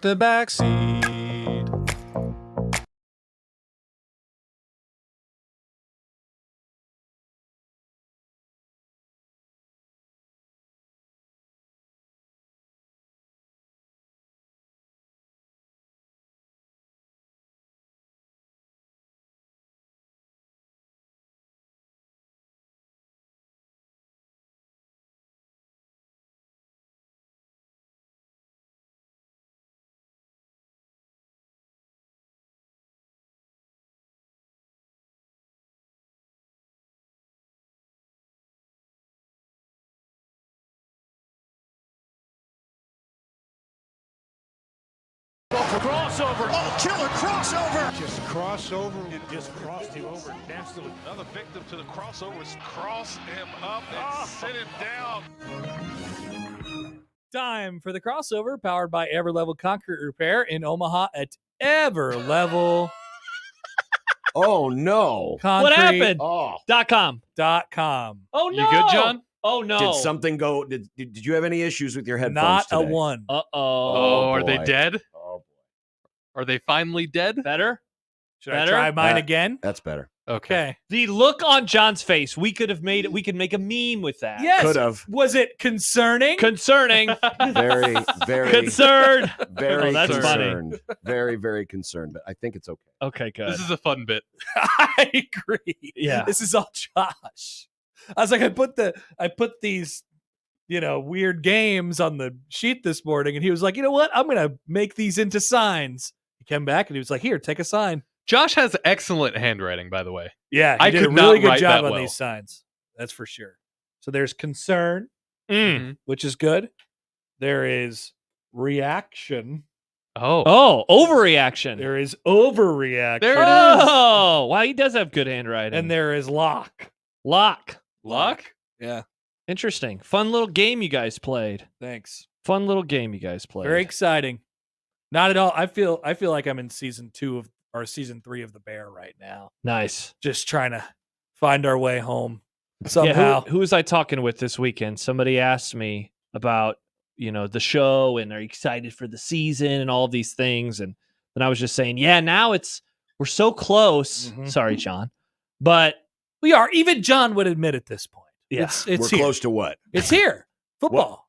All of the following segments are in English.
the backseat. Crossover. Oh, killer crossover. Just crossover. It just crossed him over. Nastily. Another victim to the crossovers. Cross him up and sit him down. Time for the crossover, powered by Everlevel Concrete Repair in Omaha at Everlevel. Oh no! Concrete. What happened? Oh, .com. Oh, no. You good, John? Oh, no. did something go? Did you have any issues with your headphones Not today? a one. Uh-oh. Oh, are they boy. dead? Oh, Are they finally dead? Better? Should I Better? try mine That- again? that's better. Okay. The look on John's face, we could make a meme with that. Yes. Could have. Was it concerning? Concerning. Very, very, Concerned. very Oh, that's funny. concerned. Very, very concerned. But I think it's okay. Okay, good. This is a fun bit. I agree. Yeah. This is all Josh. I was like, I put these, weird games on the sheet this morning, and he was like, you know what? I'm gonna make these into signs. He came back and he was like, here, take a sign. Josh has excellent handwriting, by the way. Yeah, he I did a could really not good write job that on well. these signs. That's for sure. So there's concern, Mm. which is good. There is reaction. Oh. Oh, overreaction. There is overreaction. There it is. Oh, wow, he does have good handwriting. And there is lock. Lock. Luck? Yeah. Interesting. Fun little game you guys played. Thanks. Fun little game you guys played. Very exciting. Not at all. I feel like I'm in season 3 of The Bear right now. nice. Just trying to find our way home Yeah, somehow. who was I talking with this weekend? Somebody asked me about, the show and are you excited for the season and all of these things. And then I was just saying, yeah, now we're so close. Mhm. Sorry, John. But We are. Even John would admit at this point. Yeah. It's We're here. close to what? It's here. Football.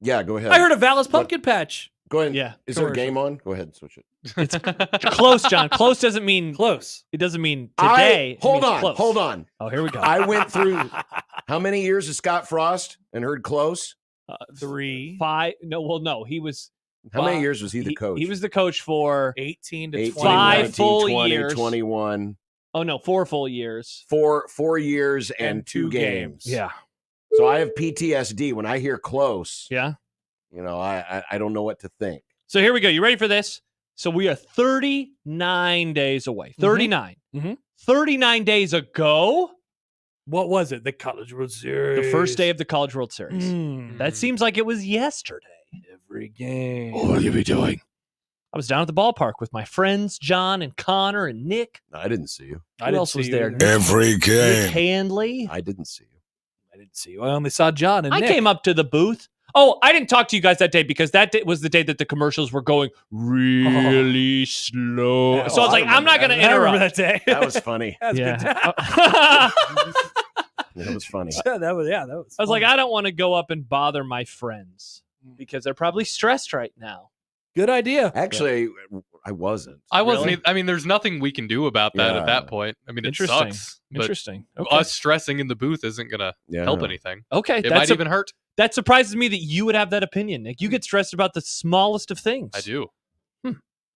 Yeah, go ahead. I heard a Vallis pumpkin patch. Go ahead. yeah, Is there a commercial. game on? Go ahead and switch it. close, John. Close doesn't mean Close. It doesn't mean today. It Hold means on. close. Hold on. Oh, here we go. I went through how many years of Scott Frost and heard close? 3, 5. No. He was. How many years was he the coach? He was the coach for. 18 to 18, 20. 5 19, full 20, years. 21. Oh no, 4 full years. 4 years and And 2 2 games. Yeah. So I have PTSD when I hear close. Yeah. I don't know what to think. So here we go. You ready for this? So we are 39 days away. 39. Mhm. 39 days ago, What was it? The College World Series. the first day of the College World Series. Mm. That seems like it was yesterday. Every game. What will you be doing? I was down at the ballpark with my friends, John and Connor and Nick. I didn't see you. I Who didn't else see was you there? either. Every Nick game. Handley. I didn't see you. I didn't see you. I only saw John and I Nick. came up to the booth. Oh, I didn't talk to you guys that day because that day was the day that the commercials were going really slow. Yeah, So I was like, I'm not going to I remember interrupt. that day. That was funny. That was Yeah. good time. That was funny. that was. I was like, I don't want to go up and bother my friends because they're probably stressed right now. good idea. Actually, I wasn't. I wasn't. Really? I mean, there's nothing we can do about that Yeah. at that point. I mean, it Interesting. sucks. But Interesting. Okay. us stressing in the booth isn't going to Yeah. help anything. Okay. It might even hurt. That surprises me that you would have that opinion, Nick. You get stressed about the smallest of things. I do. Hmm.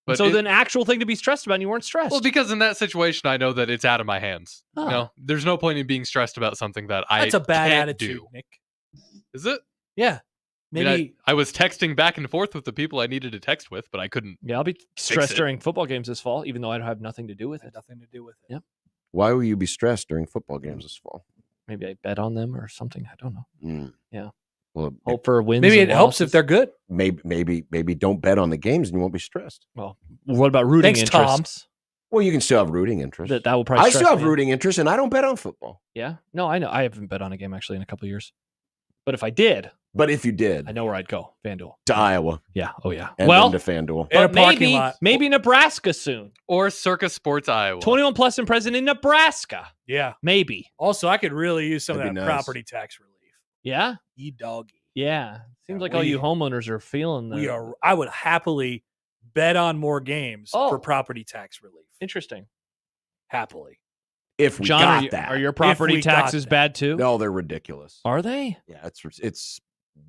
But So it- then actual thing to be stressed about and you weren't stressed. well, because in that situation, I know that it's out of my hands. Oh. You know, there's no point in being stressed about something that I That's a bad can't attitude, do. Nick. Is it? Yeah. I mean, Maybe I was texting back and forth with the people I needed to text with, but I couldn't. yeah, I'll be stressed it. during football games this fall, even though I don't have nothing to do with had it. nothing to do with it. Yeah. Why will you be stressed during football games this fall? Maybe I bet on them or something. I don't know. Mm. Yeah. Well, Hope for wins. Maybe and it helps if losses. they're good. maybe don't bet on the games and you won't be stressed. Well, what about rooting Thanks, Tom. interests? Well, you can still have rooting interest. That will probably I stress still have me. rooting interest, and I don't bet on football. Yeah. No, I know. I haven't bet on a game actually in a couple of years. But if I did, But if you did, I know where I'd go. FanDuel. to Iowa Yeah. Oh, yeah. and well, then to FanDuel. In a but parking lot. maybe Nebraska soon. Or Circus Sports Iowa. 21 plus and present in Nebraska. Yeah. Maybe. Also, I could really use some of That'd that be nice. property tax relief. Yeah. E-doggy. Yeah. Seems Yeah, like all you homeowners are feeling the. I would happily bet on more games for property tax relief. Interesting. Happily. If we John, got are, that. are your property we got taxes that. bad too? No, they're ridiculous. Are they? Yeah, it's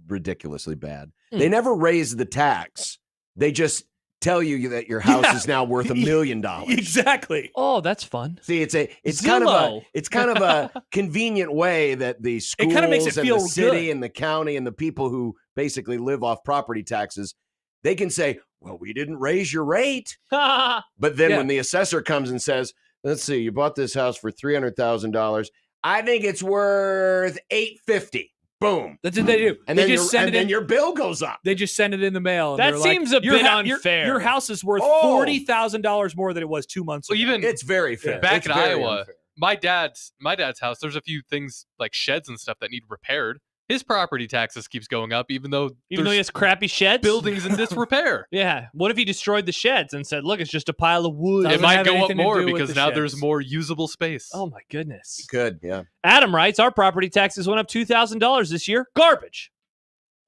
ridiculously bad. They never raise the tax. They just tell you that your house is now worth $1 million. Exactly. Oh, that's fun. See, it's Zillow. kind of a convenient way that the schools kinda makes it and feel the city good. and the county and the people who basically live off property taxes, they can say, "Well, we didn't raise your rate." But then Yeah. when the assessor comes and says, "Let's see, you bought this house for $300,000. I think it's worth $850." Boom. That's what they do. And they then, just send it in. your bill goes up. They just send it in the mail. and That they're like, seems a "Your bit your- unfair." Your house is worth Oh. $40,000 more than it was 2 months Well, ago. even It's very fair. back It's in very Iowa, unfair. my dad's house, there's a few things like sheds and stuff that need repaired. His property taxes keeps going up, even though Even though he there's has crappy sheds? buildings in disrepair. Yeah. What if he destroyed the sheds and said, look, it's just a pile of wood? It Doesn't might have go up anything to more do with because the now there's sheds. more usable space. Oh, my goodness. Good, yeah. Adam writes, our property taxes went up $2,000 this year. Garbage.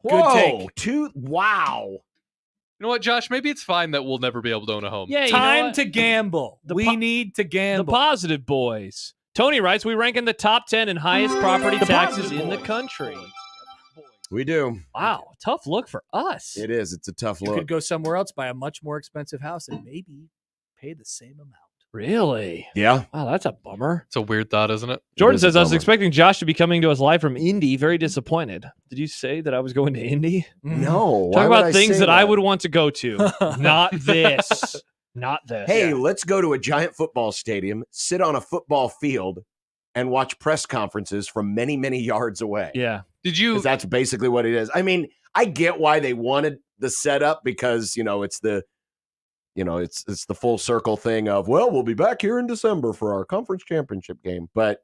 Good take. Wow. You know what, Josh? Maybe it's fine that we'll never be able to own a home. Yeah, you know Time what? to gamble. The We po- need to The gamble. positive boys. Tony writes, we rank in the top 10 and highest property taxes in the country. We do. Wow. Tough look for us. It is. It's a tough You look. could go somewhere else, buy a much more expensive house, and maybe pay the same amount. Really? Yeah. Wow, that's a bummer. It's a weird thought, isn't it? Jordan is a says, I was bummer. expecting Josh to be coming to us live from Indy. Very disappointed. Did you say that I was going to Indy? No. why Talk would about I things say that I would want to go to. Not this. Not this. Hey, let's go to a giant football stadium, sit on a football field, and watch press conferences from many, many yards away. Yeah. Did you? 'Cause that's basically what it is. I mean, I get why they wanted the setup because, it's the full circle thing of, well, we'll be back here in December for our conference championship game. But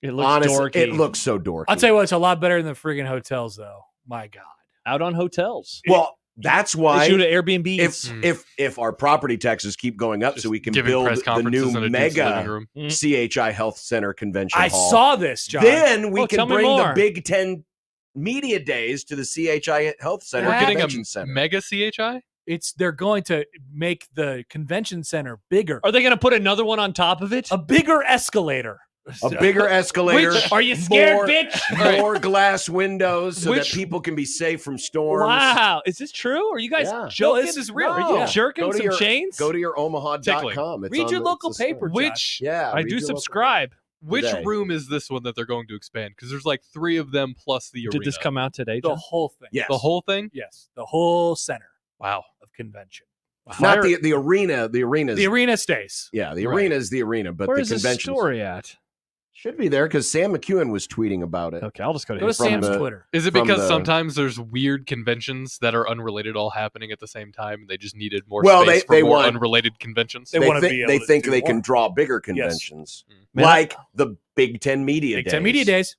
It looks honestly, dorky. it looks so dorky. I'll tell you what, it's a lot better than the friggin' hotels, though. My God. Out on hotels. Well, that's They why shoot at Airbnbs. if our property taxes keep going up, Just so we can giving build press the conferences in new a dude's living mega room. CHI Health Center convention I hall. saw this, John. Then we Oh, tell can me bring the more. Big Ten media days to the CHI Health Center We're getting convention a center. mega CHI? They're going to make the convention center bigger. Are they going to put another one on top of it? A bigger escalator. A bigger escalator. Are you scared, more, bitch? More glass windows so Which- that people can be safe from storms. Wow. Is this true? Are you guys Yeah. joking? No, this is real. Are you No. jerking Go to some your- chains? Go to your omaha.com. It's Read on your the- local it's the site. paper, Josh. Which Yeah, I read do your local- subscribe. which today. room is this one that they're going to expand? Because there's like 3 of them plus the arena. Did this come out today? The John? whole thing. Yes. The whole thing? Yes. The whole center Wow. of convention. Not the arena. The arena's The arena stays. yeah, the Right. arena is the arena, but Where the is this convention story at? should be there because Sam McEwen was tweeting about it. Okay, I'll just go to Go to his. From Sam's the- Twitter. Is it From because the- sometimes there's weird conventions that are unrelated all happening at the same time and they just needed more Well, space they for more want- unrelated conventions? They wanna be able they to think do they more. can draw bigger conventions, Man, like the Big Ten Media Big Days. Ten Media Days.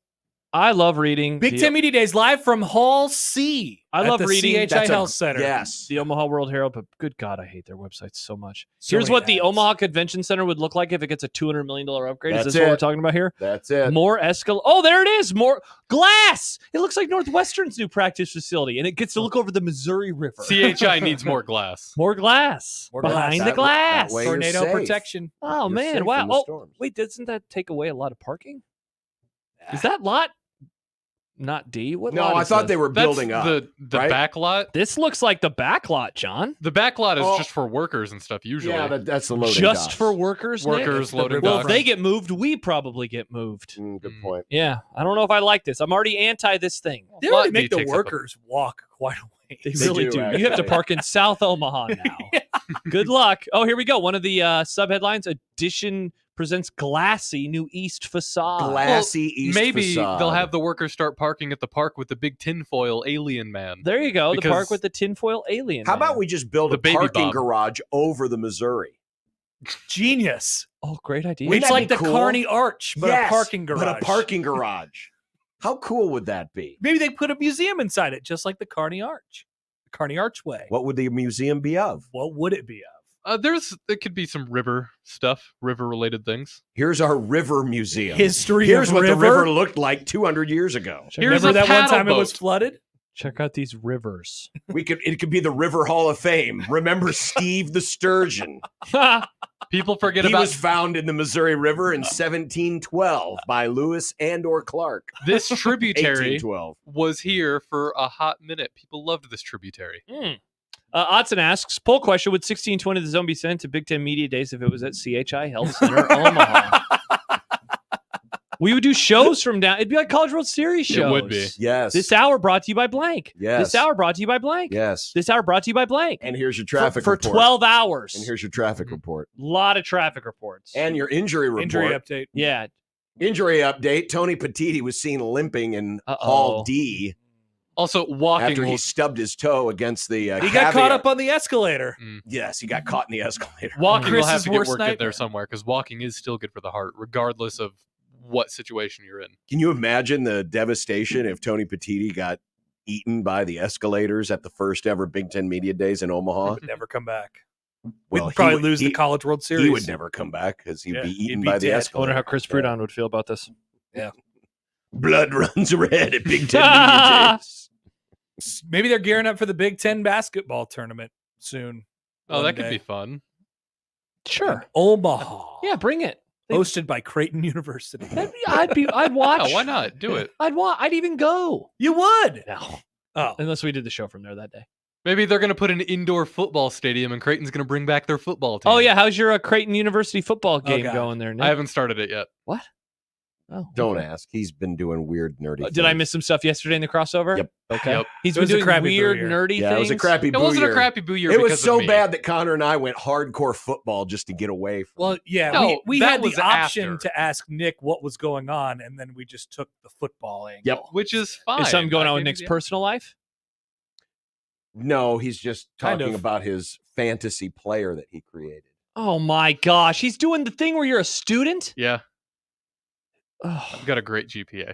I love reading. Big the, Ten Media Days live from Hall C. I at love the reading- CHI That's a- Health Center. Yes. the Omaha World Herald, but good God, I hate their website so much. So Here's many what the ads. Omaha Convention Center would look like if it gets a $200 million upgrade. That's Is this what it. we're talking about here? That's it. More Oh, there it is. More glass. It looks like Northwestern's new practice facility, and it gets to look over the Missouri River. CHI needs more glass. More glass. More Behind glass. the That- glass. that way you're Tornado safe. protection. Oh, You're man. safe Wow. from the Oh, storms. wait, doesn't that take away a lot of parking? Is that lot not D? What No, lot I is thought this? they were That's building up. the right? back lot. This looks like the back lot, John. The back lot is Oh. just for workers and stuff usually. Yeah, that's the loading Just docks. for workers, Nick? Workers, loading Well, if docks. they get moved, we probably get moved. Good point. Yeah, I don't know if I like this. I'm already anti this thing. They Lot already D make the takes up a- workers walk quite a way. They They really do, do. You have to actually. park in South Omaha now. Good luck. Oh, here we go. One of the subheadlines: Edition presents glassy new east facade. Glassy east Maybe facade. they'll have the workers start parking at the park with the big tinfoil alien man. There you go. The Because- park with the tinfoil alien. How man. about we just build The a baby parking Bob. garage over the Missouri? Genius. Oh, great idea. Wouldn't It's that like be the cool? Kearney Arch, but Yes, a parking garage. But a parking garage. How cool would that be? Maybe they put a museum inside it, just like the Kearney Arch, the Kearney Archway. What would the museum be of? What would it be of? There could be some river stuff, river-related things. Here's our river museum. History Here's of what river? the river looked like 200 years ago. Here's Remember a that one paddle time it was boat. flooded? Check out these rivers. It could be the River Hall of Fame. Remember Steve the Sturgeon? People forget He about was found in the Missouri River in 1712 by Lewis and/or Clark. this tributary. 1812. Was here for a hot minute. People loved this tributary. Otson asks, poll question, would 1620 the zone be sent to Big Ten Media Days if it was at CHI Health Center, Omaha? We would do shows from down. It'd be like College World Series shows. It would be. Yes. This hour brought to you by blank. Yes. This hour brought to you by blank. Yes. This hour brought to you by blank. And here's your traffic for report. 12 hours. And here's your traffic report. A lot of traffic reports. And your injury report. Injury update. yeah. Injury update. Tony Petiti was seen limping in Uh-oh. Hall D Also, walking. after he stubbed his toe against the He got caught up on the escalator. Yes, he got caught in the escalator. Walking will Chris's have to get worst work in there nightmare. somewhere because walking is still good for the heart, regardless of what situation you're in. Can you imagine the devastation if Tony Petiti got eaten by the escalators at the first ever Big Ten Media Days in Omaha? Would never come back. Well, We'd probably he would- lose the he- College World Series. He would never come back because he'd Yeah, be he'd eaten be by the dead. I escalator. wonder how Chris Prudon would feel about this. Blood runs red at Big Ten Media Days. Maybe they're gearing up for the Big Ten basketball tournament soon. Oh, one that could day. be fun. Sure. In Omaha. Yeah, bring it. Hosted by Creighton University. I'd watch. Yeah, why not? Do it. I'd even go. You would. No. Oh. Unless we did the show from there that day. Maybe they're going to put an indoor football stadium and Creighton's going to bring back their football team. Oh, yeah. How's your Creighton University football game God. going there, Nick? I haven't started it yet. What? Oh, Don't okay. ask. He's been doing weird, nerdy things. Did I miss some stuff yesterday in the crossover? Yep. Okay. Yep. He's It been was a doing crappy weird, boo year. nerdy Yeah, things. it was a crappy It boo wasn't year. a crappy boo year. It was because so of me. bad that Connor and I went hardcore football just to get away from Well, yeah, No, we that had was the option after. to ask Nick what was going on, and then we just took the football angle. Yep. Which is fine. Is something going I on with can- Nick's yeah. personal life? No, he's just Kind talking of. about his fantasy player that he created. Oh, my gosh. He's doing the thing where you're a student? Yeah, Oh, I've got a great GPA.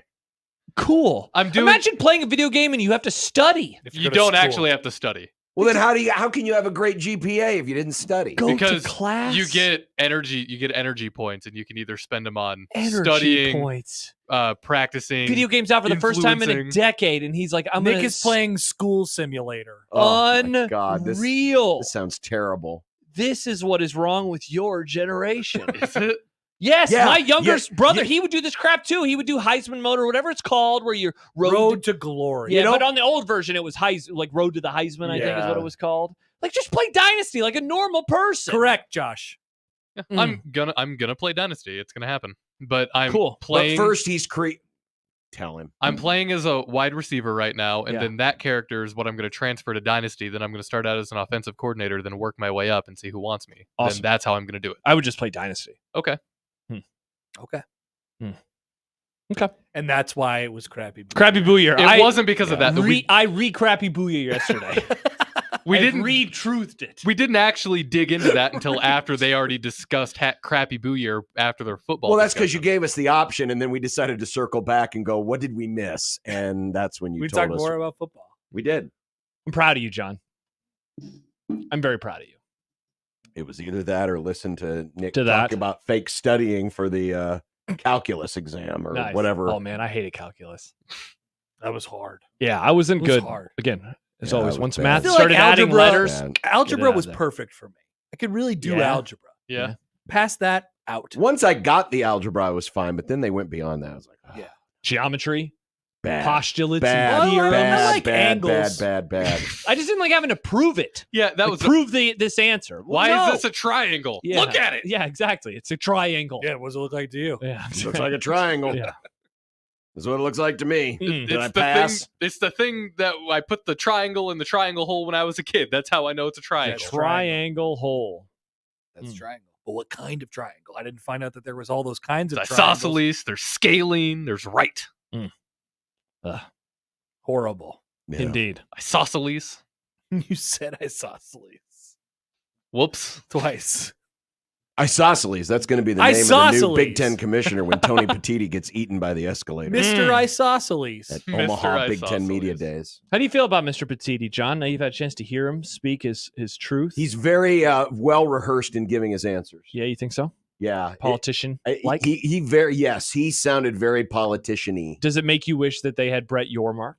cool. I'm doing. Imagine playing a video game and you have to study. If You go to don't school. actually have to study Well, then how can you have a great GPA if you didn't study? Go because to class. you get energy. You get energy points, and you can either spend them on energy studying, points. practicing. Video games out for the first time in a influencing. decade, and he's like, I'm Nick gonna is playing School Simulator. Oh, my God, this Unreal. sounds terrible. This is what is wrong with your generation. Is it? Yes, Yeah, my younger yeah, brother, yeah. he would do this crap too. He would do Heisman mode or whatever it's called, where you're Road to Glory. Yeah, You know- but on the old version, it was like Road to the Heisman, I think is what Yeah. it was called. Like, just play Dynasty like a normal person. Correct, Josh. Yeah, Mm. I'm gonna play Dynasty. It's gonna happen. But I'm Cool. playing. But first, tell him. I'm playing as a wide receiver right now, and Yeah. then that character is what I'm going to transfer to Dynasty. Then I'm going to start out as an offensive coordinator, then work my way up and see who wants me. Awesome. Then that's how I'm going to do it. I would just play Dynasty. Okay. Okay. Okay. And that's why it was crappy. Crappy Booyer. It wasn't because of that. I re-crappy Booyer yesterday. We I didn't re-truthed it. We didn't actually dig into that until after they already discussed crappy boo year after their football. Well, that's because you discussion. gave us the option, and then we decided to circle back and go, what did we miss? And that's when you We told talked us. more about football. We did. I'm proud of you, John. I'm very proud of you. It was either that or listen to Nick To talk that. about fake studying for the calculus exam or Nice. whatever. Oh, man, I hated calculus. That was hard. Yeah, I wasn't It was good. hard. Again, as Yeah, always, that was once bad. math I feel like started adding algebra- letters, Man. Algebra out was there. perfect for me. I could really do Yeah. algebra. Yeah. Pass that out. Once I got the algebra, I was fine, but then they went beyond that. I was like, oh, Yeah. geometry, bad. postulates, Bad, and theorems. I bad, like bad, angles. bad, bad. I just didn't like having to prove it. Yeah, that Like, was. prove this answer. Well, Why no. is this a triangle? Yeah. Look at it. Yeah, exactly. It's a triangle. Yeah, what does it look like to you? Yeah. Looks like a triangle. Yeah. That's what it looks like to me. Mm. Did I It's the pass? thing. It's the thing that I put the triangle in the triangle hole when I was a kid. That's how I know it's a triangle. Triangle hole. That's Mm. triangle. But what kind of triangle? I didn't find out that there was all those kinds of There's triangles. isosceles. There's scalene. There's right. Horrible. Yeah. Indeed. Isosceles. You said isosceles Whoops. twice. Isosceles. That's going to be the name of the new Isosceles. Big Ten commissioner when Tony Petitti gets eaten by the escalator Mr. Isosceles. at Mr. Omaha Big Ten Isosceles. Media Days. How do you feel about Mr. Petitti, John? Now you've had a chance to hear him speak his truth. He's very well rehearsed in giving his answers. Yeah, you think so? Yeah. Politician. He sounded very politician-y. Does it make you wish that they had Brett Yormark?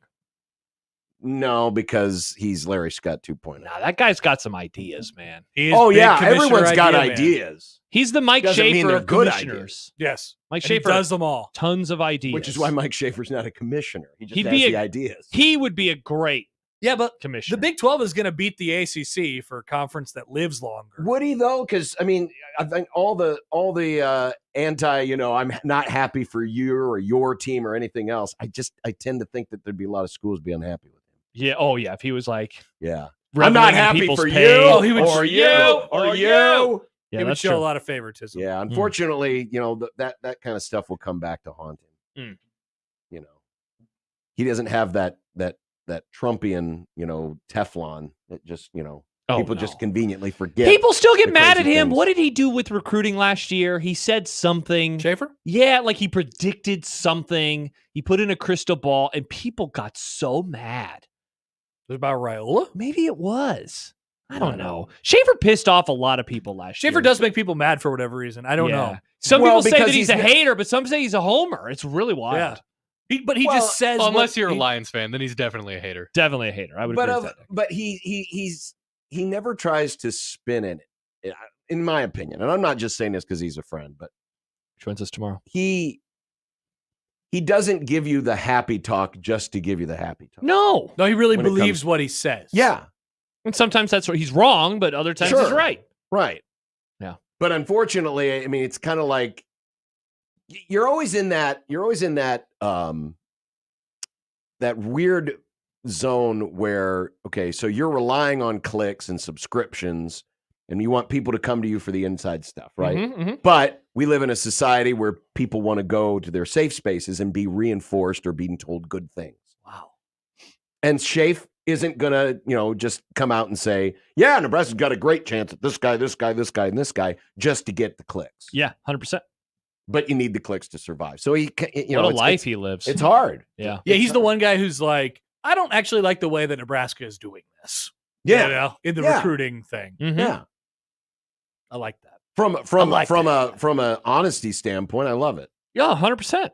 No, because he's Larry Scott 2.0. Nah, that guy's got some ideas, man. He is Oh, big yeah. commissioner Everyone's got idea man. ideas. He's the Mike Doesn't mean Schaefer they're of good commissioners. Yes. Mike And he Schaefer does them all. tons of ideas. Which is why Mike Schaefer's not a commissioner. He just He'd has be the ideas. he would be a great Yeah, but commissioner. the Big 12 is going to beat the ACC for a conference that lives longer. Would he though? Because I mean, I think all the anti, I'm not happy for you or your team or anything else. I tend to think that there'd be a lot of schools be unhappy with him. Yeah. Oh, yeah. If he was like, Yeah, reveling I'm not in happy people's for pay. you Oh, he would or sh- you or you. Yeah, He would that's show true. a lot of favoritism. Yeah, unfortunately, that kind of stuff will come back to haunt him. He doesn't have that Trumpian, Teflon. That just, Oh, people no. just conveniently forget. People still get the mad at crazy him. things. What did he do with recruiting last year? He said something. Schaefer? Yeah, like he predicted something. He put in a crystal ball, and people got so mad. Was it about Raiola? Maybe it was. I don't know. Schaefer pissed off a lot of people last year. Schaefer does make people mad for whatever reason. I don't know. Some Well, people say because that he's he's a n- hater, but some say he's a homer. It's really wild. Yeah. But he Well, just says Unless what you're a he- Lions fan, then he's definitely a hater. Definitely a hater. I would agree with that. But he never tries to spin in it, in my opinion. And I'm not just saying this because he's a friend, but Joins us tomorrow. he doesn't give you the happy talk just to give you the happy talk. No. No, he really When it believes comes- what he says. Yeah, And sometimes that's where he's wrong, but other times he's Sure. right. right. Yeah. But unfortunately, I mean, it's kind of like you're always in that that weird zone where, okay, so you're relying on clicks and subscriptions and you want people to come to you for the inside stuff, right? Mhm, mhm. But we live in a society where people want to go to their safe spaces and be reinforced or being told good things. Wow. And Schaaf isn't going to, just come out and say, yeah, Nebraska's got a great chance at this guy, this guy, this guy, and this guy just to get the clicks. Yeah, 100%. But you need the clicks to survive. So he, What a it's- life he lives. It's hard. Yeah. Yeah, he's the one guy who's like, I don't actually like the way that Nebraska is doing this. In the Yeah. recruiting thing. Mhm. Yeah. I like that. From like a honesty standpoint, I love it. Yeah, 100%.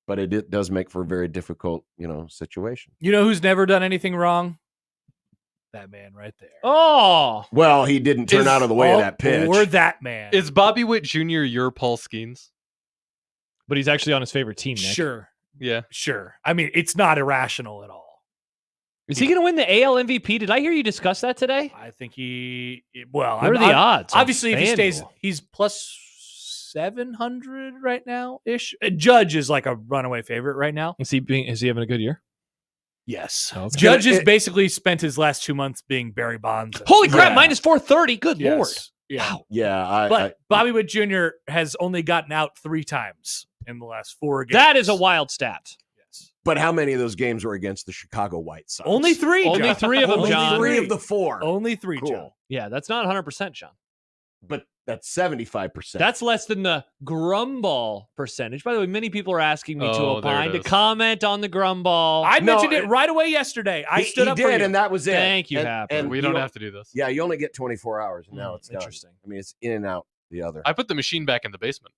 But it does make for a very difficult, situation. You know who's never done anything wrong? That man right there. Oh. Well, he didn't turn Is- out of the way of that pitch. Or that man. Is Bobby Witt Jr. your Paul Skeens? But he's actually on his favorite team, Nick. Yeah. Sure. I mean, it's not irrational at all. Is he going to win the AL MVP? Did I hear you discuss that today? I think what What are the odds? on Obviously, if he stays, FanDuel? he's plus 700 right now ish. Judge is like a runaway favorite right now. Is he having a good year? Yes. Okay. Judge has basically spent his last 2 months being Barry Bonds. Holy crap, Yeah. minus 430. Good Lord. Yes. Yeah. Wow. Yeah, But Bobby Witt Jr. has only gotten out 3 times in the last 4 games. That is a wild stat. Yes. but how many of those games were against the Chicago White Sox? Only 3. Only John. 3 of them, Only John. 3 of the 4. Only 3, Cool. John. Yeah, that's not 100%, John. But that's 75%. That's less than the Grumball percentage. By the way, many people are asking me to Oh, there opine, it to is. comment on the Grumball. I No, mentioned it right away yesterday. I he stood up for did, you. and that was it. Thank you, and, Happer. and We you don't don't- have to do this. Yeah, you only get 24 hours, and now it's done. interesting. I mean, it's in and out the other. I put the machine back in the basement.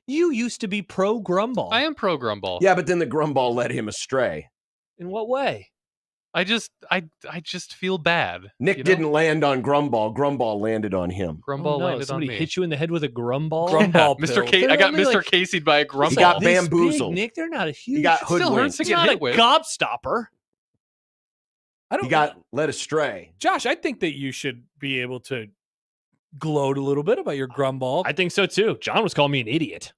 You used to be pro Grumball. I am pro Grumball. Yeah, but then the Grumball led him astray. In what way? I just feel bad. Nick you know? didn't land on Grumball. Grumball landed on him. Grumball Oh, no. landed on Somebody me. hit you in the head with a Grumball? Grumball Mr. pill. K. I They're got only Mr. like- Casey'd by a Grumball. He got This bamboozled. big, Nick, they're not a huge. He got It still hurts hoodwinked. to It's get not a hit with. gobstopper. I don't He got led astray. Josh, I think that you should be able to gloat a little bit about your Grumball. I think so too. John was calling me an idiot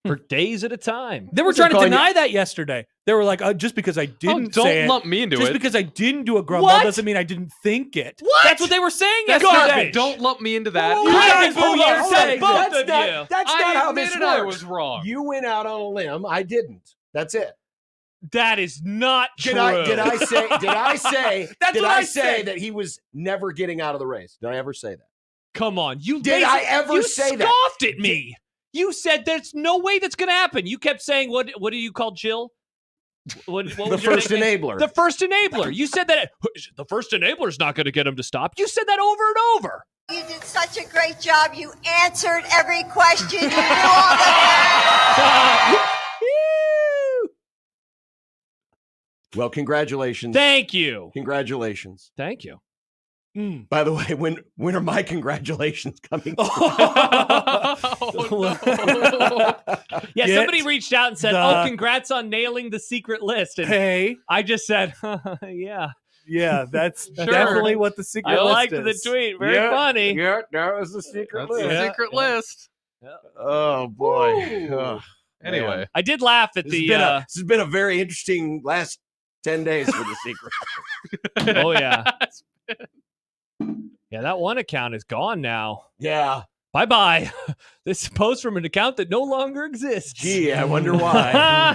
for days at a time. They were What's it trying to calling you- deny that yesterday. They were like, just because I didn't don't say it, lump me into just it. because I didn't do a Grumball What? doesn't mean I didn't think it. What? That's what they were saying That's yesterday. not, don't lump me into that. You I guys admit both I are was saying wrong. both that. of not, you. that's I not how this admitted works. I was wrong. You went out on a limb. I didn't. That's it. That is not true. Did I say That's did what I I say said. that he was never getting out of the race? Did I ever say that? Come on. You Did I ever you say that? scoffed at me. You said there's no way that's going to happen. You kept saying, what do you call Jill? What The was your first nickname? enabler. The first enabler. You said that the first enabler is not going to get him to stop. You said that over and over. You did such a great job. You answered every question. You knew all the Well, congratulations. Thank you. Congratulations. Thank you. By the way, when are my congratulations coming? Yeah, Get somebody reached out and said, the- congrats on nailing the secret list. And Hey, I just said, yeah. yeah, that's Sure. definitely what the secret I list liked is. the tweet. Very funny. Yeah, that was the secret That's the secret list. Oh boy. Oh, Anyway, man. I did laugh at This the. this has been a very interesting last 10 days for the secret. Oh, yeah. Yeah, that one account is gone now. Yeah. Bye-bye. This post from an account that no longer exists. Gee, I wonder why.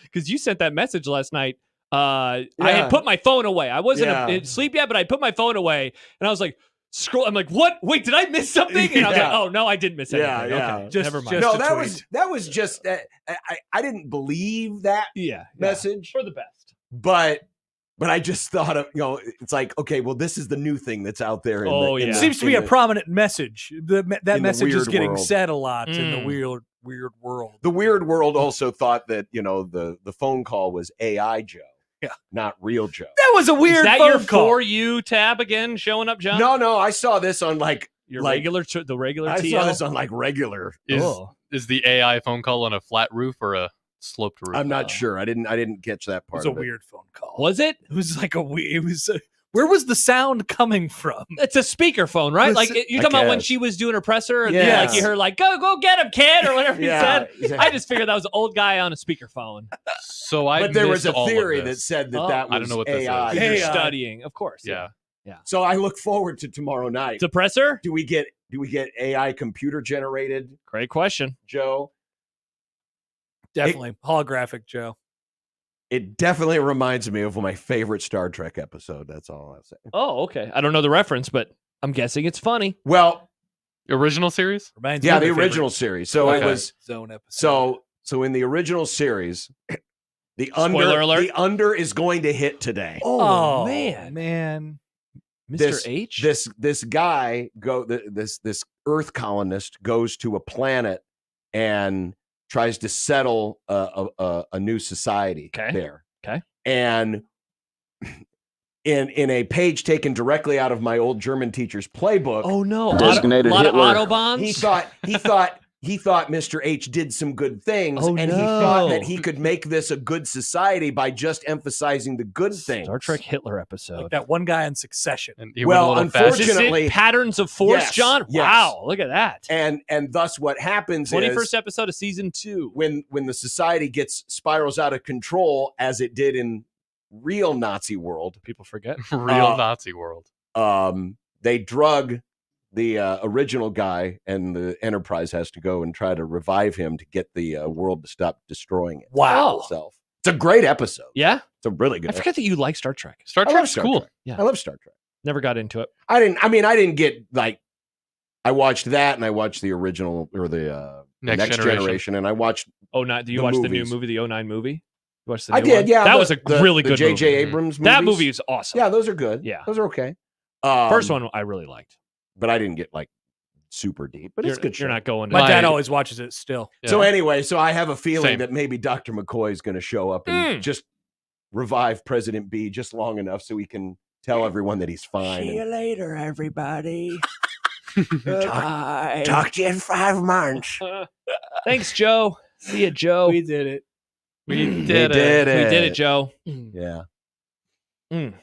Because you sent that message last night. I Yeah. had put my phone away. I wasn't Yeah. asleep yet, but I put my phone away, and I was like, scroll. I'm like, what? Wait, did I miss something? And I was like, Yeah. oh no, I didn't miss anything. Yeah. Okay, Just- never mind. just- No, a that was just I didn't believe that yeah, message, for the best. but I just thought of, it's like, okay, well, this is the new thing that's out there. Oh, in yeah. the, Seems to be in a prominent message. That in the message is weird getting world. said a lot in the Mm. weird world. The weird world also thought that, the phone call was AI Joe. Yeah. Not real Joe. That was a weird Is that phone your call. For You tab again showing up, John? No, I saw this on Your like- regular, the regular I TL? saw this on regular. is the AI phone call on a flat roof or a sloped roof? I'm not sure. I didn't catch that It part. was a of it. weird phone call. Was it? It was like a weird. It was. Where was the sound coming from? It's a speakerphone, right? Like Listen- you're talking about when guess. she was doing her presser, and Yeah. then like you heard like go get him, kid, or whatever he said. Yeah. I just figured that was an old guy on a speakerphone. So I But there was missed a all of theory that this. said that Oh. that was I don't know what this is. AI. You're Hey, studying, of course. Yeah. So I look forward to tomorrow night. The presser? Do we get AI computer generated, Great question. Joe? Definitely holographic Joe. It definitely reminds me of my favorite Star Trek episode. That's all I'll say. Oh, okay. I don't know the reference, but I'm guessing it's funny. Well, Original series? Reminds me yeah, of the my favorite original series. So Okay. it was Zone episode. so in the original series, the Spoiler alert. under is going to hit today. Oh man. man. Mr. This- H? This guy this Earth colonist goes to a planet and tries to settle a new society Okay. there. Okay. And in a page taken directly out of my old German teacher's playbook, Oh no. Designated a lot Hitler. of Autobahns? he thought Mr. H did some good things, Oh, and he thought no. that he could make this a good society by just emphasizing the good things. Star Trek Hitler episode. Like that one guy in Succession. And he Well, went a little Is this unfortunately- it? Patterns of Force, Yes, John? yes. Wow, look at that. And thus what happens 21st is episode of season 2. when the society spirals out of control, as it did in real Nazi world, People forget. real Nazi world. they drug the original guy, and the Enterprise has to go and try to revive him to get the world to stop destroying Wow. itself. It's a great episode. Yeah? It's a really good I forget that you like Star Trek. Star I love Trek's Star cool. Trek. Yeah. I love Star Trek. Never got into it. I didn't get I watched that, and I watched the original or the Next Next Generation. Generation, and I watched Oh, not do you The watch the movies. new movie, the 09 movie? You watched the I new did, one? yeah. That the- was a the- really the good J.J. movie. Abrams movies. That movie is awesome. Yeah, those are good. Yeah. Those are okay. First one I really liked. But I didn't get super deep. But You're, it's a good. you're show. not going. My My- dad always watches it still. Yeah. So anyway, I have a feeling Same. that maybe Dr. McCoy is going to show up and just revive President B just long enough so he can tell everyone that he's fine. and later, everybody. talk to you in 5 months. Thanks, Joe. See ya, Joe. We did it. We They did it. did We it. did it, Joe. Yeah. Mm.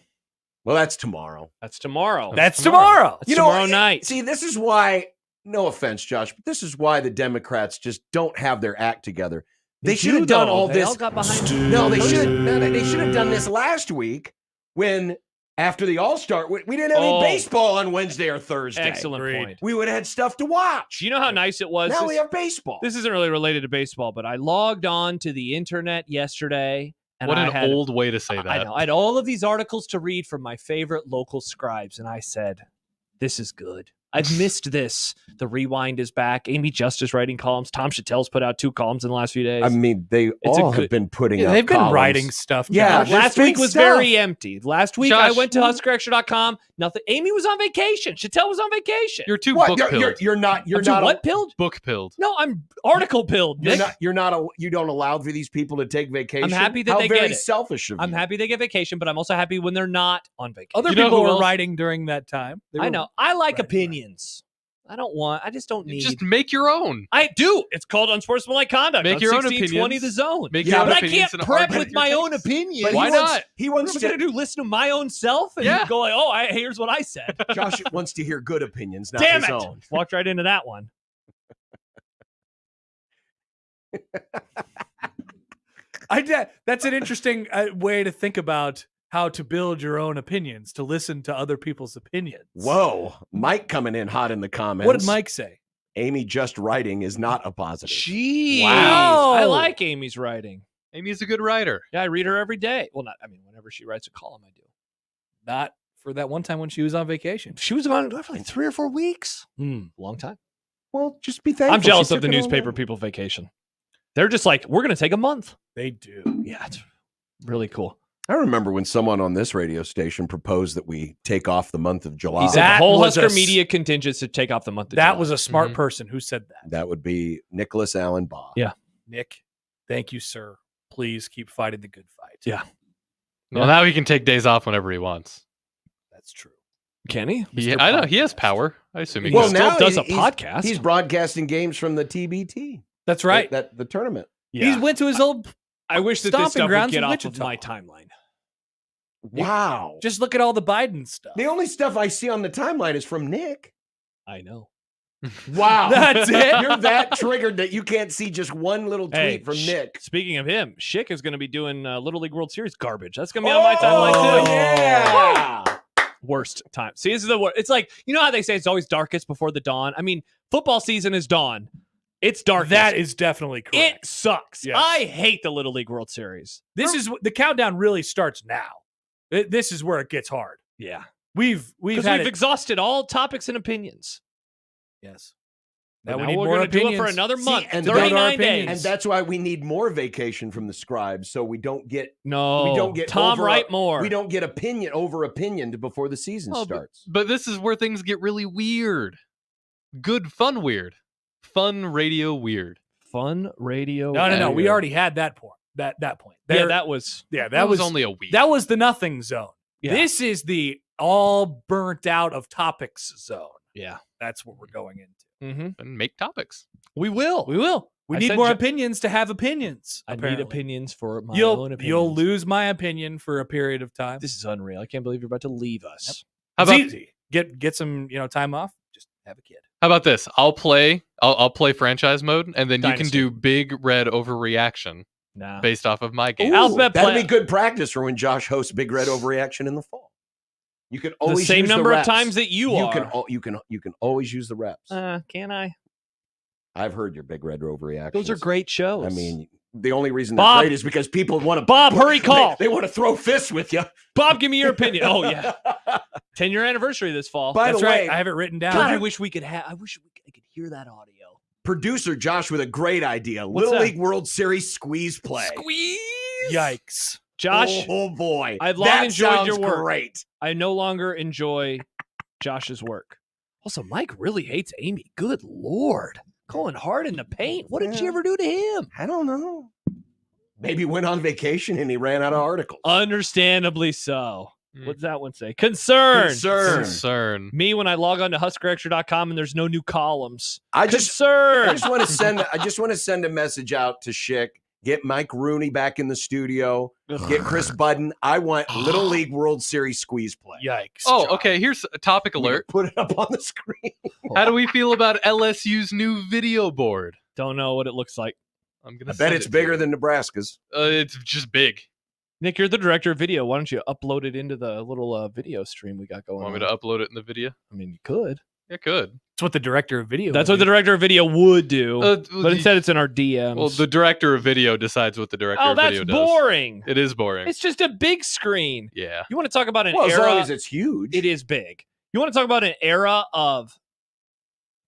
Well, that's tomorrow. That's tomorrow. That's tomorrow. That's tomorrow night. See, this is why. No offense, Josh, but this is why the Democrats just don't have their act together. They should have done all They this. all got behind No, they should have done this last week when after the All-Star we didn't have Oh. any baseball on Wednesday or Thursday. Excellent Agreed. point. We would have had stuff to watch. Do you know how nice it was? Now This- we have baseball. This isn't really related to baseball, but I logged on to the internet yesterday. And What I an had, old way to say that. I know. I had all of these articles to read from my favorite local scribes, and I said, This is good. I've missed this. The Rewind is back. Amy Justice writing columns. Tom Chattel's put out 2 columns in the last few days. I mean, they all have been putting out they've been columns. writing stuff. Yeah, Josh. last week was very empty. Last week I Josh, went to HuskerExtra.com. Nothing. Amy was on vacation. Chattel was on vacation. You're too What? book-pilled. You're not. You're I'm too not. what pilled? Book-pilled. No, I'm article pilled. You're Nick. not. You're not. You don't allow for these people to take vacation. I'm happy that How they very get it. selfish of I'm you. happy they get vacation, but I'm also happy when they're not on vacation. Other You know people who were else? writing during that time. They I were- know. I like Right, opinions. I just don't need. Just make your own. I do. It's called unsportsmanlike conduct. Make on your own 1620 opinions. The Zone. Make Yeah, your own but I opinions can't and prep argue with your my case. own opinion. But Why he wants- not? He What wants am I going to. to do? Listen to my own self and Yeah. go like, oh, here's what I said. Josh wants to hear good opinions, not Damn his it! own. Walked right into that one. That's an interesting way to think about how to build your own opinions, to listen to other people's opinions. Whoa, Mike coming in hot in the comments. What did Mike say? Amy just writing is not a positive. Jeez. Wow. I like Amy's writing. Amy's a good writer. Yeah, I read her every day. Well, whenever she writes a column, I do. Not for that one time when she was on vacation. She was gone for like 3 or 4 weeks. Long time. Well, just be thankful. I'm jealous She of the took it all newspaper down. people vacation. They're just like, we're going to take a month. They do. Yeah, it's really cool. I remember when someone on this radio station proposed that we take off the month of July. He said That the whole was a Husker s- media contingent to take off the month of That July. was a smart Mhm. person who said that. That would be Nicholas Allen Baugh. Yeah. Nick, thank you, sir. Please keep fighting the good fight. Yeah. Well, now he can take days off whenever he wants. That's true. Can he? I know he has power. I assume he Well, does. still does a he's- podcast. He's broadcasting games from the TBT. That's right. The tournament. Yeah. He went to his old. I wish that this stomping stuff would grounds get in off Wichita. of my timeline. Wow. Just look at all the Biden stuff. The only stuff I see on the timeline is from Nick. I know. Wow. That's it? You're that triggered that you can't see just one little tweet Hey, from Nick. Speaking of him, Schick is going to be doing Little League World Series garbage. That's going to be on my timeline Oh, too. yeah. Worst time. See, this is the worst. It's like, you know how they say it's always darkest before the dawn? I mean, football season is dawn. It's darkest. That is definitely It correct. sucks. Yes. I hate the Little League World Series. This is the countdown really starts now. This is where it gets hard. Yeah. We've Because had we've it. exhausted all topics and opinions. Yes. But Now we now need we're more gonna do it for opinions. another See, month. and 39 days. opinions. And that's why we need more vacation from the scribes, so we don't get No. we don't get Tom over- write more. we don't get opinion before the season Oh, starts. But this is where things get really weird. Good, fun, weird. Fun radio weird. Fun radio. No. We weird. already had that point. That point. Yeah, There- that was. that was only a week. that was the nothing zone. Yeah. This is the all burnt out of topics zone. Yeah. That's what we're going into. Mm-hmm. And make topics. We will. We will. We I need said more Jo- opinions to have opinions. I need apparently. opinions for my own You'll opinions. lose my opinion for a period of time. This is unreal. I can't believe you're about to leave us. How It's about easy. Get some time off. Just have a kid. how about this? I'll play franchise mode, and then you can Dynasty. do big red overreaction Nah. based off of my game. Ooh. Alphabet That'd play- be good practice for when Josh hosts Big Red Overreaction in the fall. You can The always same use number the of reps. times that you are. You can always use the reps. Can I? I've heard your Big Red Overreactions. Those are great shows. I mean, the only reason they're Bob- great is because people want to. Bob, hurry, call. They want to throw fists with you. Bob, give me your opinion. Oh yeah, 10-year anniversary this fall. By That's the right. way, I have it written down. God, I wish we could have. I could hear that audio. producer Josh with a great idea. What's Little that? League World Series squeeze play. Squeeze. Yikes. Josh, Oh boy, I've long that enjoyed sounds your work. Great. I no longer enjoy Josh's work. Also, Mike really hates Amy. Good Lord. Going hard in the paint. What did she Yeah. ever do to him? I don't know. Maybe went on vacation and he ran out of articles. Understandably so. Mm. What's that one say? Concern. Concern. Me when I log on to HuskerExtra.com and there's no new columns. I just Concern. want to send a message out to Schick. Get Mike Rooney back in the studio. Get Chris Budden. I want Little League World Series squeeze play. Yikes. Oh, John. okay. Here's a topic We can alert. Put it up on the screen. How do we feel about LSU's new video board? Don't know what it looks like. I'm gonna. I bet send it's it to bigger you. than Nebraska's. It's just big. Nick, you're the director of video. Why don't you upload it into the little video stream we got going Want on? me to upload it in the video? I mean, you could. Yeah, good. That's what the director of video That's would what the do. director of video would do. Well, but instead, it's in our DMs. well, the director of video decides what the director oh, of that's video does. boring. It is boring. It's just a big screen. Yeah. You want to talk about an Well, as era? long as it's huge. It is big. You want to talk about an era of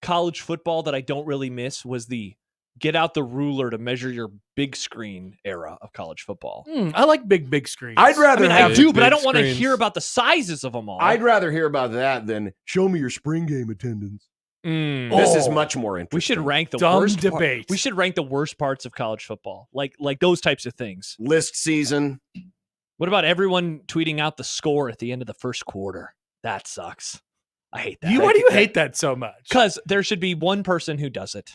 college football that I don't really miss was the get out the ruler to measure your big screen era of college football. I like big screens. I'd rather I have. do, but I don't big want to screens. hear about the sizes of them all. I'd rather hear about that than show me your spring game attendance. Mm. This is much more interesting. We should rank the Dumb worst debate. We should rank the worst parts of college football, like those types of things. List season. What about everyone tweeting out the score at the end of the first quarter? That sucks. I hate that. Why do you hate that so much? Because there should be one person who does it.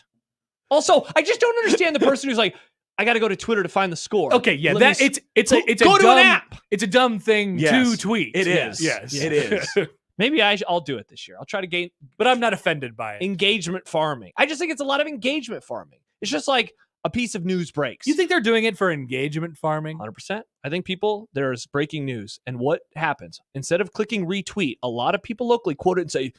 Also, I just don't understand the person who's like, I got to go to Twitter to find the score. Okay, yeah, Let that me it's go a to dumb, an app. It's a dumb thing Yes, to tweet. it is. Yes, It is. Maybe I'll do it this year. I'll try to gain But I'm not offended by it. engagement farming. I just think it's a lot of engagement farming. It's just like a piece of news breaks. You think they're doing it for engagement farming? 100%. I think there's breaking news. And what happens? Instead of clicking retweet, a lot of people locally quote it and say,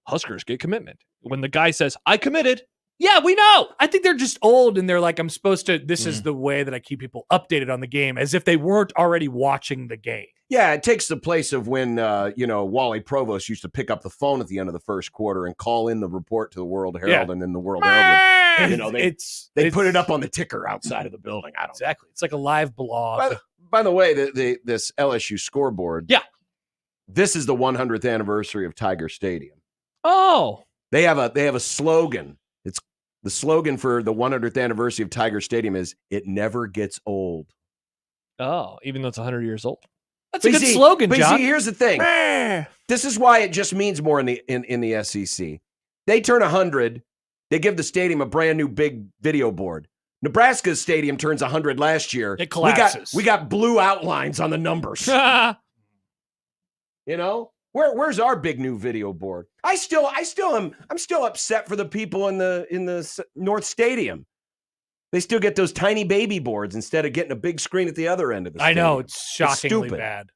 Huskers get commitment. When the guy says, I committed. Yeah, we know. I think they're just old and they're like, I'm supposed to, this is the way that I keep people updated on the game, as if they weren't already watching the game. Yeah, it takes the place of when, Wally Provost used to pick up the phone at the end of the first quarter and call in the report to the World Herald, and then the World Herald would, they put it up on the ticker outside of the building. I don't know. Exactly. It's like a live blog. By the way, this LSU scoreboard. Yeah. This is the 100th anniversary of Tiger Stadium. Oh. They have a slogan. It's the slogan for the 100th anniversary of Tiger Stadium is "It never gets old." Oh, even though it's 100 years old. That's a good slogan, but John. see, here's the thing. This is why it just means more in the SEC. They turn 100. They give the stadium a brand new big video board. Nebraska's stadium turns 100 last year. It collapses. We got blue outlines on the numbers. You know, where's our big new video board? I'm still upset for the people in the North Stadium. They still get those tiny baby boards instead of getting a big screen at the other end of the stadium. I know, it's shockingly stupid. bad.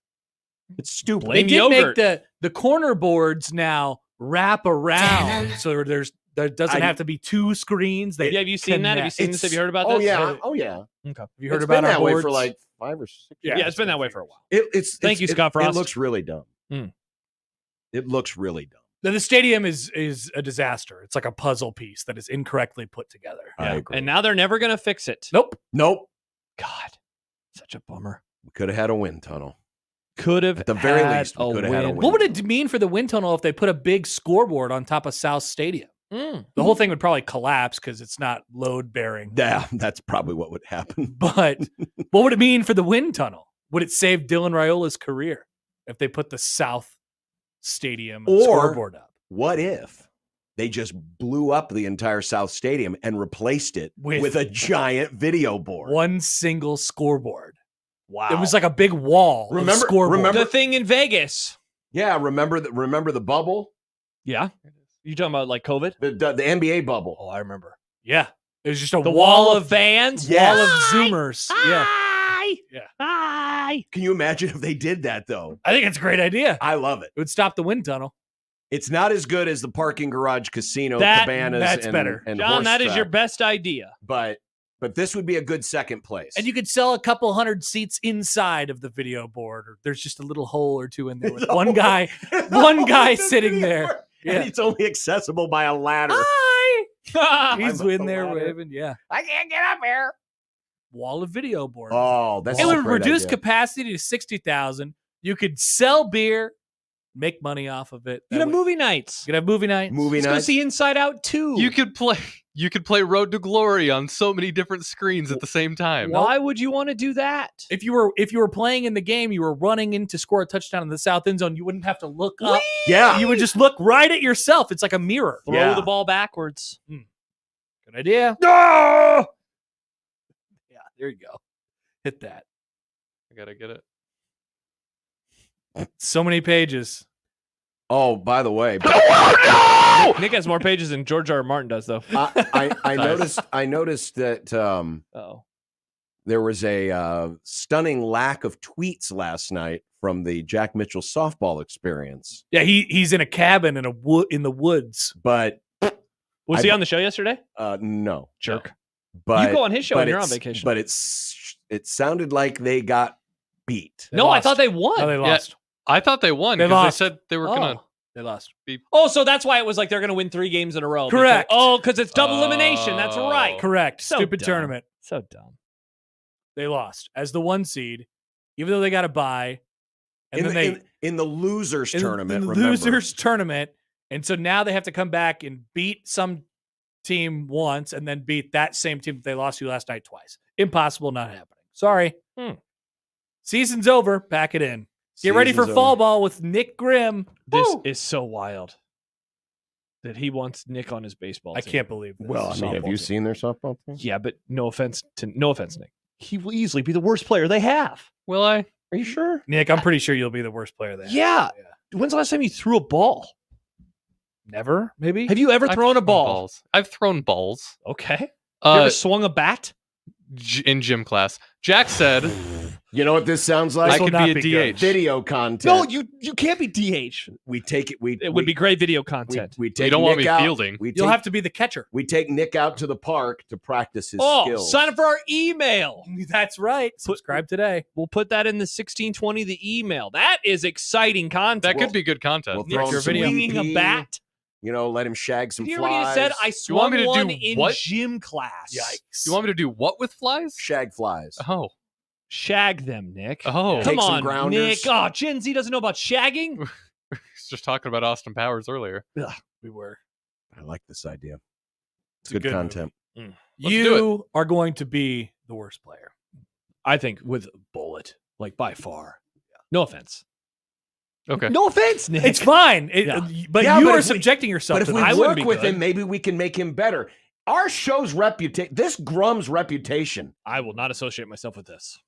It's stupid. They Blame did yogurt. make the corner boards now wrap around, so there doesn't have to be two screens. They Have you seen that? Have you seen this? Have you heard about Oh this? yeah. Oh yeah. Okay. Have you heard It's about been our that way boards? for like 5 or 6 years. Yeah, it's been that way for a while. Thank you, Scott Frost. It looks really dumb. Mm. It looks really dumb. The stadium is a disaster. It's like a puzzle piece that is incorrectly put together. I agree. And now they're never going to fix it. Nope. God, such a bummer. We could have had a wind tunnel. Could have At the very had least, we could have had a win. win. What would it mean for the wind tunnel if they put a big scoreboard on top of South Stadium? Mm. The whole thing would probably collapse because it's not load bearing. Yeah, that's probably what would happen. But what would it mean for the wind tunnel? Would it save Dylan Raiola's career if they put the South Stadium Or- scoreboard up? What if they just blew up the entire South Stadium and replaced it with a giant video board? One single scoreboard. Wow. It was like a big wall. Remember- of scoreboard. remember- The thing in Vegas. Yeah, remember the bubble? Yeah. You talking about like COVID? The NBA bubble. Oh, I remember. Yeah. It was just a The wall of fans? Yes. wall of Zoomers. Yeah. Yeah. Hi. Can you imagine if they did that, though? I think it's a great idea. I love it. It would stop the wind tunnel. It's not as good as the parking garage casino That- cabanas. that's and, better. And John, horse that is your track. best idea. But this would be a good second place. And you could sell a couple hundred seats inside of the video board, or there's just a little hole or two in there with one guy sitting there. Yeah. And it's only accessible by a ladder. Hi. He's I'm up in the there ladder. waving. Yeah. I can't get up here. Wall of video board. Oh, that's it a would great reduce idea. capacity to 60,000. You could sell beer, make money off of it. You That have way- movie nights. You could have movie nights. Let's go see Inside Out 2. You could play Road to Glory on so many different screens at the same time. Why would you want to do that? If you were playing in the game, you were running in to score a touchdown in the south end zone, you wouldn't have to look up. Yeah. You would just look right at yourself. It's like a mirror. Throw Yeah. the ball backwards. Good idea. No! Yeah, there you go. Hit that. I gotta get it. So many pages. Oh, by the way, Nick has more pages than George R. R. Martin does, though. I noticed that Oh, there was a stunning lack of tweets last night from the Jack Mitchell softball experience. Yeah, he's in a cabin in the woods. But was he on the show yesterday? no, Jerk. But You go on his show but when you're on it's- vacation. But it sounded like they got beat. No, I thought they won. Oh, they lost. I thought they won They because they lost. said they were gonna They lost. Oh, so that's why it was like they're going to win 3 games in a row. Correct. Because it's double elimination. That's right. Correct. So Stupid dumb. tournament. So dumb. They lost as the 1 seed, even though they got a bye. And then in the losers tournament, in the remember. losers tournament, and so now they have to come back and beat some team once, and then beat that same team that they lost to last night twice. Impossible, not happening. Sorry. Season's over. Pack it in. Get ready for fall ball with Nick Grimm. This Woo! is so wild that he wants Nick on his baseball team. I can't believe this. Well, I mean, have you seen their softball team? Yeah, but no offense, Nick. He will easily be the worst player they have. Will I? Are you sure? Nick, I'm pretty sure you'll be the worst player there. Yeah. When's the last time you threw a ball? Never, maybe? Have you ever I've thrown a ball? Balls. I've thrown balls. Okay. You ever swung a bat? In gym class. Jack said You know what this sounds like? I could not be a be DH. good. Video content. No, you can't be DH. We take it. It would be great video content. We take You don't Nick want me out, fielding. You'll have to be the catcher. We take Nick out to the park to practice his Oh, skills. sign up for our email. That's right. Subscribe today. We'll put that in the 1620, the email. That is exciting content. that could be good content. We'll Nick, throw him you're some swinging a BP, bat. You know, let him shag some Did you hear what he flies. said? I swung me to do one in what? gym class. Yikes. You want me to do what with flies? Shag flies. Oh. Shag them, Nick. Oh. Come Take some on, grounders. Nick. Oh, Gen Z doesn't know about shagging. He's just talking about Austin Powers earlier. We were. I like this idea. It's a good good content. Let's You are going to be the worst player. I think with a bullet, like by far. No offense. Okay. No offense, Nick. It's fine. Yeah. But Yeah, you but are if we- subjecting yourself But if to we that. I wouldn't work be with good. him, maybe we can make him better. Our show's reputation, this Grum's reputation, I will not associate myself with this.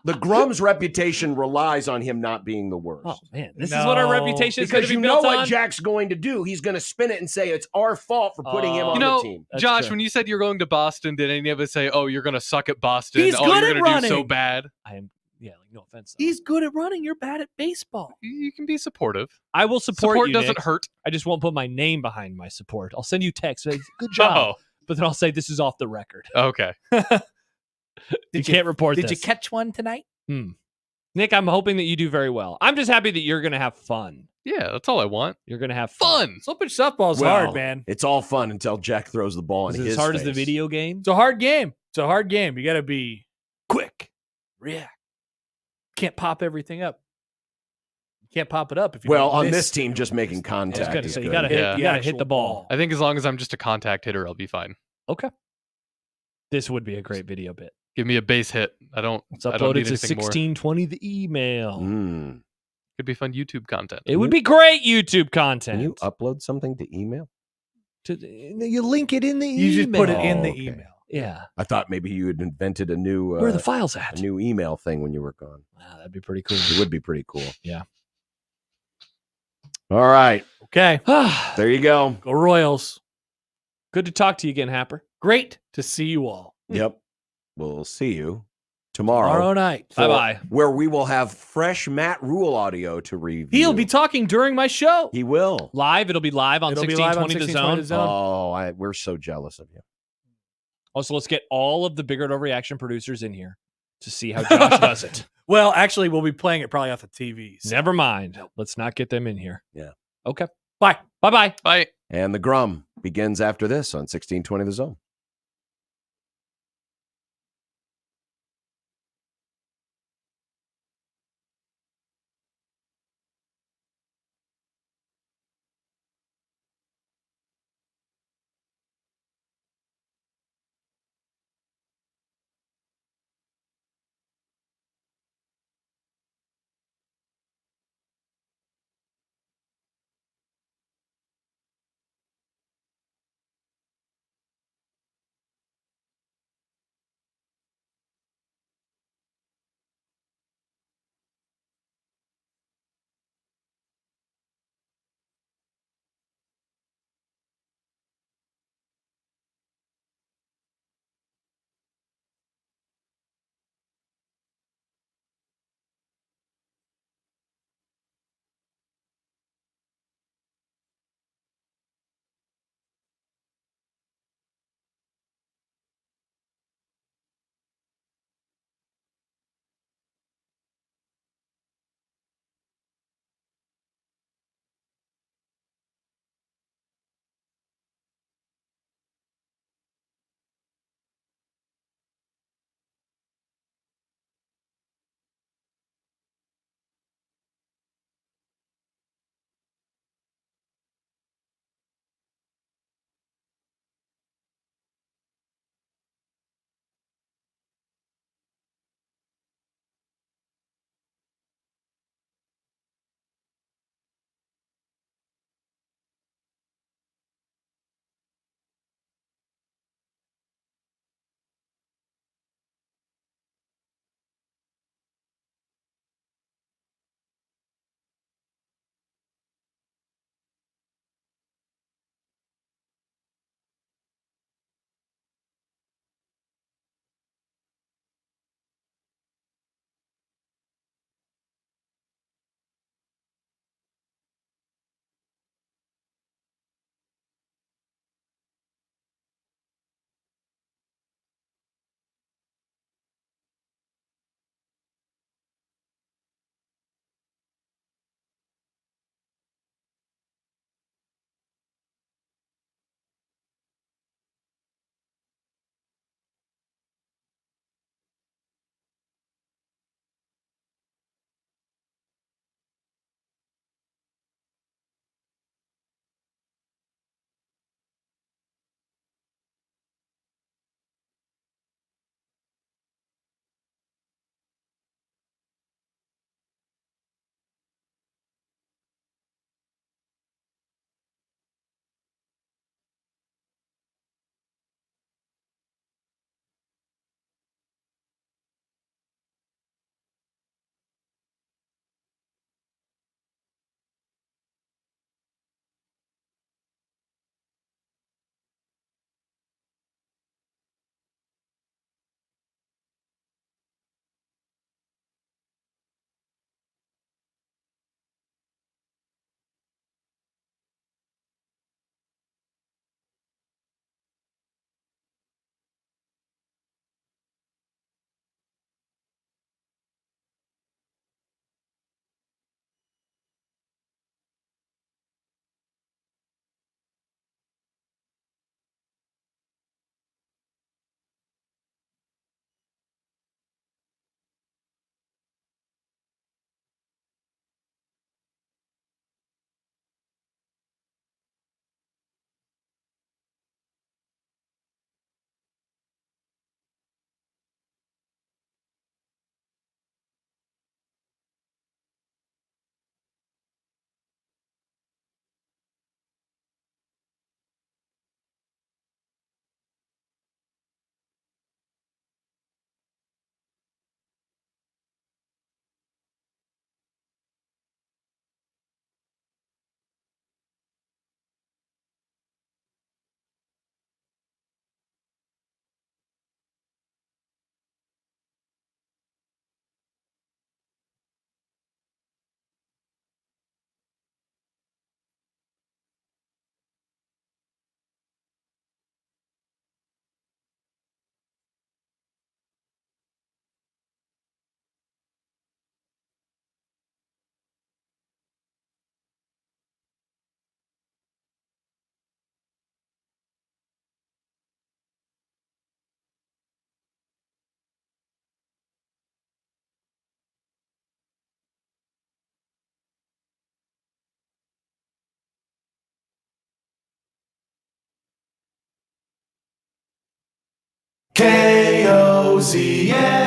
the Grum's reputation relies on him not being the worst. Oh man, this is what our No. reputation is going Because to you be know built what on. Jack's going to do. He's going to spin it and say it's our fault for putting him Oh. on You know, the team. That's Josh, true. when you said you're going to Boston, did any of us say, "Oh, you're going to suck at Boston"? He's oh, good you're at gonna do so running. bad. I am. Yeah, like no offense. Though. He's good at running. You're bad at baseball. You can be supportive. I will support you, doesn't Nick. hurt. I just won't put my name behind my support. I'll send you text. Say, good job. But then I'll say this is off the record. Oh, okay. You can't report Did this. you catch one tonight? Nick, I'm hoping that you do very well. I'm just happy that you're going to have fun. Yeah, that's all I want. You're going to have Fun. Slow pitch softball's hard, man. It's all fun until Jack throws the ball in Is it his as hard as the face. video game? It's a hard game. It's a hard game. You got to be quick, react. Can't pop everything up. You can't pop it up if you Well, don't on miss this team, just making I was contact. going to is say, you good. got to hit, Yeah. you gotta hit actual the ball. I think as long as I'm just a contact hitter, I'll be fine. Okay. This would be a great video bit. Give me a base hit. I don't It's need uploaded to anything more. 1620, the email. Could be fun YouTube content. It would be great YouTube content. Can you upload something to email? You link it in the email. You just put it in the okay. email. Yeah. I thought maybe you had invented a new Where are the files at? a new email thing when you were gone. Wow, that'd be pretty cool. It would be pretty cool. Yeah. All right. Okay. There you go. Go Royals. Good to talk to you again, Happer. Great to see you all. Yep. We'll see you tomorrow. Tomorrow night. for- Bye-bye. Where we will have fresh Matt Rule audio to review. He'll be talking during my show. He will. Live. It'll be live on It'll be live on 1620 The 1620 Zone. The Zone. We're so jealous of you. Also, let's get all of the Bigger Overreaction producers in here to see how Josh does it. Well, actually, we'll be playing it probably off the TVs. Never mind. Let's not get them in here. Yeah. Okay. Bye. Bye-bye. Bye. And the Grum begins after this on 1620 The Zone.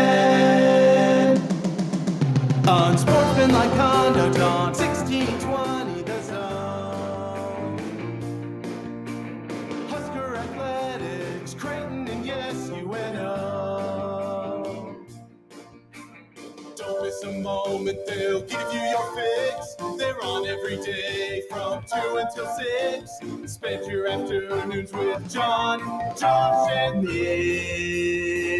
OCN. Unsportsmanlike conduct on 1620 the zone. Husker Athletics, Creighton, and yes, UNO. Don't miss a moment, they'll give you your fix. They're on every day from 2 until 6. Spend your afternoons with John, Josh, and Nick.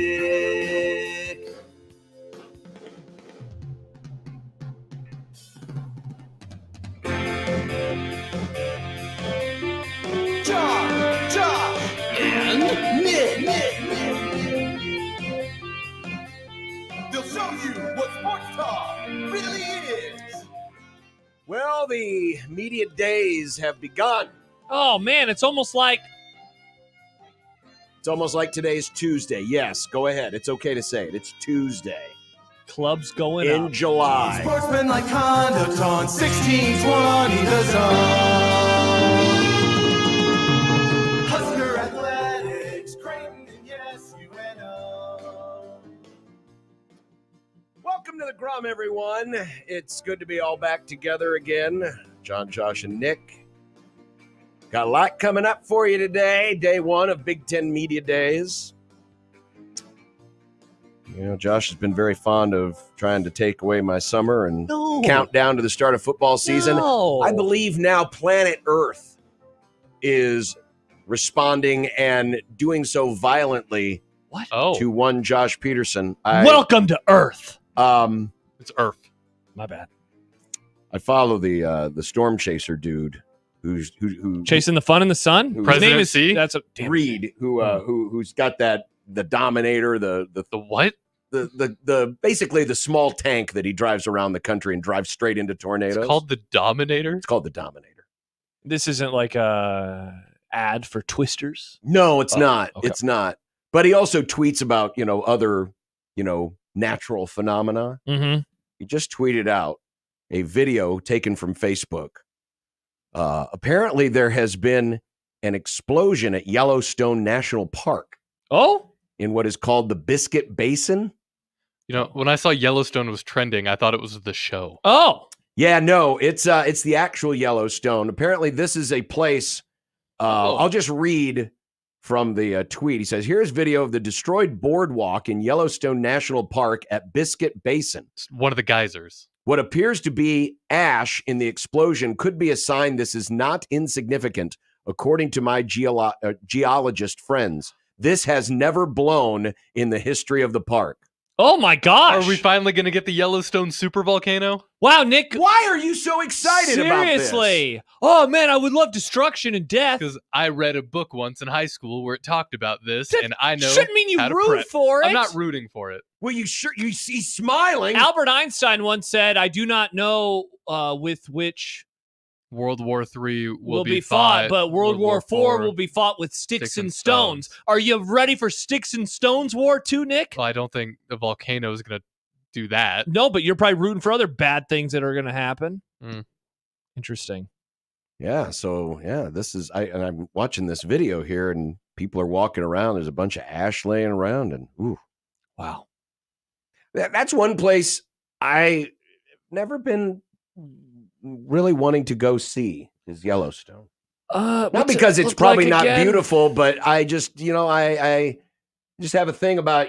John, Josh, and Nick. They'll show you what sports talk really is. Well, the media days have begun. Oh, man, it's almost like today's Tuesday. Yes, go ahead. It's okay to say it. It's Tuesday clubs going in up. July. Sportsmanlike conduct on 1620 the zone. Husker Athletics, Creighton, and yes, UNO. Welcome to the Grum, everyone. It's good to be all back together again. John, Josh, and Nick. Got a lot coming up for you today. Day one of Big Ten Media Days. You know, Josh has been very fond of trying to take away my summer and count down to the start of football season. No. I believe now Planet Earth is responding and doing so violently to one Josh Peterson. Welcome to Earth. It's Earth. My bad. I follow the Storm Chaser dude who Chasing the fun in the sun. Who- His name President is C? That's a damn Reed, who's got the Dominator, the what? the basically the small tank that he drives around the country and drives straight into tornadoes. It's called the Dominator. It's called the Dominator. This isn't like a ad for Twisters. No, it's not. Okay. It's not. But he also tweets about, other, natural phenomena. Mm-hmm. He just tweeted out a video taken from Facebook. Apparently there has been an explosion at Yellowstone National Park Oh, in what is called the Biscuit Basin. When I saw Yellowstone was trending, I thought it was the show. oh, Yeah, no, it's the actual Yellowstone. Apparently, this is a place. I'll just read from the tweet. He says, "Here's video of the destroyed boardwalk in Yellowstone National Park at Biscuit Basin. It's one of the geysers. What appears to be ash in the explosion could be a sign this is not insignificant, according to my geologist friends. This has never blown in the history of the park." oh my gosh. Are we finally going to get the Yellowstone supervolcano? Wow, Nick. Why are you so excited about this? Seriously. Oh, man, I would love destruction and death. Because I read a book once in high school where it talked about this, That and I know shouldn't mean you how to root prep. for it. I'm not rooting for it. Well, you see smiling. Albert Einstein once said, I do not know with which World War III will be fought, but World War IV will be fought with sticks and stones. Are you ready for sticks and stones war too, Nick? Well, I don't think the volcano is going to do that. No, but you're probably rooting for other bad things that are going to happen. Mm. Interesting. Yeah, so this is I'm watching this video here, and people are walking around. There's a bunch of ash laying around, and ooh, Wow. that's one place I never been really wanting to go see is Yellowstone. Not because it's probably not beautiful, but I just I just have a thing about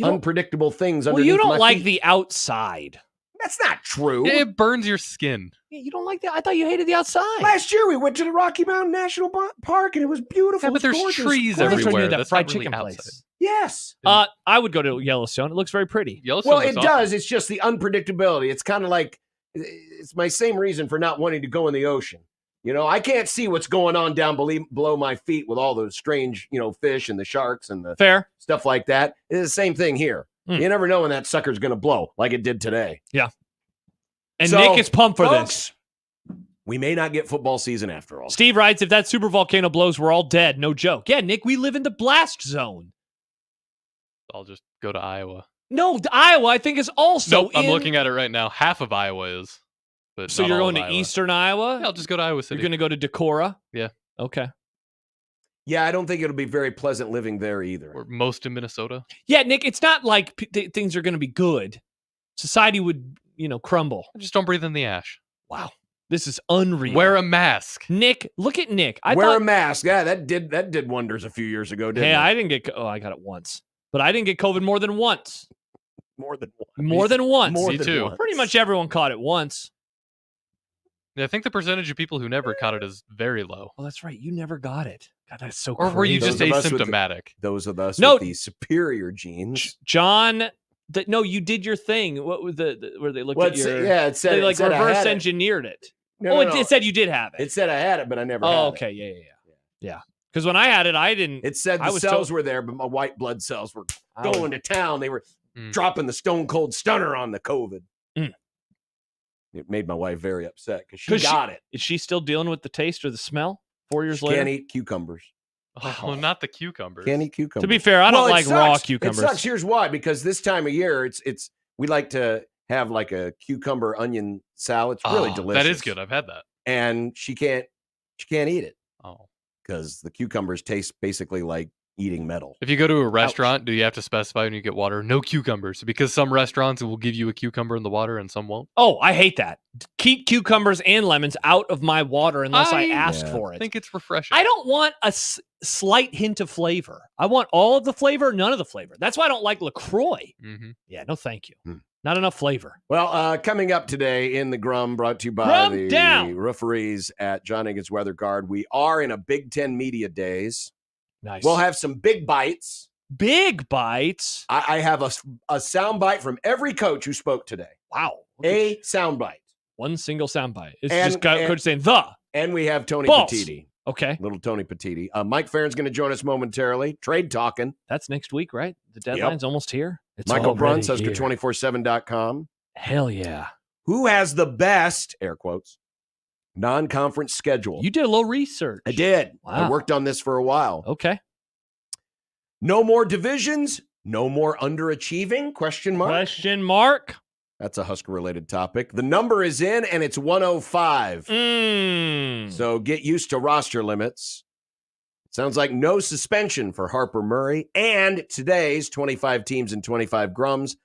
unpredictable things. Well, underneath you don't my like feet. the outside. That's not true. It burns your skin. You don't like that? I thought you hated the outside. Last year we went to the Rocky Mountain National Park and it was beautiful. Yeah, but there's trees That's when you everywhere. had that That's fried not really chicken outside. place. Yes. I would go to Yellowstone. It looks very pretty. Yellowstone Well, it looks awesome. does. It's just the unpredictability. It's kind of like it's my same reason for not wanting to go in the ocean. I can't see what's going on down below my feet with all those strange, fish and the sharks and the Fair. stuff like that. It's the same thing here. Mm. You never know when that sucker's going to blow, like it did today. And So, Nick is pumped for folks, this. we may not get football season after all. Steve writes, if that super volcano blows, we're all dead. No joke. Yeah, Nick, we live in the blast zone. I'll just go to Iowa. No, Iowa, I think, is also Nope, I'm looking at it right now. Half of Iowa is. But So not you're all going of to Iowa. eastern Iowa? Yeah, I'll just go to Iowa City. You're going to go to Decorah? Yeah. Okay. Yeah, I don't think it'll be very pleasant living there either. Or most in Minnesota. Yeah, Nick, it's not like things are going to be good. Society would, crumble. I just don't breathe in the ash. Wow. This is unreal. Wear a mask. Nick, look at Nick. Wear a mask. Yeah, that did wonders a few years ago, didn't it? I didn't get I got it once. But I didn't get COVID more than once. More than once. More than once. Me too. Pretty much everyone caught it once. Yeah, I think the percentage of people who never caught it is very low. Oh, that's right. You never got it. God, that's so Or crazy. were you just Those of us with asymptomatic? Those of us No. with the superior genes. John, no, you did your thing. What was where they looked Well, at your... it said They it said I reverse had it. engineered it. No, no, no. It said you did have it. It said I had it, but I never had Oh, it. okay. Yeah. Because when I had it, I didn't... It said I the was cells were there, but my white blood cells were I was- going to town. They were dropping the stone cold stunner on the COVID. Mm. It made my wife very upset because she got it. Is she still dealing with the taste or the smell 4 years She later? can't eat cucumbers. Oh, not the cucumbers. Can't eat cucumbers. To be fair, I don't like raw cucumbers. It sucks. Here's why: because this time of year, we like to have like a cucumber onion salad. It's really delicious. That is good. I've had that. And she can't eat it Oh. because the cucumbers taste basically like eating metal. If you go to a restaurant, do you have to specify when you get water? No cucumbers. Because some restaurants will give you a cucumber in the water and some won't. Oh, I hate that. Keep cucumbers and lemons out of my water unless I asked for I it. think it's refreshing. I don't want a slight hint of flavor. I want all of the flavor, none of the flavor. That's why I don't like LaCroix. Mm-hmm. Yeah, no thank you. Not enough flavor. Well, coming up today in the Grum, brought to you by Grum the down. referees at John Higgins Weather Guard. We are in a Big Ten Media Days. Nice. We'll have some big bites. Big bites. I have a sound bite from every coach who spoke today. Wow. A sound bite. One single sound bite. It's And- just coach saying the. And we have Tony Balls. Petitti. Okay. Little Tony Petitti. Mike Faren's going to join us momentarily. Trade talking. That's next week, right? The deadline's almost here. It's Michael Bruns, already here. Husker247.com. Hell yeah. Who has the best, air quotes, non-conference schedule? You did a little research. I did. I Wow. worked on this for a while. Okay. No more divisions. No more underachieving? Question mark. Question mark. That's a Husker-related topic. The number is in, and it's 105. So get used to roster limits. Sounds like no suspension for Harper Murray. And today's 25 teams and 25 grums.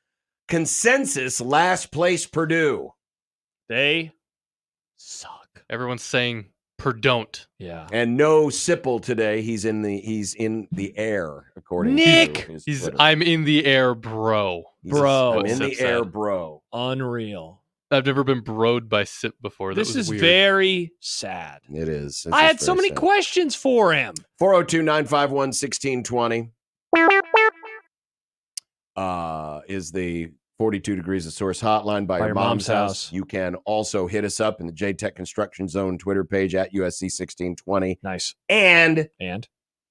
Consensus last place Purdue. They suck. Everyone's saying Perdon't. Yeah. And no Sipple today. He's in the air, according Nick! to his Twitter. I'm in the air, bro. Bro. I'm in the Sip air, said. bro. Unreal. I've never been broed by Sip before. That This was is weird. very sad. It is. I had so many questions for him. 402-951-1620 is the 42 Degrees of Source hotline by your mom's house. You can also hit us up in the J-Tech Construction Zone Twitter page at USC1620. Nice. And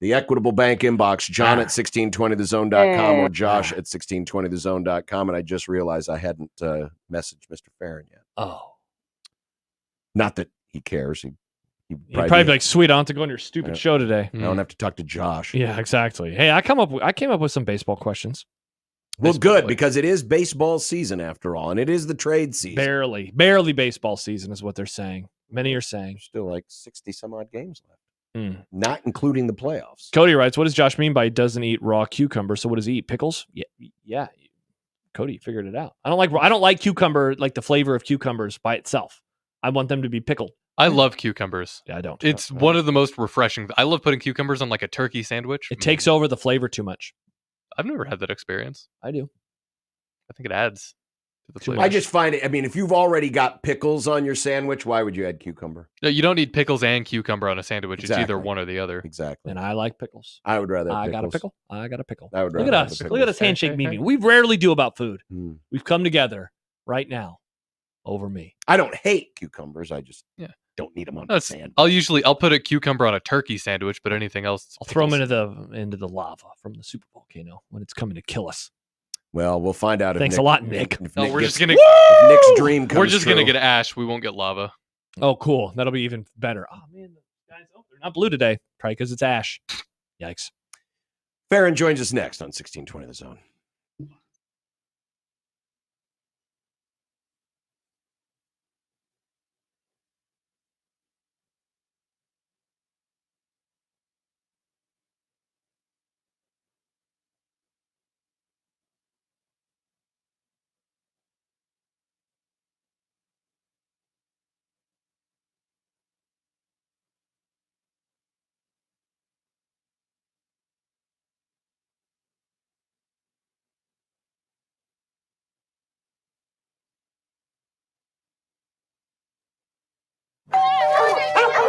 the Equitable Bank inbox, John at 1620thezone.com or Josh at 1620thezone.com. And I just realized I hadn't messaged Mr. Faren yet. Oh. Not that he cares. He'd You'd probably be like, sweet, I don't have to go on your stupid show today. I don't have to talk to Josh. Yeah, exactly. Hey, I came up with some baseball questions. Well, good, because it is baseball season after all, and it is the trade season. Barely baseball season is what they're saying. Many are saying. There's still like 60 some odd games left, not including the playoffs. Cody writes, what does Josh mean by he doesn't eat raw cucumber? So what does he eat? Pickles? Yeah. Cody figured it out. I don't like cucumber, like the flavor of cucumbers by itself. I want them to be pickled. I love cucumbers. Yeah, I don't. It's one of the most refreshing. I love putting cucumbers on like a turkey sandwich. It takes over the flavor too much. I've never had that experience. I do. I think it adds to the flavor. I just find it, if you've already got pickles on your sandwich, why would you add cucumber? No, you don't need pickles and cucumber on a sandwich. Exactly. It's either one or the other. Exactly. And I like pickles. I would rather have I got a pickles. pickle. I got a pickle. I would Look rather at have us. the Look at us pickles. handshake meeting. We rarely do about food. Mm. We've come together right now over me. I don't hate cucumbers. I just don't need them on No, my sandwich. I'll put a cucumber on a turkey sandwich, but anything else, I'll throw them into the lava from the super volcano when it's coming to kill us. Well, we'll find out. Thanks if a lot, Nick. if No, Nick we're gets- just gonna. if Nick's dream comes We're just gonna true. get ash. We won't get lava. Oh, cool. That'll be even better. Oh man, the guys, they're not blue today. Probably because it's ash. Yikes. Faren joins us next on 1620 The Zone.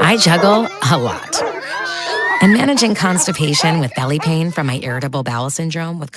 I juggle a lot. And managing constipation with belly pain from my irritable bowel syndrome with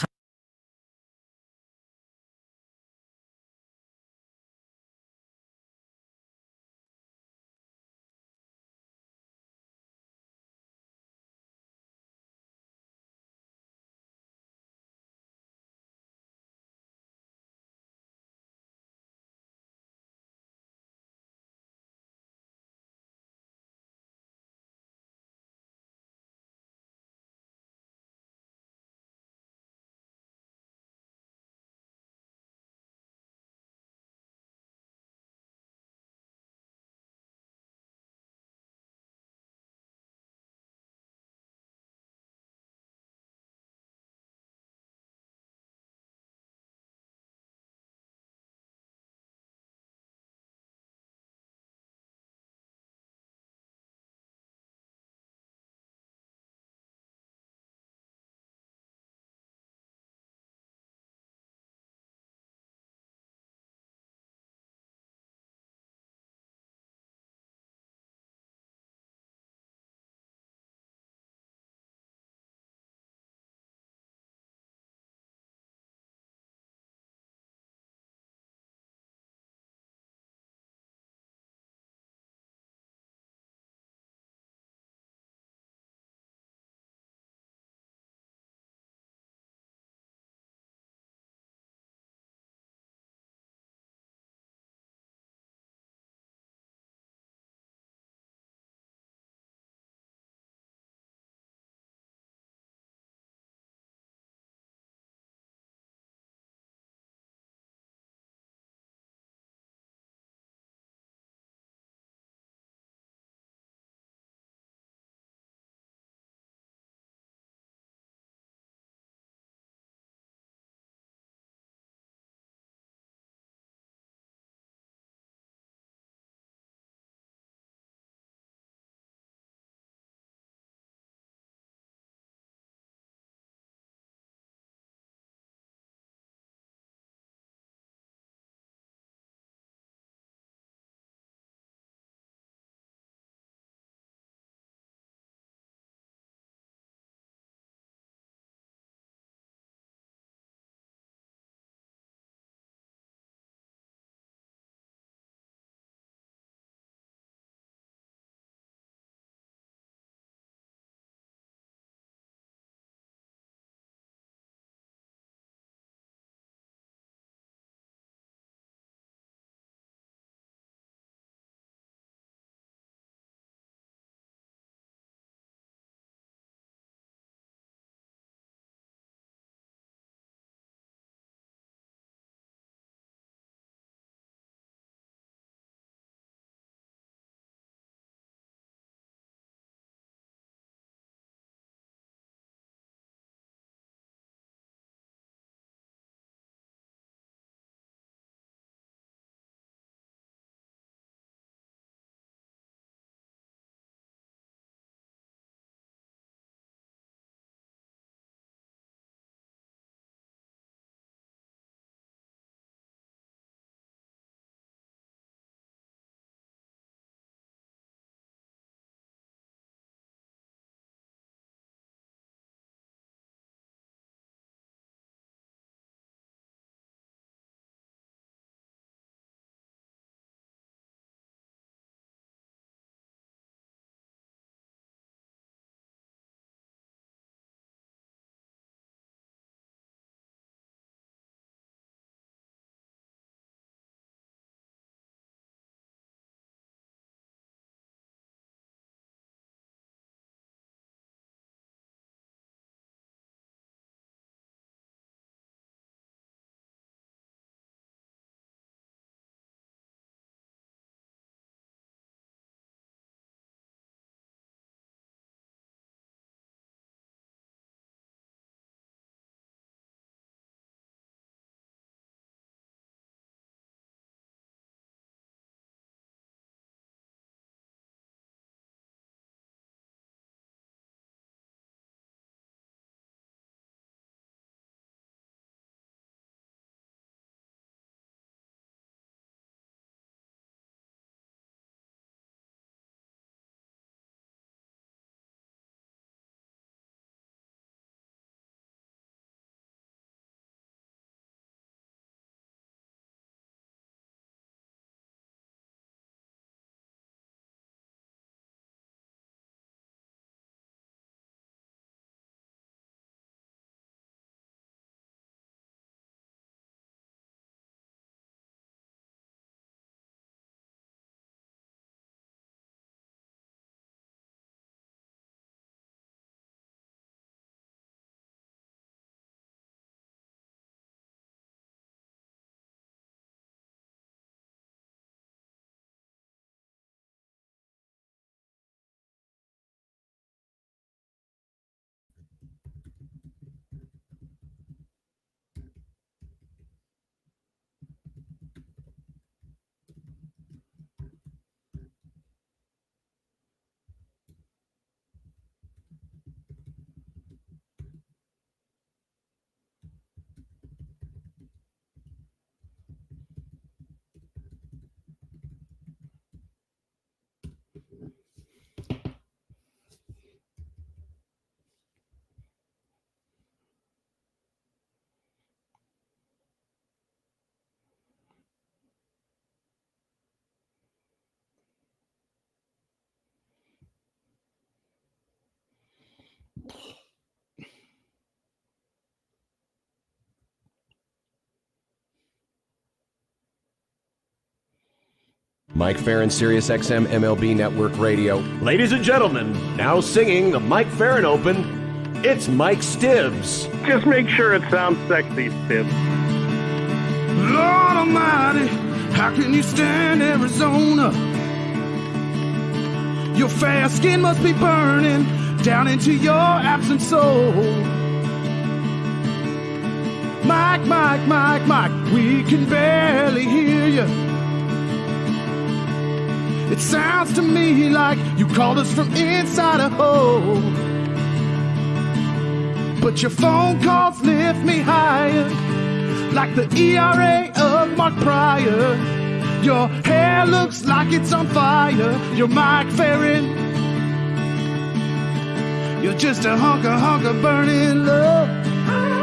Mike Faren, Sirius XM MLB Network Radio. Ladies and gentlemen, now singing the Mike Faren Open, it's Mike Stibbs. Just make sure it sounds sexy, Stibbs. Lord Almighty, how can you stand Arizona? Your fair skin must be burning down into your absent soul. Mike, Mike, Mike, Mike, we can barely hear you. It sounds to me like you called us from inside a hole. But your phone calls lift me higher, like the ERA of Mark Pryor. Your hair looks like it's on fire. You're Mike Faren. You're just a hunk of burning love.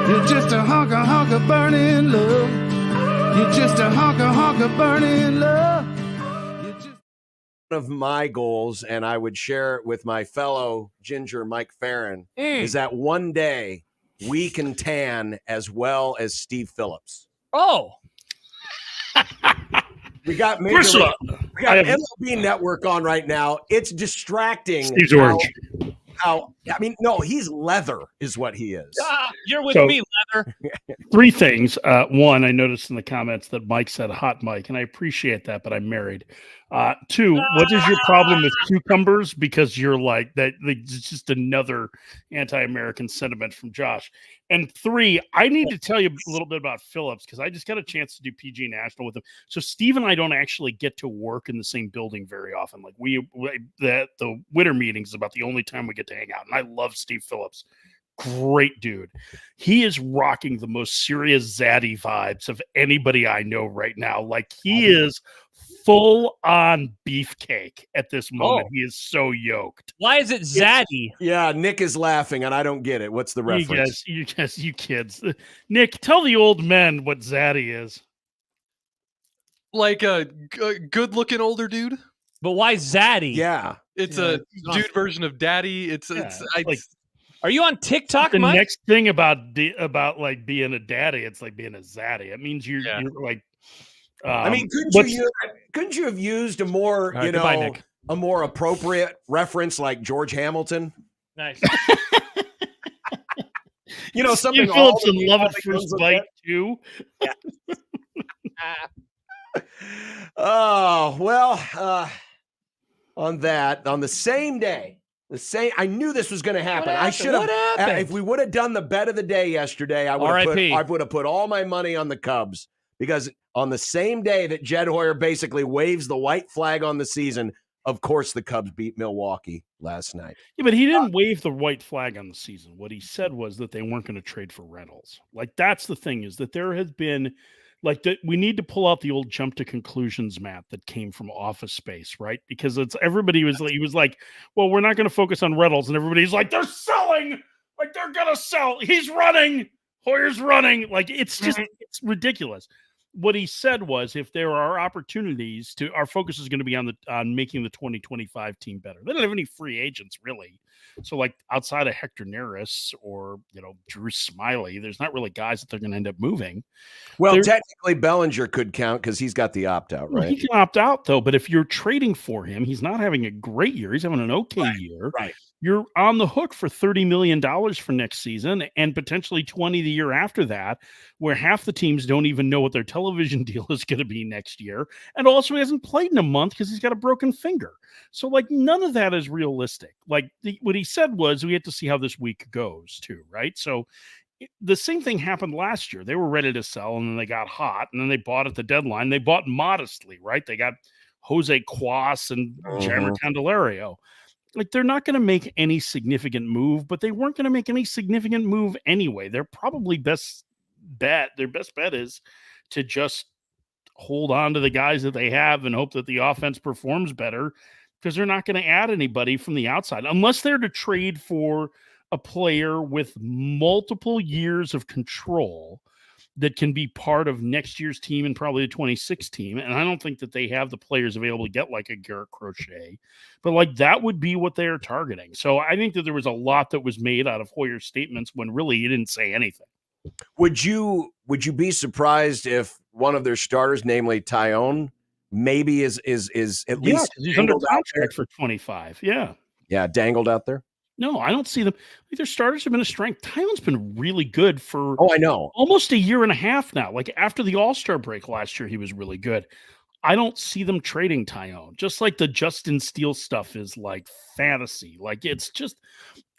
You're just a hunk of burning love. You're just a hunk of burning love. One of my goals, and I would share it with my fellow Ginger Mike Faren, is that one day we can tan as well as Steve Phillips. Oh. We got MLB Network on right now. It's distracting. Steve's orange. He's leather is what he is. You're with me, leather. 3 things. One, I noticed in the comments that Mike said hot Mike, and I appreciate that, but I'm married. 2, what is your problem with cucumbers? Because you're like that. It's just another anti-American sentiment from Josh. And 3, I need to tell you a little bit about Phillips because I just got a chance to do PG National with him. So Steve and I don't actually get to work in the same building very often. Like the winter meetings is about the only time we get to hang out. And I love Steve Phillips. Great dude. He is rocking the most serious zaddy vibes of anybody I know right now. Like he is full on beefcake at this moment. He is so yoked. Why is it zaddy? Yeah, Nick is laughing and I don't get it. What's the reference? You kids. Nick, tell the old men what zaddy is. Like a good looking older dude. But why zaddy? Yeah. It's a dude version of daddy. Are you on TikTok, the Mike? next thing about like being a daddy, it's like being a zaddy. It means you're like. Couldn't you have used a more a more appropriate reference like George Hamilton? Nice. Steve Something. Phillips in Love at First Bite too. Oh well. On the same day. I knew this was going to happen. I should have. If we would have done the bet of the day yesterday, I would have put all my money on the Cubs because on the same day that Jed Hoyer basically waves the white flag on the season, of course the Cubs beat Milwaukee last night. Yeah, but he didn't wave the white flag on the season. What he said was that they weren't going to trade for Reynolds. Like that's the thing is that there has been. We need to pull out the old jump to conclusions map that came from Office Space, right? Because he was like, well, we're not going to focus on Reynolds. And everybody's like, they're selling. Like, they're going to sell. He's running. Hoyer's running. Like, it's just, it's ridiculous. What he said was, if there are opportunities our focus is going to be on making the 2025 team better. They don't have any free agents, really. So, like, outside of Hector Neris or, Drew Smiley, there's not really guys that they're going to end up moving. Well, technically, Bellinger could count because he's got the opt-out, right? He can opt out, though. But if you're trading for him, he's not having a great year. He's having an okay year. Right. You're on the hook for $30 million for next season and potentially 20 the year after that, where half the teams don't even know what their television deal is going to be next year. And also he hasn't played in a month because he's got a broken finger. So like none of that is realistic. Like what he said was we have to see how this week goes too. Right. So the same thing happened last year. They were ready to sell and then they got hot and then they bought at the deadline. They bought modestly, right? They got Jose Cuas and Jammer Candelario. Like they're not going to make any significant move, but they weren't going to make any significant move anyway. Their best bet is to just hold on to the guys that they have and hope that the offense performs better because they're not going to add anybody from the outside unless they're to trade for a player with multiple years of control that can be part of next year's team and probably the 26 team. And I don't think that they have the players available to get like a Garrett Crochet, but like that would be what they are targeting. So I think that there was a lot that was made out of Hoyer's statements when really he didn't say anything. Would you be surprised if one of their starters, namely Tyone, maybe is at Yeah, least 'cause he's under dangled out there. contract for 25. Yeah. Yeah, dangled out there. No, I don't see them. Like, their starters have been a strength. Tyon's been really good for Oh, I know. almost a year and a half now. Like after the All-Star break last year, he was really good. I don't see them trading Tyon. Just like the Justin Steele stuff is like fantasy. Like it's just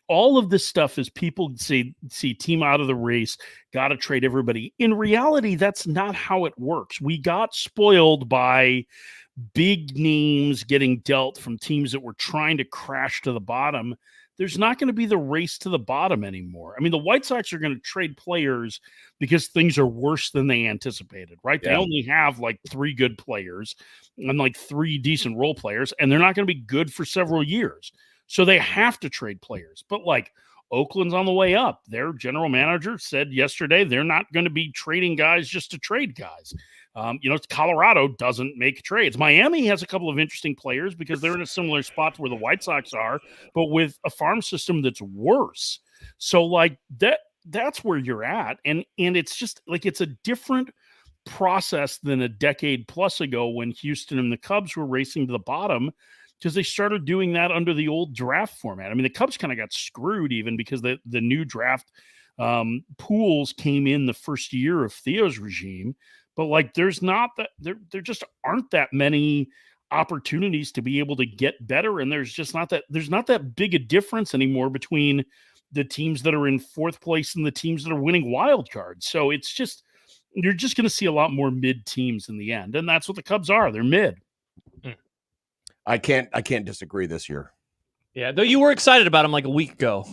all of this stuff is people see team out of the race, got to trade everybody. In reality, that's not how it works. We got spoiled by big names getting dealt from teams that were trying to crash to the bottom. There's not going to be the race to the bottom anymore. I mean, the White Sox are going to trade players because things are worse than they anticipated, right? Yeah. They only have like 3 good players and like 3 decent role players, and they're not going to be good for several years. So they have to trade players. But like Oakland's on the way up. Their general manager said yesterday they're not going to be trading guys just to trade guys. Colorado doesn't make trades. Miami has a couple of interesting players because they're in a similar spot to where the White Sox are, but with a farm system that's worse. So like that's where you're at. And it's just like, it's a different process than a decade plus ago when Houston and the Cubs were racing to the bottom, because they started doing that under the old draft format. I mean, the Cubs kind of got screwed even because the new draft pools came in the first year of Theo's regime. But like, there's not that there just aren't that many opportunities to be able to get better. And there's not that big a difference anymore between the teams that are in 4th place and the teams that are winning wild cards. So it's just, you're just going to see a lot more mid teams in the end. And that's what the Cubs are. They're mid. I can't disagree this year. Yeah, though you were excited about him like a week ago.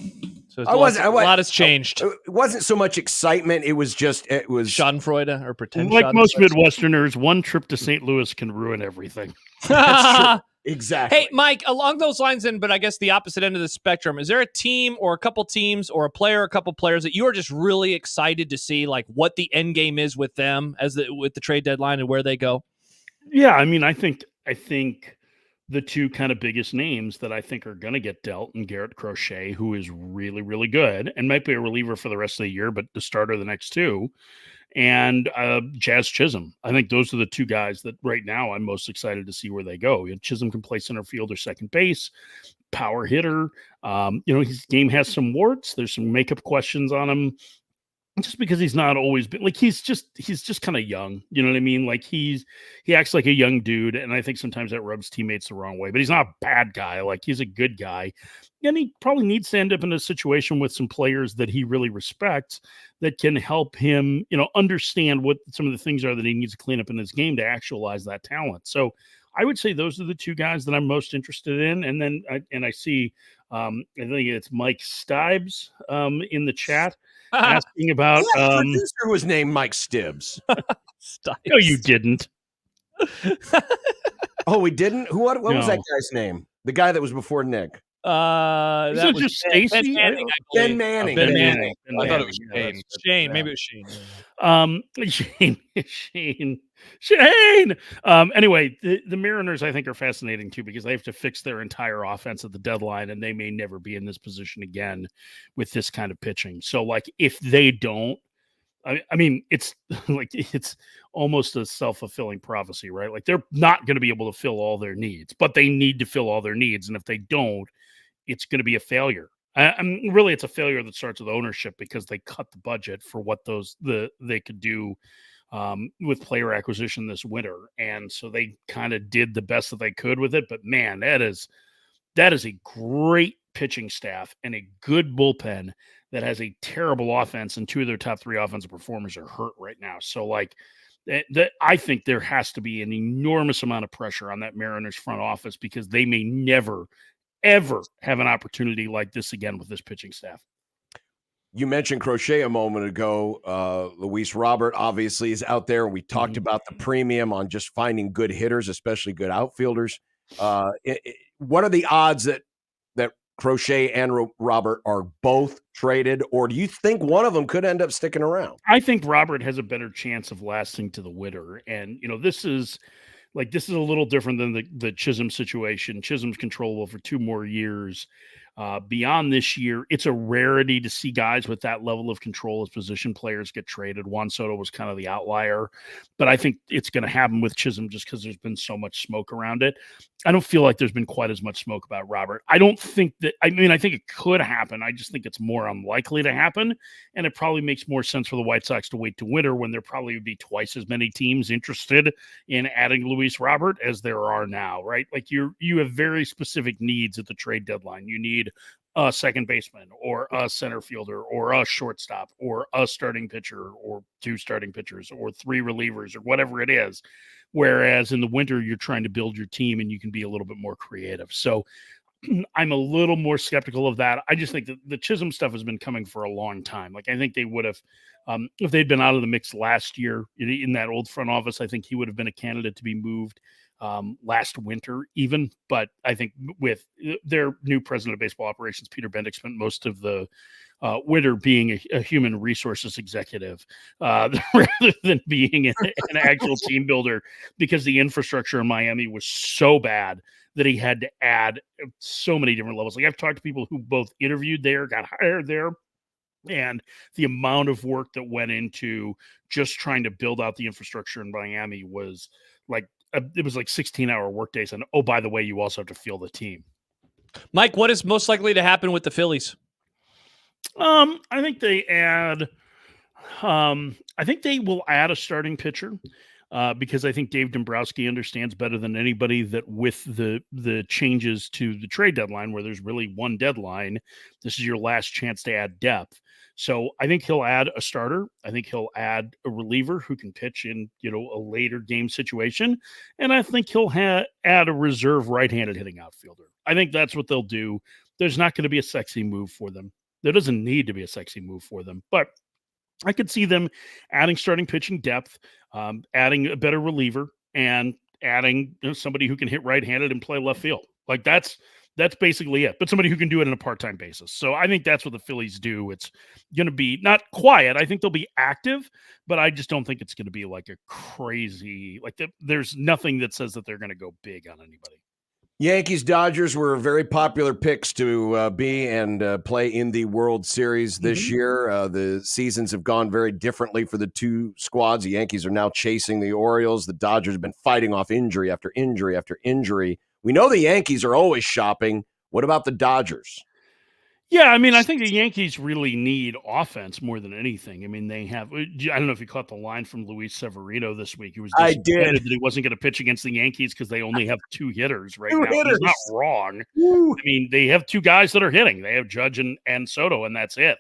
So I was. a lot has changed. It wasn't so much excitement. It was Schadenfreude or pretend. Like most Midwesterners, one trip to St. Louis can ruin everything. That's true. Exactly. Hey, Mike, along those lines, but I guess the opposite end of the spectrum, is there a team or a couple teams or a couple players that you are just really excited to see, like what the end game is with them with the trade deadline and where they go? Yeah, I mean, I think the 2 kind of biggest names that I think are going to get dealt, and Garrett Crochet, who is really, really good and might be a reliever for the rest of the year, but the starter the next 2, and Jazz Chisholm. I think those are the 2 guys that right now I'm most excited to see where they go. Chisholm can play center field or second base, power hitter. His game has some warts. There's some makeup questions on him, just because he's not always been like, he's just kind of young. You know what I mean? Like he acts like a young dude. And I think sometimes that rubs teammates the wrong way, but he's not a bad guy. Like he's a good guy. And he probably needs to end up in a situation with some players that he really respects that can help him, understand what some of the things are that he needs to clean up in his game to actualize that talent. So I would say those are the 2 guys that I'm most interested in. And then I see, I think it's Mike Stibbs in the chat asking about a producer who was named Mike Stibbs. No, you didn't. Oh, we didn't? What was that guy's name? The guy that was before Nick. That was just Stacy. Ben Manning. I thought it was Shane. Shane. Maybe it was Shane. Shane. Anyway, the Mariners, I think, are fascinating too, because they have to fix their entire offense at the deadline, and they may never be in this position again with this kind of pitching. So, like, if they don't, I mean, it's like it's almost a self-fulfilling prophecy, right? Like they're not going to be able to fill all their needs, but they need to fill all their needs, and if they don't, it's going to be a failure. Really, it's a failure that starts with ownership, because they cut the budget for what they could do with player acquisition this winter, and so they kind of did the best that they could with it. But man, that is a great pitching staff and a good bullpen that has a terrible offense, and 2 of their top 3 offensive performers are hurt right now. So like I think there has to be an enormous amount of pressure on that Mariners front office, because they may never, ever have an opportunity like this again with this pitching staff. You mentioned Crochet a moment ago. Luis Robert obviously is out there. We talked about the premium on just finding good hitters, especially good outfielders. What are the odds that Crochet and Robert are both traded, or do you think one of them could end up sticking around? I think Robert has a better chance of lasting to the winter. And, this is a little different than the Chisholm situation. Chisholm's controllable for 2 more years. Beyond this year, it's a rarity to see guys with that level of control as position players get traded. Juan Soto was kind of the outlier, but I think it's going to happen with Chisholm just because there's been so much smoke around it. I don't feel like there's been quite as much smoke about Robert. I don't think that, I think it could happen. I just think it's more unlikely to happen. And it probably makes more sense for the White Sox to wait to winter when there probably would be twice as many teams interested in adding Luis Robert as there are now, right? Like you have very specific needs at the trade deadline. You need a second baseman or a center fielder or a shortstop or a starting pitcher or 2 starting pitchers or 3 relievers or whatever it is. Whereas in the winter, you're trying to build your team and you can be a little bit more creative. So I'm a little more skeptical of that. I just think that the Chisholm stuff has been coming for a long time. Like I think they would have, if they'd been out of the mix last year in that old front office, I think he would have been a candidate to be moved last winter even. But I think with their new president of baseball operations, Peter Bendick, spent most of the winter being a human resources executive rather than being an actual team builder, because the infrastructure in Miami was so bad that he had to add so many different levels. Like I've talked to people who both interviewed there, got hired there, and the amount of work that went into just trying to build out the infrastructure in Miami was like, it was like 16-hour workdays. And oh, by the way, you also have to field the team. Mike, what is most likely to happen with the Phillies? I think they add. I think they will add a starting pitcher because I think Dave Dombrowski understands better than anybody that with the changes to the trade deadline, where there's really one deadline, this is your last chance to add depth. So I think he'll add a starter. I think he'll add a reliever who can pitch in, a later game situation. And I think he'll add a reserve right-handed hitting outfielder. I think that's what they'll do. There's not going to be a sexy move for them. There doesn't need to be a sexy move for them, but I could see them adding starting pitching depth, adding a better reliever, and adding somebody who can hit right-handed and play left field. Like that's basically it, but somebody who can do it on a part-time basis. So I think that's what the Phillies do. It's going to be not quiet. I think they'll be active, but I just don't think it's going to be like a crazy, there's nothing that says that they're going to go big on anybody. Yankees, Dodgers were very popular picks to be and play in the World Series this year. The seasons have gone very differently for the two squads. The Yankees are now chasing the Orioles. The Dodgers have been fighting off injury after injury after injury. We know the Yankees are always shopping. What about the Dodgers? Yeah, I think the Yankees really need offense more than anything. They have. I don't know if you caught the line from Luis Severino this week. He was disappointed that he wasn't going to pitch against the Yankees because they only have 2 hitters right now. He's not wrong. Woo. They have 2 guys that are hitting. They have Judge and Soto, and that's it.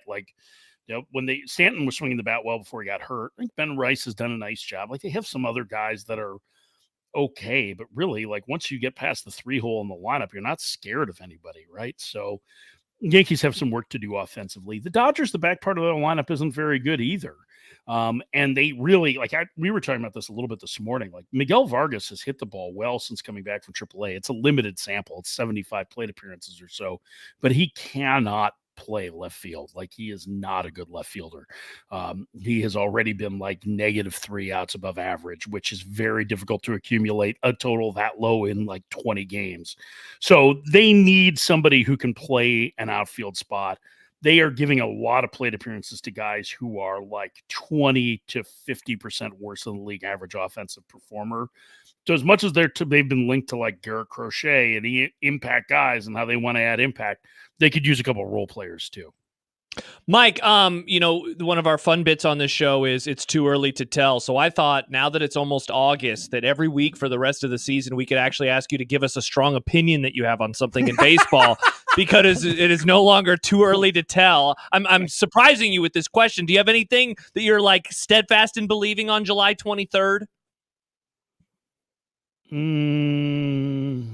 When Stanton was swinging the bat well before he got hurt, I think Ben Rice has done a nice job. They have some other guys that are okay, but really, once you get past the 3-hole in the lineup, you're not scared of anybody, right? So Yankees have some work to do offensively. The Dodgers, the back part of their lineup isn't very good either. And they really, we were talking about this a little bit this morning. Miguel Vargas has hit the ball well since coming back from AAA. It's a limited sample. It's 75 plate appearances or so, but he cannot play left field. He is not a good left fielder. He has already been -3 outs above average, which is very difficult to accumulate a total that low in 20 games. So they need somebody who can play an outfield spot. They are giving a lot of plate appearances to guys who are 20 to 50% worse than the league average offensive performer. So as much as they've been linked to Garrett Crochet and the impact guys and how they want to add impact, they could use a couple of role players too. Mike, one of our fun bits on this show is it's too early to tell. So I thought now that it's almost August, that every week for the rest of the season, we could actually ask you to give us a strong opinion that you have on something in baseball because it is no longer too early to tell. I'm surprising you with this question. Do you have anything that you're steadfast in believing on July 23rd? No,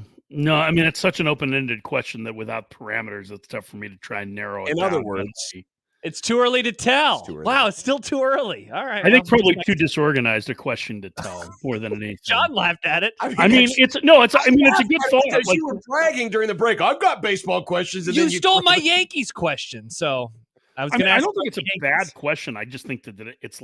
it's such an open-ended question that without parameters, it's tough for me to try and narrow it down. In other words, it's too early to tell. Wow, it's still too early. All right. I think probably too disorganized a question to tell more than anything. John laughed at it. It's a good thought. Because you were bragging during the break. I've got baseball questions. And you stole my Yankees question, so I was going to ask. I don't think it's a bad question. I just think that it's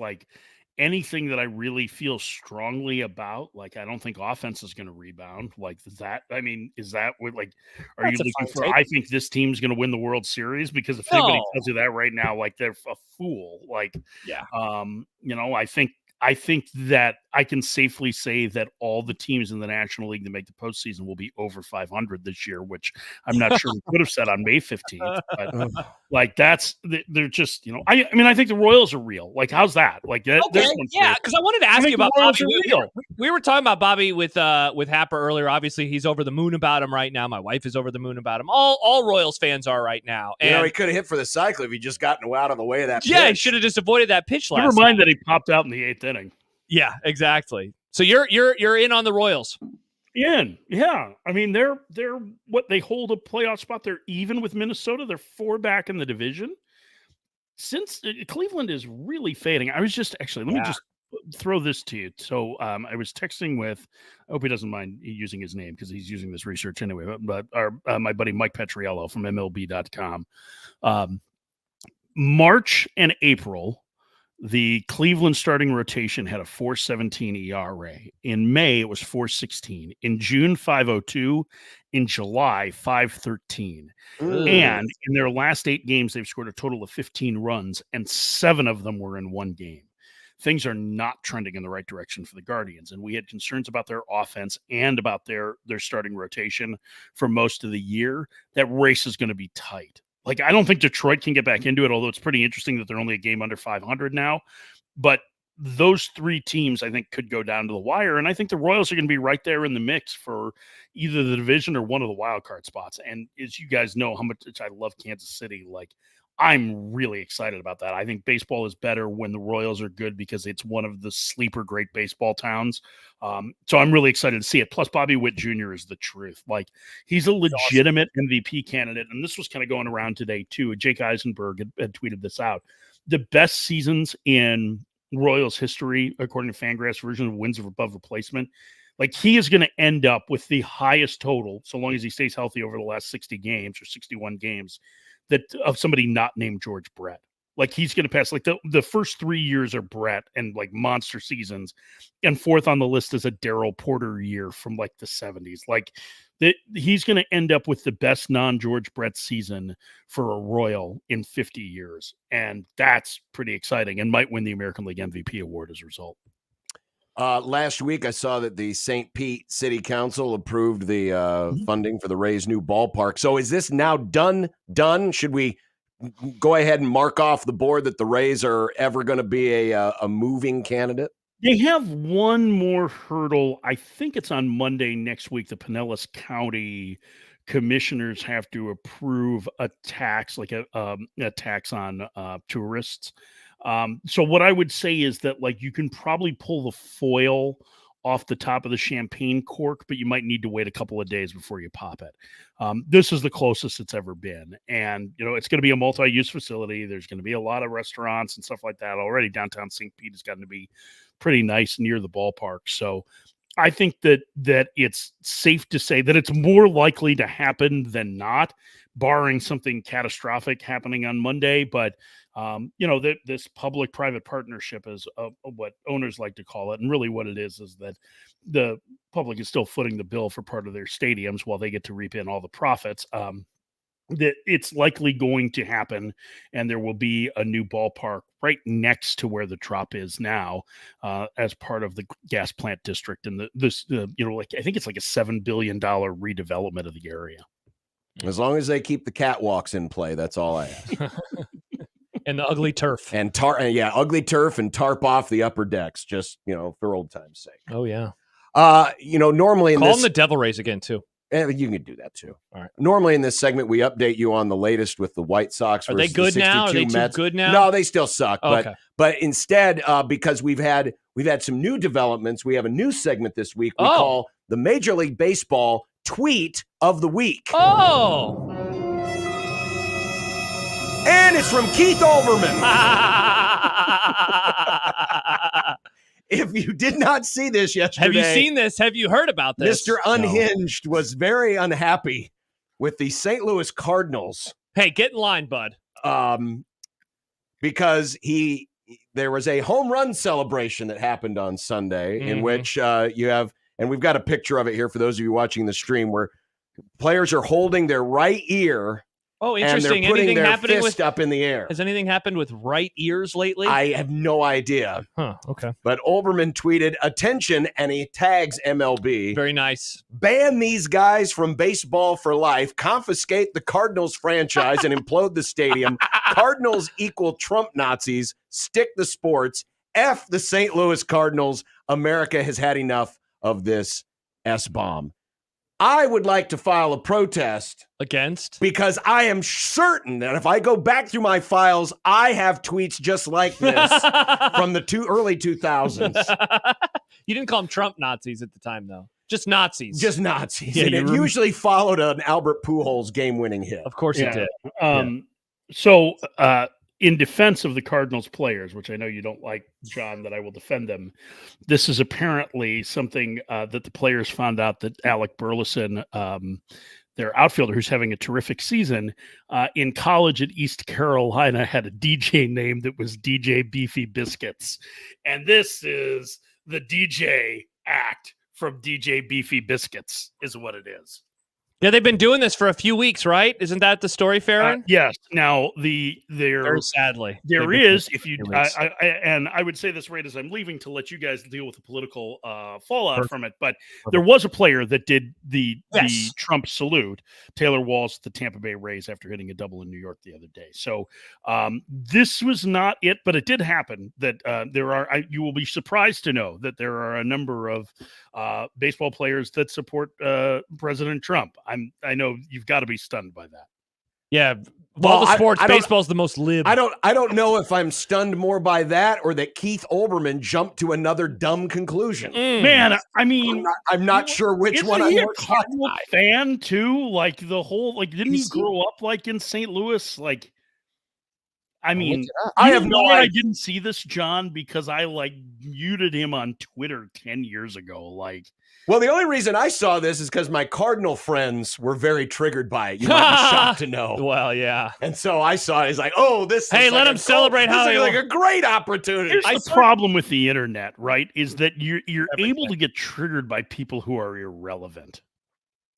anything that I really feel strongly about. Like, I don't think offense is going to rebound like that. I mean, is that what, like, are That's you a looking fun for, take. I think this team's going to win the World Series? Because if anybody No. tells you that right now, like, they're a fool. Like, Yeah. I think that I can safely say that all the teams in the National League that make the postseason will be over 500 this year, which I'm not sure we could have said on May 15th. But like, they're just, I mean, I think the Royals are real. Like, how's that? Like, Okay, yeah, because I wanted to ask you about Bobby. We were talking about Bobby with Harper earlier. Obviously, he's over the moon about him right now. My wife is over the moon about him. All Royals fans are right now. And he could have hit for the cycle if he just gotten out of the way of that. Yeah, pitch. he should have just avoided that pitch last. Never mind that he popped out in the 8th inning. Yeah, exactly. So you're in on the Royals. Yeah. I mean, they're what they hold a playoff spot. They're even with Minnesota. They're 4 back in the division. Since Cleveland is really fading, I was just let me just throw this to you. So I was texting with, I hope he doesn't mind using his name because he's using this research anyway, but my buddy Mike Petriello from MLB.com. March and April, the Cleveland starting rotation had a 4.17 ERA. In May, it was 4.16. In June, 5.02. In July, 5.13. And in their last 8 games, they've scored a total of 15 runs, and 7 of them were in one game. Things are not trending in the right direction for the Guardians, and we had concerns about their offense and about their starting rotation for most of the year. That race is going to be tight. Like, I don't think Detroit can get back into it, although it's pretty interesting that they're only a game under 500 now. But those 3 teams, I think, could go down to the wire. And I think the Royals are going to be right there in the mix for either the division or one of the wild card spots. And as you guys know how much I love Kansas City, like, I'm really excited about that. I think baseball is better when the Royals are good because it's one of the sleeper great baseball towns. So I'm really excited to see it. Plus, Bobby Witt Jr. is the truth. Like, he's a legitimate MVP candidate. And this was kind of going around today, too. Jake Eisenberg had tweeted this out. The best seasons in Royals history, according to Fangraphs' version of wins above replacement, like, he is going to end up with the highest total, so long as he stays healthy over the last 60 games or 61 games, that of somebody not named George Brett. Like, he's going to pass, like, the first 3 years are Brett and, like, monster seasons. And 4th on the list is a Darryl Porter year from, like, the 70s. Like, he's going to end up with the best non-George Brett season for a Royal in 50 years. And that's pretty exciting and might win the American League MVP award as a result. Last week, I saw that the St. Pete City Council approved the funding for the Rays' new ballpark. So is this now done? Should we go ahead and mark off the board that the Rays are ever going to be a moving candidate? They have one more hurdle. I think it's on Monday next week. The Pinellas County commissioners have to approve a tax, like a tax on tourists. So what I would say is that, like, you can probably pull the foil off the top of the champagne cork, but you might need to wait a couple of days before you pop it. This is the closest it's ever been. And, it's going to be a multi-use facility. There's going to be a lot of restaurants and stuff like that. Already downtown St. Pete has gotten to be pretty nice near the ballpark. So I think that it's safe to say that it's more likely to happen than not, barring something catastrophic happening on Monday. But this public-private partnership is what owners like to call it. And really what it is that the public is still footing the bill for part of their stadiums while they get to reap in all the profits. That it's likely going to happen, and there will be a new ballpark right next to where the Trop is now, as part of the gas plant district. And I think it's like a $7 billion redevelopment of the area. As long as they keep the catwalks in play, that's all I ask. And the ugly turf. And ugly turf and tarp off the upper decks, just, for old time's sake. Oh, yeah. Normally call them the Devil Rays again, too. You can do that, too. All right. Normally in this segment, we update you on the latest with the White Sox. Are they good now? Are they too good now? No, they still suck. Okay. But instead, because we've had some new developments, we have a new segment this week we call the Major League Baseball Tweet of the Week. Oh! And it's from Keith Olbermann. If you did not see this yesterday. Have you seen this? Have you heard about this? Mr. Unhinged was very unhappy with the St. Louis Cardinals. Hey, get in line, bud. Because he there was a home run celebration that happened on Sunday in which you have, and we've got a picture of it here for those of you watching the stream, where players are holding their right ear. Oh, And interesting. they're putting Anything their happening fist with up in the air. Has anything happened with right ears lately? I have no idea. Huh. Okay. But Olbermann tweeted, "Attention," and he tags MLB. Very nice. "Ban these guys from baseball for life. Confiscate the Cardinals franchise and implode the stadium. Cardinals equal Trump Nazis. Stick the sports. F the St. Louis Cardinals. America has had enough of this S-bomb." I would like to file a protest against, because I am certain that if I go back through my files, I have tweets just like this from the early 2000s. You didn't call them Trump Nazis at the time, though. Just Nazis. Just Nazis. Yeah, and it usually followed an Albert Pujols game-winning hit. Of course it did. So, in defense of the Cardinals players, which I know you don't like, John, that I will defend them, this is apparently something that the players found out that Alec Burleson, their outfielder who's having a terrific season, in college at East Carolina had a DJ name that was DJ Beefy Biscuits. And this is the DJ act from DJ Beefy Biscuits is what it is. Yeah, they've been doing this for a few weeks, right? Isn't that the story, Faren? Yes. Now, very sadly, there is, if you, and I would say this right as I'm leaving to let you guys deal with the political fallout from it, but there was a player that did the Trump salute, Taylor Walls, at the Tampa Bay Rays after hitting a double in New York the other day. So this was not it, but it did happen that you will be surprised to know that there are a number of baseball players that support President Trump. I know you've got to be stunned by that. Yeah. All the sports, baseball's the most lib. I don't know if I'm stunned more by that or that Keith Olbermann jumped to another dumb conclusion. Man, I mean, I'm not sure which one I'm more Cardinals fan too. Like the whole, didn't he grow up in St. Louis? I mean, I have no idea. I didn't see this, John, because I muted him on Twitter 10 years ago. Well, the only reason I saw this is because my Cardinal friends were very triggered by it. You might be shocked to know. Well, yeah. And so I saw it. It's like, oh, this. Hey, let him celebrate how this is like a great opportunity. Here's the problem with the internet, right? Is that you're able to get triggered by people who are irrelevant.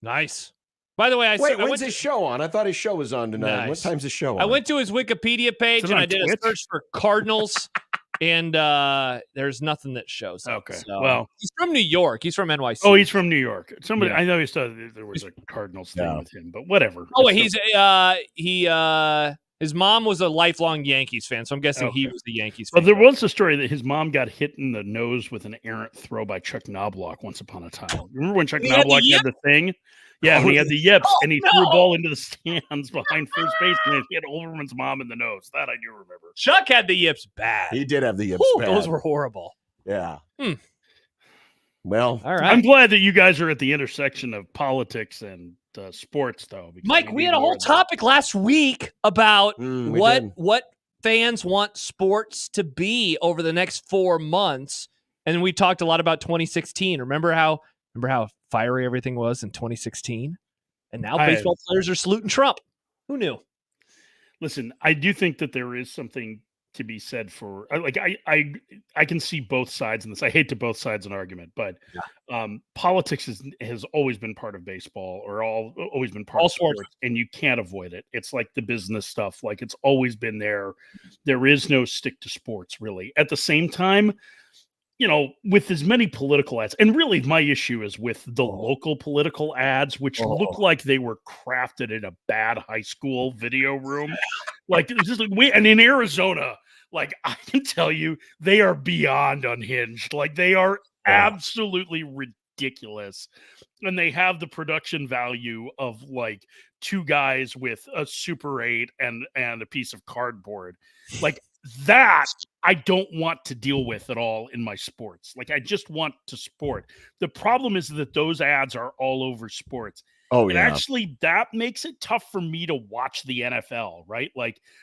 Nice. By the way, when's his show on? I thought his show was on tonight. Nice. What time's his show on? I went to his Wikipedia page and I did a search for Cardinals, and there's nothing that shows up. Okay. So, well, he's from New York. He's from NYC. Oh, he's from New York. Somebody, I know he said there was a Cardinals thing with him, but whatever. Oh, his mom was a lifelong Yankees fan, so I'm guessing he was the Yankees fan. Well, there was a story that his mom got hit in the nose with an errant throw by Chuck Knobloch once upon a time. Remember when Chuck Knobloch had the thing? Yeah, when he had the yips, and he threw a ball into the stands behind first base, and he hit Olbermann's mom in the nose. That I do remember. Chuck had the yips bad. He did have the yips bad. Those were horrible. Yeah. Well, all right. I'm glad that you guys are at the intersection of politics and sports, though. Mike, we had a whole topic last week about what fans want sports to be over the next 4 months, and we talked a lot about 2016. Remember how fiery everything was in 2016? And now baseball players are saluting Trump. Who knew? Listen, I do think that there is something to be said for I can see both sides in this. I hate to both sides an argument, but politics has always been part of baseball, or always been part of sports, and you can't avoid it. It's like the business stuff. It's always been there. There is no stick to sports, really. At the same time, with as many political ads, and really my issue is with the local political ads, which look like they were crafted in a bad high school video room. And in Arizona, I can tell you, they are beyond unhinged. They are absolutely ridiculous. And they have the production value of two guys with a Super 8 and a piece of cardboard. That I don't want to deal with at all in my sports. I just want to sport. The problem is that those ads are all over sports. Oh, and yeah. actually, that makes it tough for me to watch the NFL, right?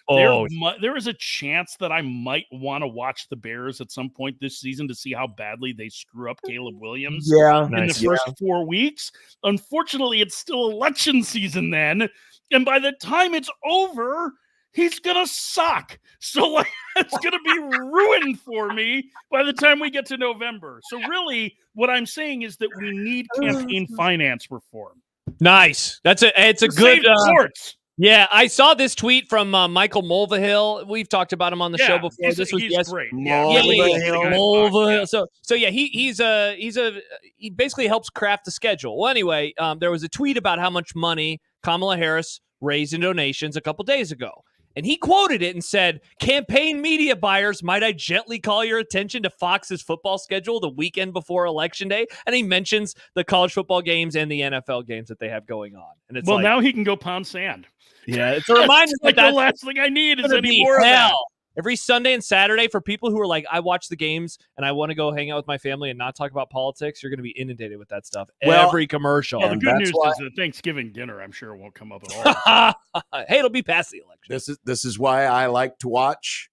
There is a chance that I might want to watch the Bears at some point this season to see how badly they screw up Caleb Williams in the first 4 weeks. Unfortunately, it's still election season then. And by the time it's over, he's gonna suck. So like it's gonna be ruined for me by the time we get to November. So really, what I'm saying is that we need campaign finance reform. Nice. It's a To good save sports. Yeah, I saw this tweet from Michael Mulvihill. We've talked about him on the show before. This was he's great. Mulvihill. So yeah, he basically helps craft the schedule. Well, anyway, there was a tweet about how much money Kamala Harris raised in donations a couple days ago. And he quoted it and said, "Campaign media buyers, might I gently call your attention to Fox's football schedule the weekend before Election Day?" And he mentions the college football games and the NFL games that they have going on. And it's now he can go pound sand. Yeah, it's a reminder like that the last thing I need is any more of that. Every Sunday and Saturday, for people who are like, I watch the games and I want to go hang out with my family and not talk about politics, you're going to be inundated with that stuff. Every commercial. Well, the good news is that Thanksgiving dinner, I'm sure, won't come up at all. Hey, it'll be past the election. This is why I like to watch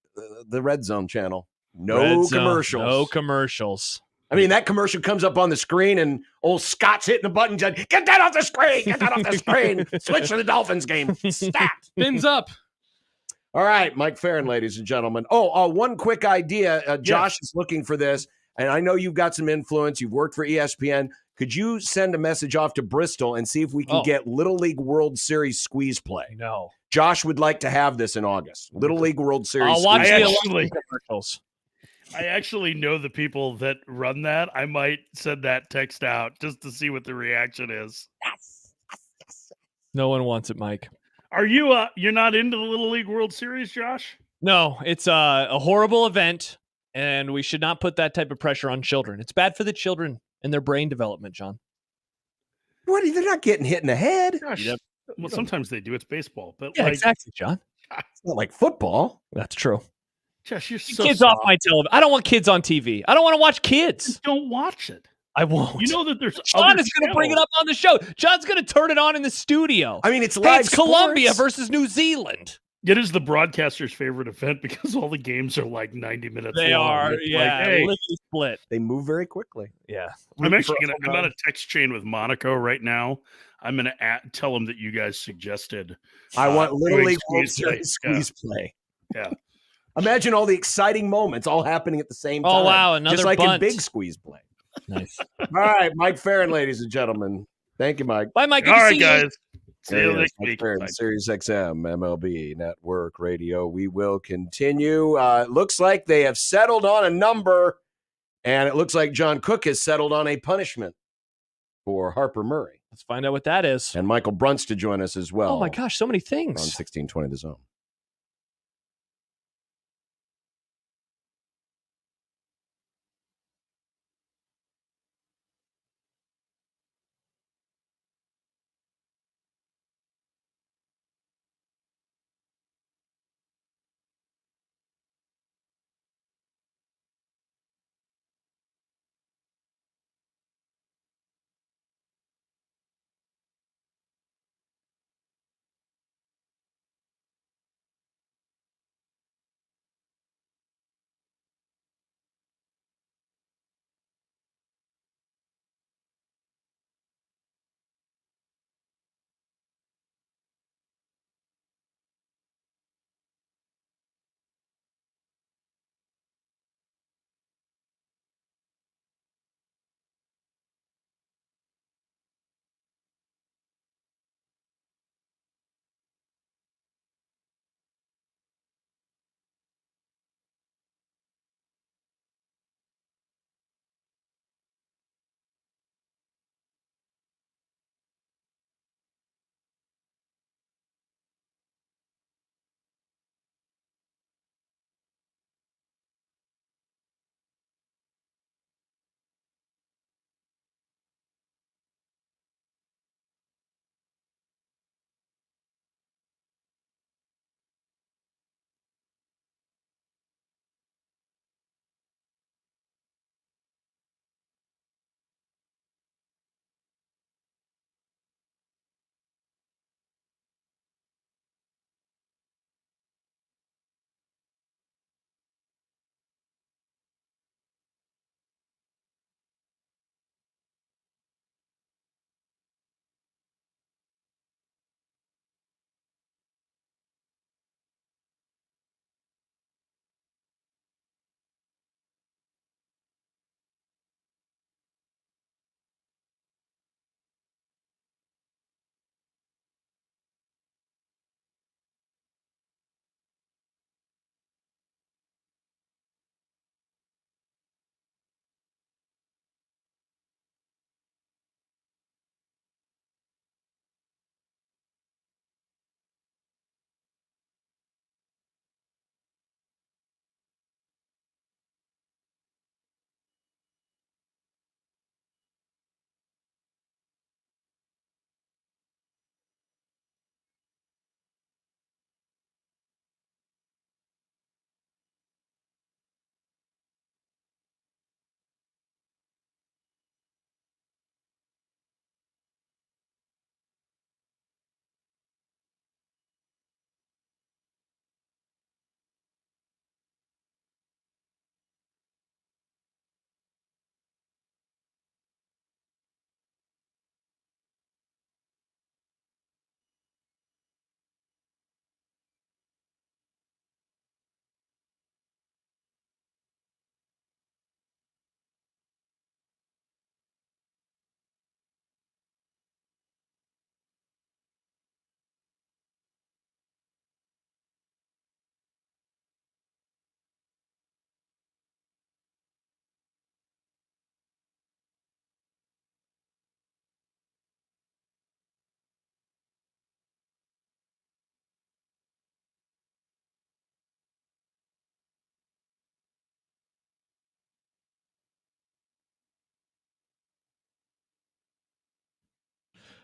the Red Zone channel. No commercials. No commercials. I mean, that commercial comes up on the screen and old Scott's hitting the button. Get that off the screen. Get that off the screen. Switch to the Dolphins game. Stat. Pins up. All right, Mike Faren, ladies and gentlemen. One quick idea. Josh is looking for this, and I know you've got some influence. You've worked for ESPN. Could you send a message off to Bristol and see if we can get Little League World Series squeeze play? No. Josh would like to have this in August. Little League World Series I'll watch squeeze the commercials. I actually know the people that run that. I might send that text out just to see what the reaction is. No one wants it, Mike. Are you you're not into the Little League World Series, Josh? No, it's a horrible event, and we should not put that type of pressure on children. It's bad for the children and their brain development, John. What? They're not getting hit in the head. Yep. Well, sometimes they do. It's baseball, but Yeah, exactly, John. It's not like football. That's true. Josh, you're so kids soft. off my television. I don't want kids on TV. I don't want to watch kids. Just don't watch it. I won't. You know that there's John is going to bring it up on the show. John's going to turn it on in the studio. I mean, it's live It's Colombia sports. versus New Zealand. It is the broadcaster's favorite event because all the games are like 90 minutes They long. are, It's yeah. Like, hey, lickety split. They move very quickly. Yeah. I'm actually I'm on a text chain with Monaco right now. I'm going to tell him that you guys suggested. I want Little doing League World squeeze play. Series squeeze play. Yeah. Imagine all the exciting moments all happening at the same time. Oh, wow, another just like bunt. in Big Squeeze play. Nice. All right, Mike Faren, ladies and gentlemen. Thank you, Mike. Bye, Mike. All Good to right, see guys. you. See you Yes, next Mike week. Faren, Bye. Sirius XM, MLB Network Radio. We will continue. It looks like they have settled on a number, and it looks like John Cook has settled on a punishment for Harper Murray. Let's find out what that is. And Michael Bruns to join us as well. Oh, my gosh. So many On things. 1620 The Zone.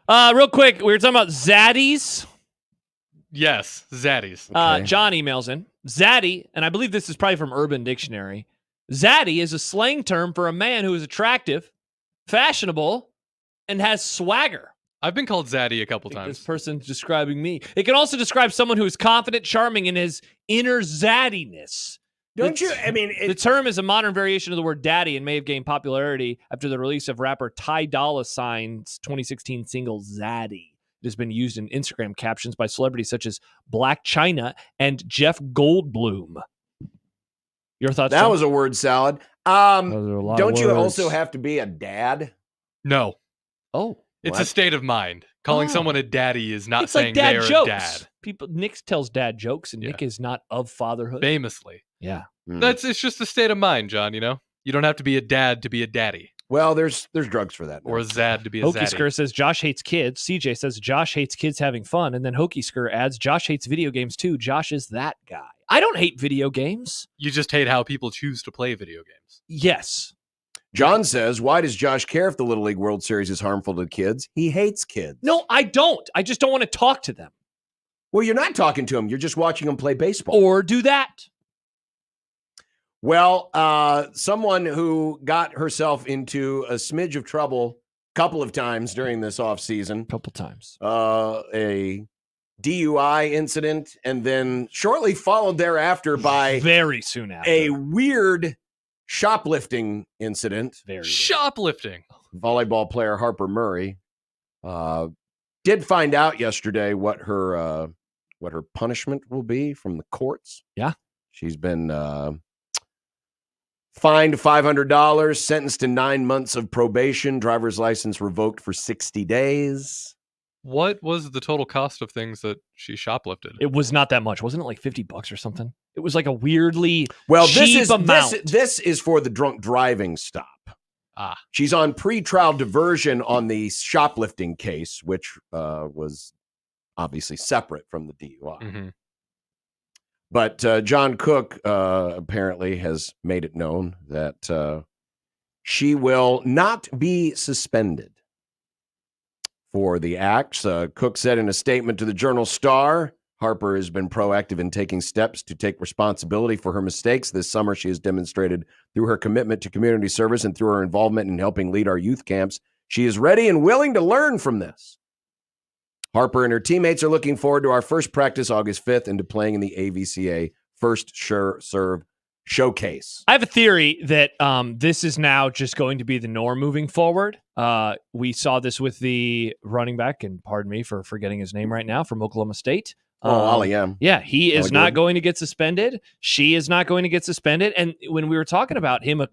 Real quick, we were talking about zaddies. Yes, zaddies. John emails in. Zaddy, and I believe this is probably from Urban Dictionary. Zaddy is a slang term for a man who is attractive, fashionable, and has swagger. I've been called zaddy a couple times. This person's describing me. It can also describe someone who is confident, charming, and his inner zaddiness. The term is a modern variation of the word daddy and may have gained popularity after the release of rapper Ty Dolla $ign's 2016 single Zaddy. It has been used in Instagram captions by celebrities such as Black China and Jeff Goldblum. Your thoughts? That John? was a word salad. Don't you also have to be a dad? No. Oh. It's a state of mind. Calling someone a daddy is not it's saying like dad they're jokes. a dad. Nick tells dad jokes, and Nick is not of fatherhood. Famously. Yeah. It's just a state of mind, John, you know? You don't have to be a dad to be a daddy. Well, there's drugs for that. Or a Zad to be a Hokey zaddy. Skir says Josh hates kids. CJ says Josh hates kids having fun. And then Hokey Skir adds Josh hates video games too. Josh is that guy. I don't hate video games. You just hate how people choose to play video games. Yes. John says, why does Josh care if the Little League World Series is harmful to kids? He hates kids. No, I don't. I just don't want to talk to them. Well, you're not talking to them. You're just watching them play baseball. Or do that. Well, someone who got herself into a smidge of trouble a couple of times during this offseason. Couple times. A DUI incident, and then shortly followed thereafter by very soon after a weird shoplifting incident. Very shoplifting. Volleyball player Harper Murray did find out yesterday what her punishment will be from the courts. Yeah. She's been fined $500, sentenced to 9 months of probation, driver's license revoked for 60 days. What was the total cost of things that she shoplifted? It was not that much. Wasn't it like $50 or something? It was like a weirdly cheap amount. This is for the drunk driving stop. She's on pretrial diversion on the shoplifting case, which was obviously separate from the DUI. Mm-hmm. But John Cook apparently has made it known that she will not be suspended for the acts. Cook said in a statement to the Journal-Star, Harper has been proactive in taking steps to take responsibility for her mistakes. This summer, she has demonstrated through her commitment to community service and through her involvement in helping lead our youth camps. She is ready and willing to learn from this. Harper and her teammates are looking forward to our first practice August 5th and to playing in the AVCA First Serve Showcase. I have a theory that this is now just going to be the norm moving forward. We saw this with the running back, and pardon me for forgetting his name right now, from Oklahoma State. Ollie M. Yeah, he is not going to get suspended. She is not going to get suspended. And when we were talking about him, a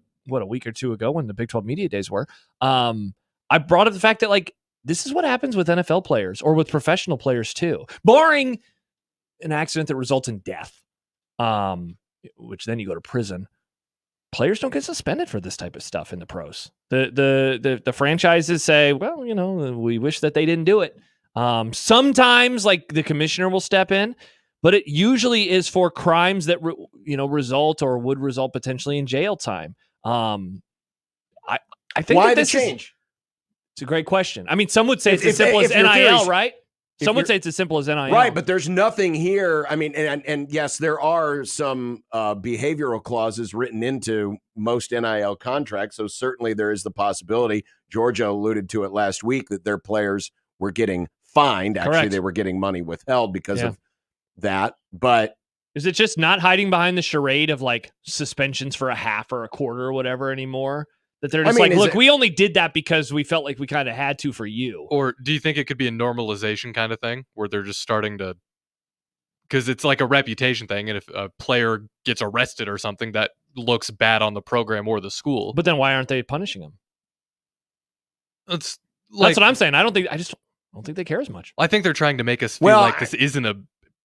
week or two ago when the Big 12 Media Days were, I brought up the fact that, like, this is what happens with NFL players or with professional players too, barring an accident that results in death, which then you go to prison. Players don't get suspended for this type of stuff in the pros. The franchises say, well, you know, we wish that they didn't do it. Sometimes, like, the commissioner will step in, but it usually is for crimes that result or would result potentially in jail time. I think why that the change? It's a great question. I mean, some would say it's as simple as NIL, right? Some would say it's as simple as NIL. Right, but there's nothing here. I mean, and yes, there are some behavioral clauses written into most NIL contracts, so certainly there is the possibility. Georgia alluded to it last week that their players were getting fined. Actually, Correct. They were getting money withheld because of that. But is it just not hiding behind the charade of, like, suspensions for a half or a quarter or whatever anymore? That they're just look, we only did that because we felt like we kind of had to for you. Or do you think it could be a normalization kind of thing where they're just starting to, because it's like a reputation thing, and if a player gets arrested or something, that looks bad on the program or the school. But then why aren't they punishing him? That's what I'm saying. I don't think they care as much. I think they're trying to make us feel like this isn't a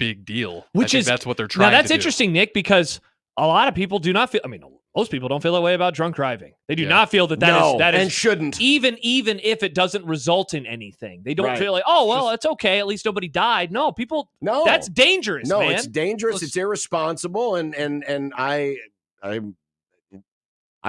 big deal. That's what they're trying to do. Now, that's interesting, Nick, because a lot of people do not feel, I mean, most people don't feel that way about drunk driving. They do not feel that is and shouldn't. Even if it doesn't result in anything. They don't feel like, oh, well, it's okay. At least nobody died. No, people, that's dangerous, man. It's dangerous. It's irresponsible. And I'm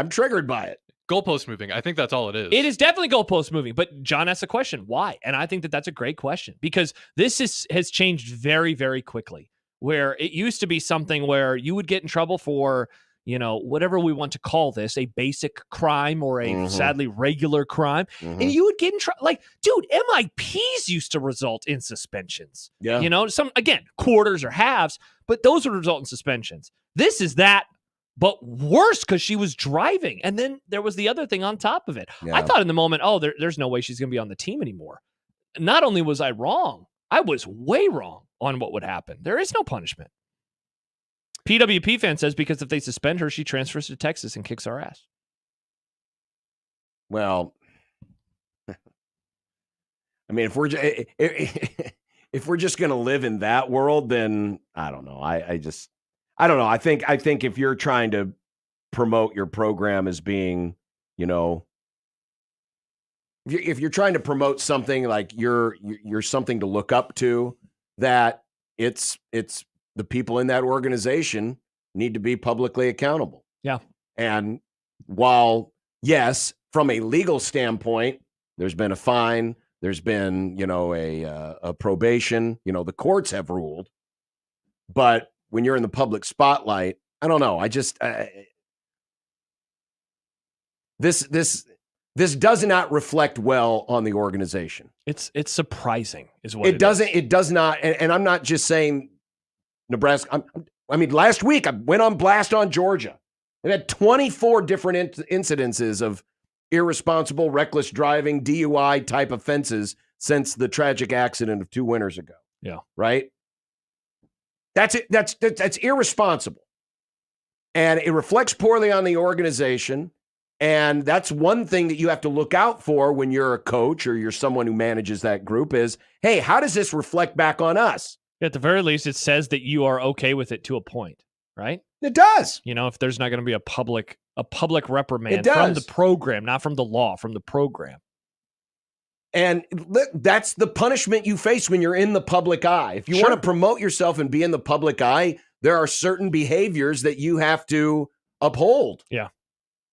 triggered by it. Goalpost moving. I think that's all it is. It is definitely goalpost moving, but John asked the question, why? And I think that that's a great question because this has changed very, very quickly. Where it used to be something where you would get in trouble for, whatever we want to call this, a basic crime or a sadly regular crime, and you would get in trouble. Like, dude, MIPs used to result in suspensions. Yeah. Some, again, quarters or halves, but those would result in suspensions. This is that, but worse because she was driving. And then there was the other thing on top of it. Yeah. I thought in the moment, there's no way she's going to be on the team anymore. Not only was I wrong, I was way wrong on what would happen. There is no punishment. PWP fan says because if they suspend her, she transfers to Texas and kicks our ass. Well, I mean, if we're just going to live in that world, then I don't know. I don't know. I think if you're trying to promote your program as being, if you're trying to promote something like you're something to look up to, that it's the people in that organization need to be publicly accountable. Yeah. And while, yes, from a legal standpoint, there's been a fine, there's been, a probation, the courts have ruled. But when you're in the public spotlight, I don't know. This does not reflect well on the organization. It's surprising, is what it doesn't. It does not. And I'm not just saying Nebraska. Last week I went on blast on Georgia. They had 24 different incidences of irresponsible, reckless driving, DUI type offenses since the tragic accident of 2 winters ago. Yeah. Right. That's it. That's irresponsible, and it reflects poorly on the organization. And that's one thing that you have to look out for when you're a coach or you're someone who manages that group is, hey, how does this reflect back on us? At the very least, it says that you are okay with it to a point, right? It does. If there's not going to be a public reprimand It does. from the program, not from the law, from the program. And that's the punishment you face when you're in the public eye. If you want to promote yourself and be in the public eye, there are certain behaviors that you have to uphold. Yeah.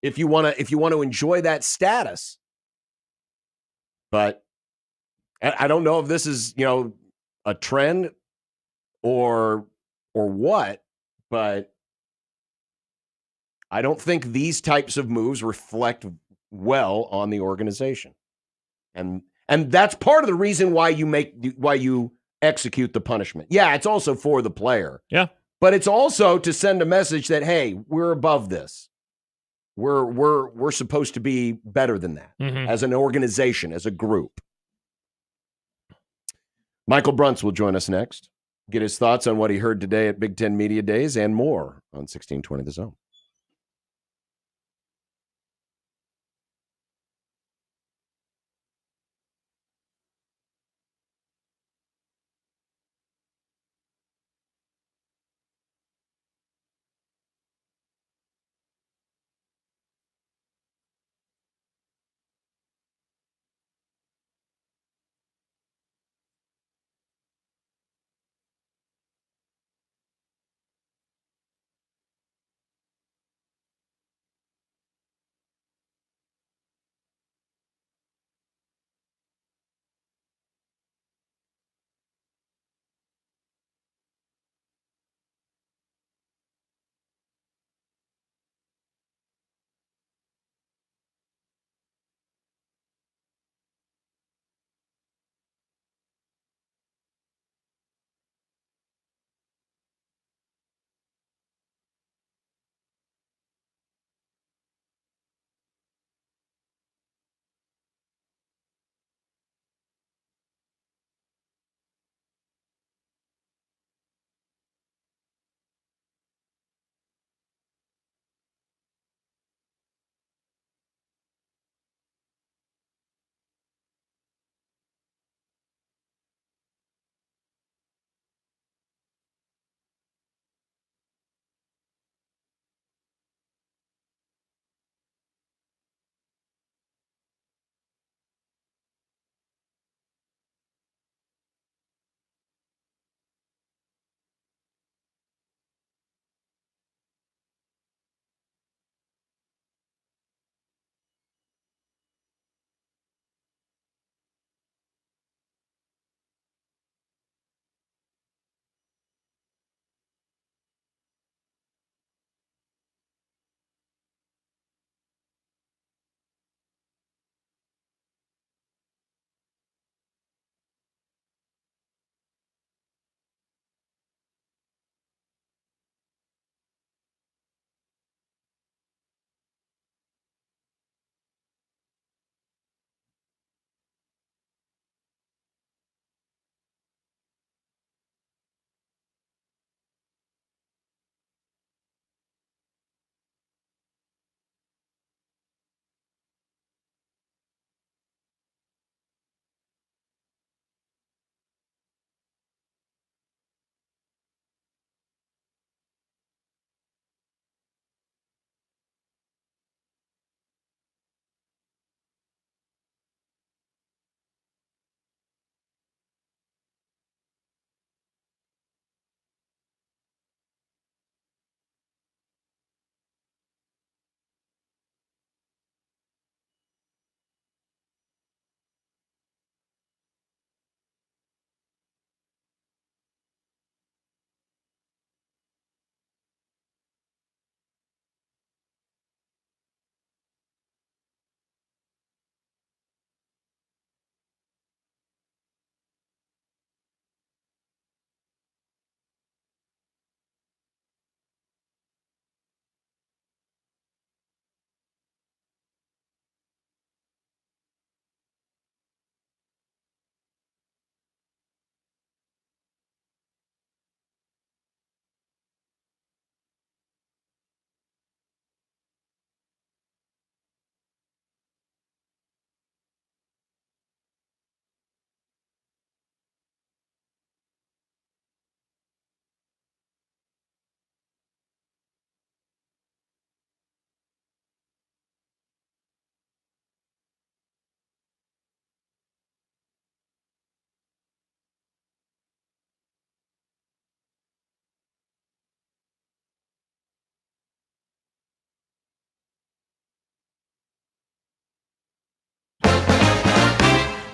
If you want to enjoy that status. But I don't know if this is, a trend or what, but I don't think these types of moves reflect well on the organization. And that's part of the reason why you execute the punishment. Yeah, it's also for the player. Yeah. But it's also to send a message that, hey, we're above this. We're supposed to be better than that as an organization, as a group. Michael Bruns will join us next. Get his thoughts on what he heard today at Big Ten Media Days and more on 1620 The Zone.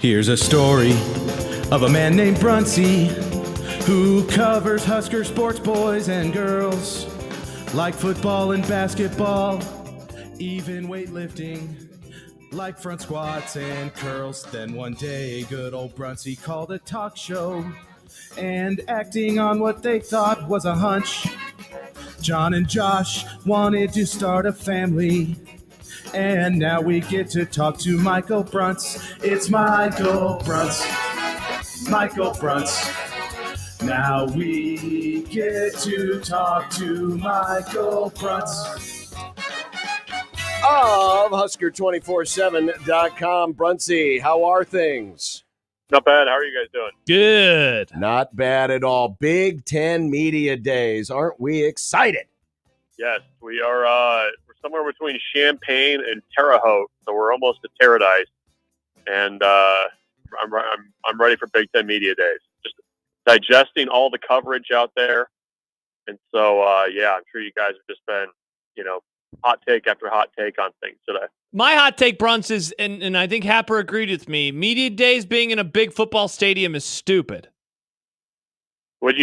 Here's a story of a man named Brunsy who covers Husker sports, boys and girls, like football and basketball, even weightlifting, like front squats and curls. Then one day, good old Brunsy called a talk show, and acting on what they thought was a hunch, John and Josh wanted to start a family. And now we get to talk to Michael Brunts. It's Michael Brunts. Michael Brunts. Now we get to talk to Michael Brunts. Of Husker247.com. Brunsy, how are things? Not bad. How are you guys doing? Good. Not bad at all. Big Ten Media Days. Aren't we excited? Yes, we are. We're somewhere between Champaign and Terre Haute, so we're almost to Paradise. And I'm ready for Big Ten Media Days. Just digesting all the coverage out there. And so, yeah, I'm sure you guys have just been, hot take after hot take on things today. My hot take, Bruns, is, and I think Harper agreed with me, media days being in a big football stadium is stupid. You're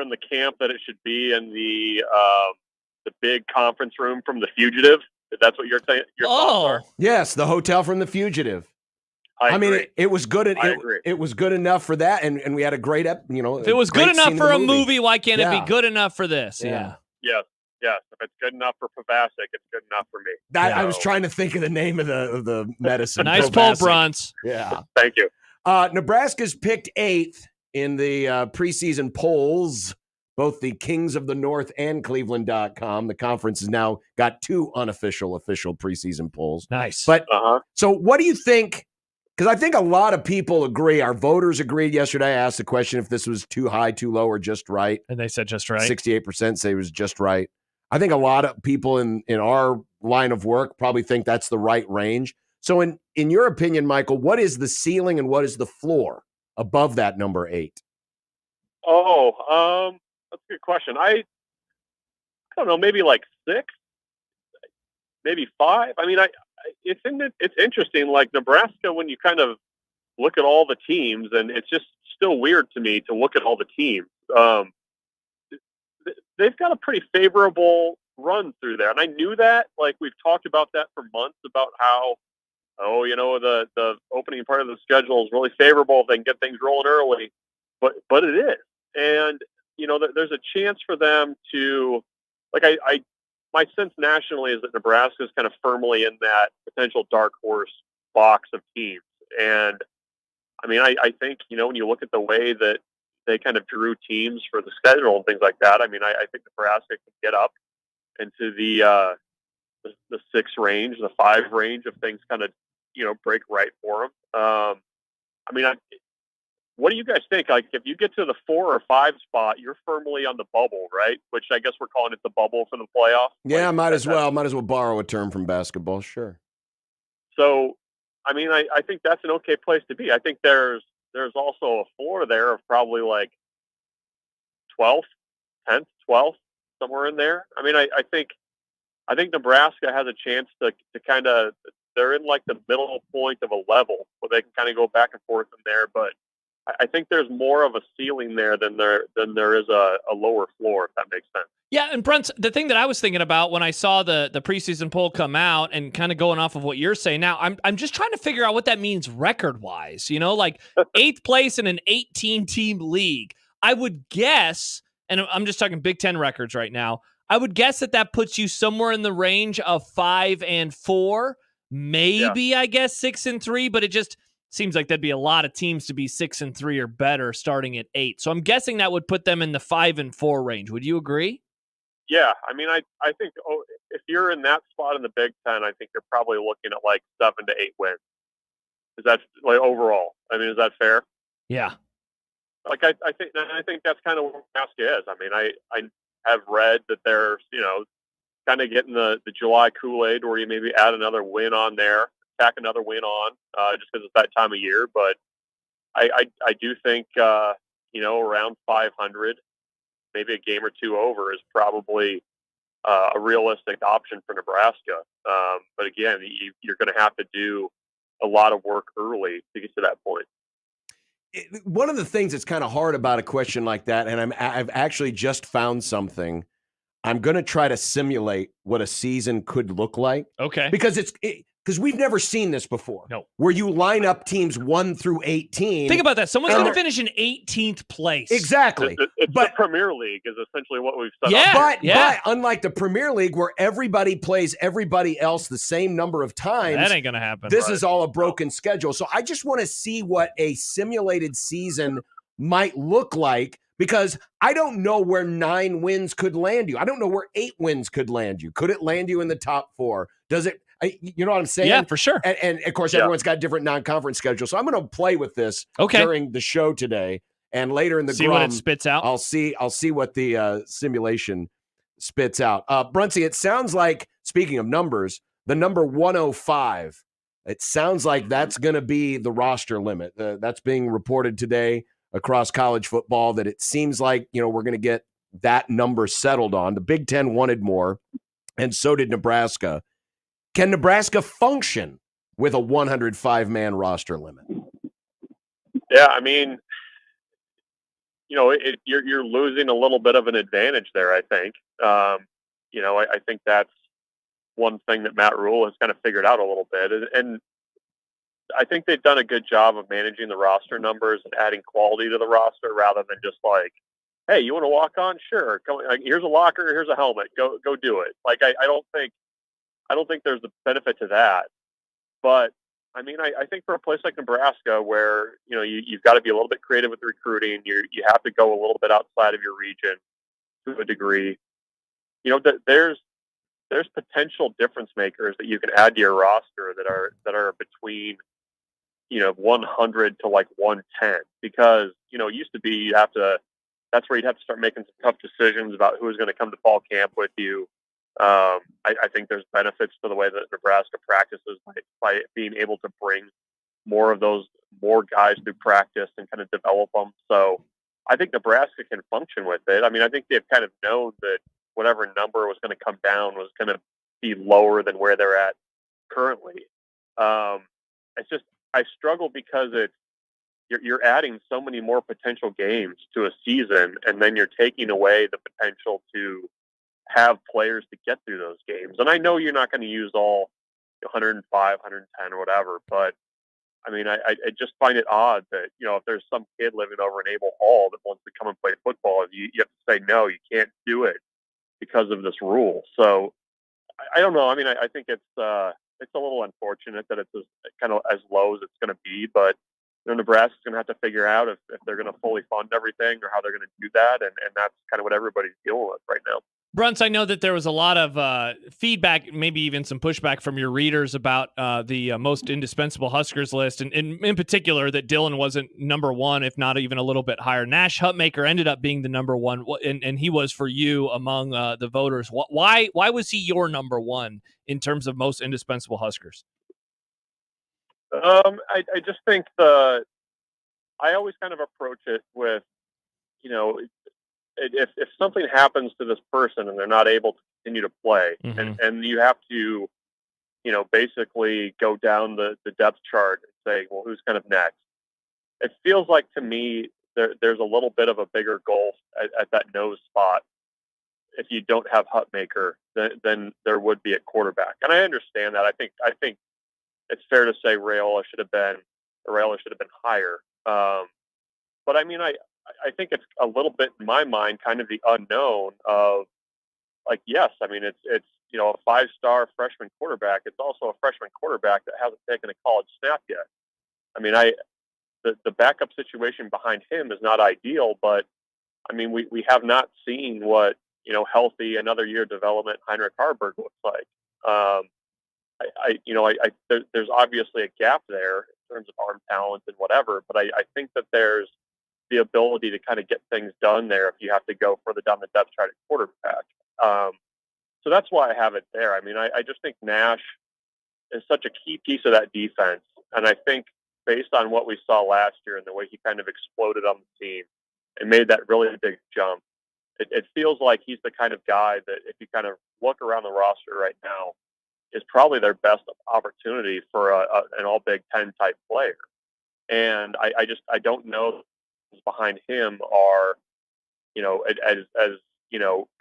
in the camp that it should be in the big conference room from The Fugitive. If that's what your thoughts are. Yes, the hotel from The Fugitive. I mean, agree. it was good. I agree. It was good enough for that, and we had a great, If it was good enough for a movie, why can't it be Yeah. good enough for this? Yeah. Yes. If it's good enough for Pavasic, it's good enough for me. I was trying to think of the name of the medicine. Nice pull, Provasic. Bruns. Yeah. Thank you. Nebraska's picked 8th in the preseason polls, both the Kings of the North and Cleveland.com. The conference has now got 2 official preseason polls. Nice. But so what do you think? Because I think a lot of people agree. Our voters agreed yesterday. I asked the question if this was too high, too low, or just right. And they said just right. 68% say it was just right. I think a lot of people in our line of work probably think that's the right range. So in your opinion, Michael, what is the ceiling and what is the floor above that number 8? Oh, that's a good question. I don't know, maybe like 6, maybe 5. I mean, it's interesting. Like Nebraska, when you kind of look at all the teams, and it's just still weird to me to look at all the teams. They've got a pretty favorable run through there, and I knew that. Like we've talked about that for months about how, the opening part of the schedule is really favorable if they can get things rolling early, but it is, and there's a chance for them to, like my sense nationally is that Nebraska is kind of firmly in that potential dark horse box of teams. And I mean, I think, when you look at the way that they kind of drew teams for the schedule and things like that, I mean, I think Nebraska can get up into the 6 range, the 5 range if things kind of, break right for them. I mean, what do you guys think? Like, if you get to the 4 or 5 spot, you're firmly on the bubble, right? Which I guess we're calling it the bubble for the playoff. Yeah, might as well borrow a term from basketball. Sure. So, I mean, I think that's an okay place to be. I think there's also a floor there of probably like 12th, 10th, 12th, somewhere in there. I mean, I think Nebraska has a chance to kind of, they're in like the middle point of a level where they can kind of go back and forth in there, but I think there's more of a ceiling there than there is a lower floor, if that makes sense. Yeah, and Bruns, the thing that I was thinking about when I saw the preseason poll come out and kind of going off of what you're saying now, I'm just trying to figure out what that means record-wise. Like 8th place in an 18-team league. I would guess, and I'm just talking Big Ten records right now, I would guess that puts you somewhere in the range of 5 and 4, maybe I guess 6 and 3, but it just seems like there'd be a lot of teams to be 6 and 3 or better starting at 8. So I'm guessing that would put them in the 5 and 4 range. Would you agree? Yeah, I mean, I think if you're in that spot in the Big Ten, I think you're probably looking at like 7 to 8 wins. Is that like overall? I mean, is that fair? Yeah. Like I think that's kind of what Nebraska is. I mean, I have read that they're kind of getting the July Kool-Aid where you maybe add another win on there, tack another win on, just because it's that time of year. But I do think around 500. Maybe a game or 2 over is probably a realistic option for Nebraska. But again, you're going to have to do a lot of work early to get to that point. One of the things that's kind of hard about a question like that, and I've actually just found something. I'm going to try to simulate what a season could look like. Okay. Because because we've never seen this before. No. Where you line up teams 1 through 18. Think about that. Someone's going to finish in 18th place. Exactly. It's the Premier League is essentially what we've set Yeah. up. But unlike the Premier League where everybody plays everybody else the same number of times. That ain't going to happen. This is all a broken schedule. So I just want to see what a simulated season might look like, because I don't know where 9 wins could land you. I don't know where 8 wins could land you. Could it land you in the top 4? Does it? You know what I'm saying? Yeah, for sure. And of course, everyone's got different non-conference schedules. So I'm going to play with this during the show today, and later in the see Grum, what it spits out. I'll see what the simulation spits out. Brunsy, it sounds like, speaking of numbers, the number 105. It sounds like that's going to be the roster limit. That's being reported today across college football, that it seems like, we're going to get that number settled on. The Big Ten wanted more, and so did Nebraska. Can Nebraska function with a 105-man roster limit? Yeah, I mean, you're losing a little bit of an advantage there, I think. I think that's one thing that Matt Rule has kind of figured out a little bit. And I think they've done a good job of managing the roster numbers and adding quality to the roster rather than just like, hey, you want to walk on? Sure. Come, here's a locker. Here's a helmet. Go do it. Like, I don't think there's a benefit to that. But I mean, I think for a place like Nebraska, where you've got to be a little bit creative with recruiting, you have to go a little bit outside of your region to a degree. There's potential difference makers that you can add to your roster that are between 100 to like 110, because it used to be that's where you'd have to start making some tough decisions about who's going to come to fall camp with you. I think there's benefits to the way that Nebraska practices by being able to bring more guys through practice and kind of develop them. So I think Nebraska can function with it. I mean, I think they've kind of known that whatever number was going to come down was going to be lower than where they're at currently. It's just, I struggle because you're adding so many more potential games to a season, and then you're taking away the potential to have players to get through those games. And I know you're not going to use all 105, 110 or whatever, but I mean, I just find it odd that, if there's some kid living over in Abel Hall that wants to come and play football, you have to say, no, you can't do it because of this rule. So I don't know. I mean, I think it's a little unfortunate that it's kind of as low as it's going to be, but Nebraska's going to have to figure out if they're going to fully fund everything or how they're going to do that. And that's kind of what everybody's dealing with right now. Bruns, I know that there was a lot of feedback, maybe even some pushback from your readers about the most indispensable Huskers list, and in particular that Dylan wasn't number 1, if not even a little bit higher. Nash Hutmaker ended up being the number 1, and he was for you among the voters. Why was he your number 1 in terms of most indispensable Huskers? I just think I always kind of approach it with, if something happens to this person and they're not able to continue to play, and you have to, basically go down the depth chart and say, well, who's kind of next? It feels like to me there's a little bit of a bigger gulf at that nose spot if you don't have Hutmaker than there would be at quarterback. And I understand that. I think it's fair to say Raiola should have been higher. But I mean, I think it's a little bit in my mind kind of the unknown of, like, yes, I mean, it's a 5-star freshman quarterback. It's also a freshman quarterback that hasn't taken a college snap yet. I mean, the backup situation behind him is not ideal, but I mean, we have not seen what, healthy another year development Heinrich Harburg looks like. There's obviously a gap there in terms of arm talent and whatever, but I think that there's the ability to kind of get things done there if you have to go further down the depth chart at quarterback. So that's why I have it there. I mean, I just think Nash is such a key piece of that defense. And I think based on what we saw last year and the way he kind of exploded on the team and made that really big jump, it feels like he's the kind of guy that if you kind of look around the roster right now, is probably their best opportunity for an all Big Ten type player. And I don't know behind him are, as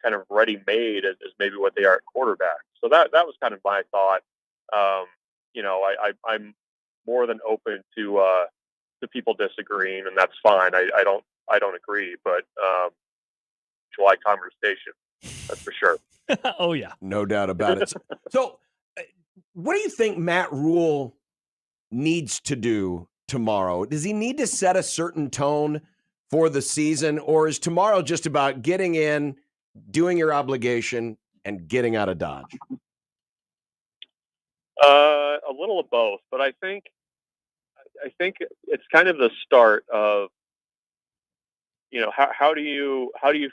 kind of ready made as maybe what they are at quarterback. So that was kind of my thought. I'm more than open to people disagreeing, and that's fine. I don't agree, but July conversation, that's for sure. Oh yeah, no doubt about it. So, what do you think Matt Rule needs to do tomorrow? Does he need to set a certain tone for the season, or is tomorrow just about getting in, doing your obligation, and getting out of Dodge? A little of both, but I think it's kind of the start of, how do you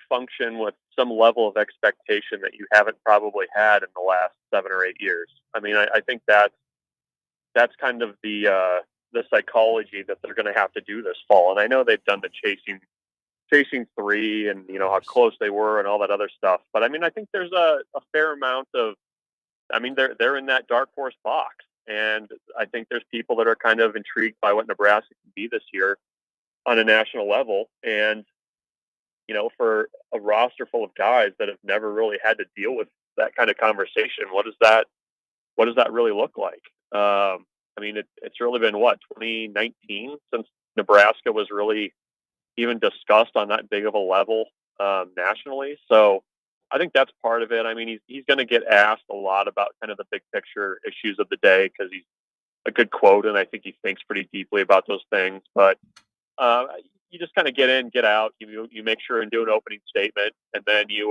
function with some level of expectation that you haven't probably had in the last 7 or 8 years. I mean, I think that's kind of the psychology that they're going to have to do this fall. And I know they've done the chasing 3 and how close they were and all that other stuff. But I mean, I think there's a fair amount of, they're in that dark horse box. And I think there's people that are kind of intrigued by what Nebraska can be this year on a national level. And, for a roster full of guys that have never really had to deal with that kind of conversation, what does that really look like? It's really been 2019 since Nebraska was really even discussed on that big of a level nationally. So I think that's part of it. I mean, he's going to get asked a lot about kind of the big picture issues of the day because he's a good quote, and I think he thinks pretty deeply about those things. But you just kind of get in, get out. You make sure and do an opening statement, and then you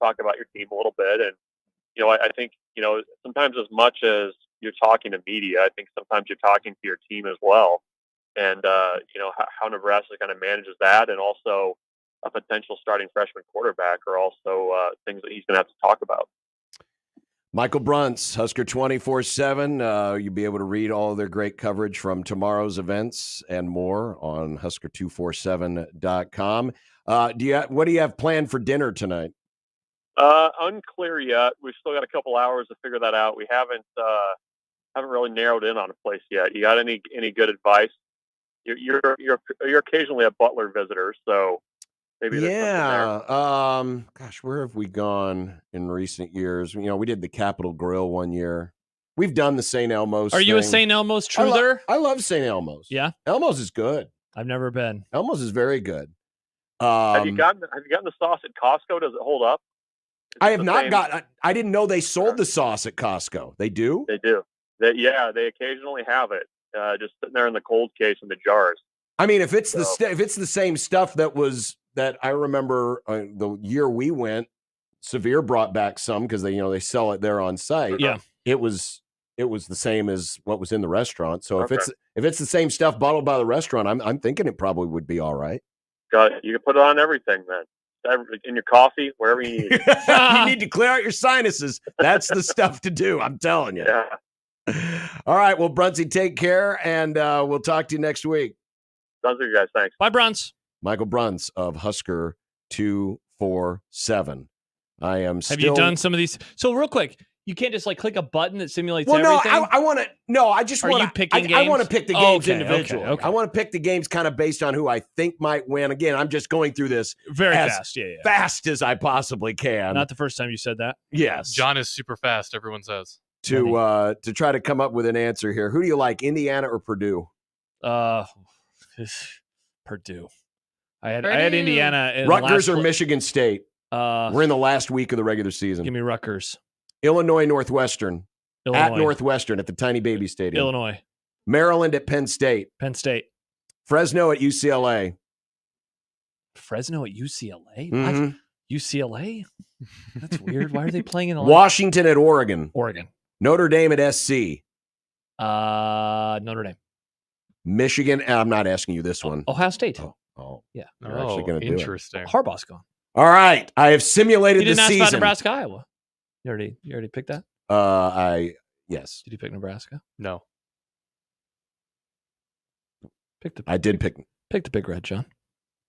talk about your team a little bit. And I think sometimes as much as you're talking to media, I think sometimes you're talking to your team as well. And how Nebraska kind of manages that, and also a potential starting freshman quarterback are also things that he's going to have to talk about. Michael Bruns, Husker 24/7. You'll be able to read all of their great coverage from tomorrow's events and more on Husker247.com. What do you have planned for dinner tonight? Unclear yet. We've still got a couple hours to figure that out. We haven't really narrowed in on a place yet. You got any good advice? You're occasionally a Butler visitor, so maybe there's something there. Gosh, where have we gone in recent years? We did the Capitol Grill one year. We've done the St. Elmo's. Are you a St. Elmo's truther? I love St. Elmo's. Yeah, Elmo's is good. I've never been. Elmo's is very good. Have you gotten the sauce at Costco? Does it hold up? I have not got. I didn't know they sold the sauce at Costco. They do. They do. They occasionally have it, just sitting there in the cold case in the jars. I mean, if it's the same stuff that I remember the year we went, Severe brought back some because they sell it there on site. Yeah, it was the same as what was in the restaurant. So if it's the same stuff bottled by the restaurant, I'm thinking it probably would be all right. Got it. You can put it on everything then. In your coffee, wherever you need it. You need to clear out your sinuses. That's the stuff to do. I'm telling you. Yeah. All right. Well, Brunsy, take care, and we'll talk to you next week. Sounds good, guys. Thanks. Bye, Bruns. Michael Bruns of Husker 247. I am still... Have you done some of these? So real quick, you can't just click a button that simulates everything? I want to... No, I just want to... Are you picking games? I want to pick the games individually. Okay. I want to pick the games kind of based on who I think might win. Again, I'm just going through this very fast. Fast as I possibly can. Not the first time you said that. Yes. John is super fast, everyone says. To try to come up with an answer here. Who do you like, Indiana or Purdue? Purdue. I had Indiana. Rutgers or Michigan State? We're in the last week of the regular season. Give me Rutgers. Illinois, Northwestern. At Northwestern at the Tiny Baby Stadium. Illinois. Maryland at Penn State. Penn State. Fresno at UCLA. Fresno at UCLA? Mm-hmm. What? UCLA? That's weird. Why are they playing in the Washington at Oregon. Oregon. Notre Dame at SC. Notre Dame. Michigan. I'm not asking you this one. Ohio State. Oh. Yeah. You're actually going to do interesting. Harbaugh's gone. All right. I have simulated the season. You didn't ask about Nebraska, Iowa. You already picked that? Yes. Did you pick Nebraska? No. I did pick the Big Red, John.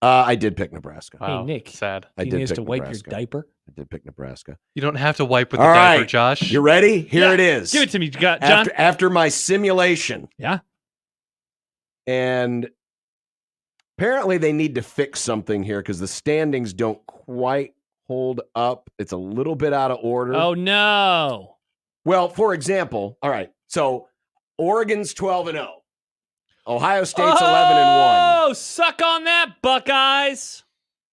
I did pick Nebraska. Wow, Nick. sad. I He did needs pick to wipe Nebraska. your diaper. I did pick Nebraska. You don't have to wipe with All the diaper, right. Josh. You ready? Here it is. Give it to me, John. After my simulation. Yeah. And apparently they need to fix something here because the standings don't quite hold up. It's a little bit out of order. Oh, no. Well, for example, all right. So Oregon's 12-0. Ohio State's 11-1. Oh, suck on that, Buckeyes.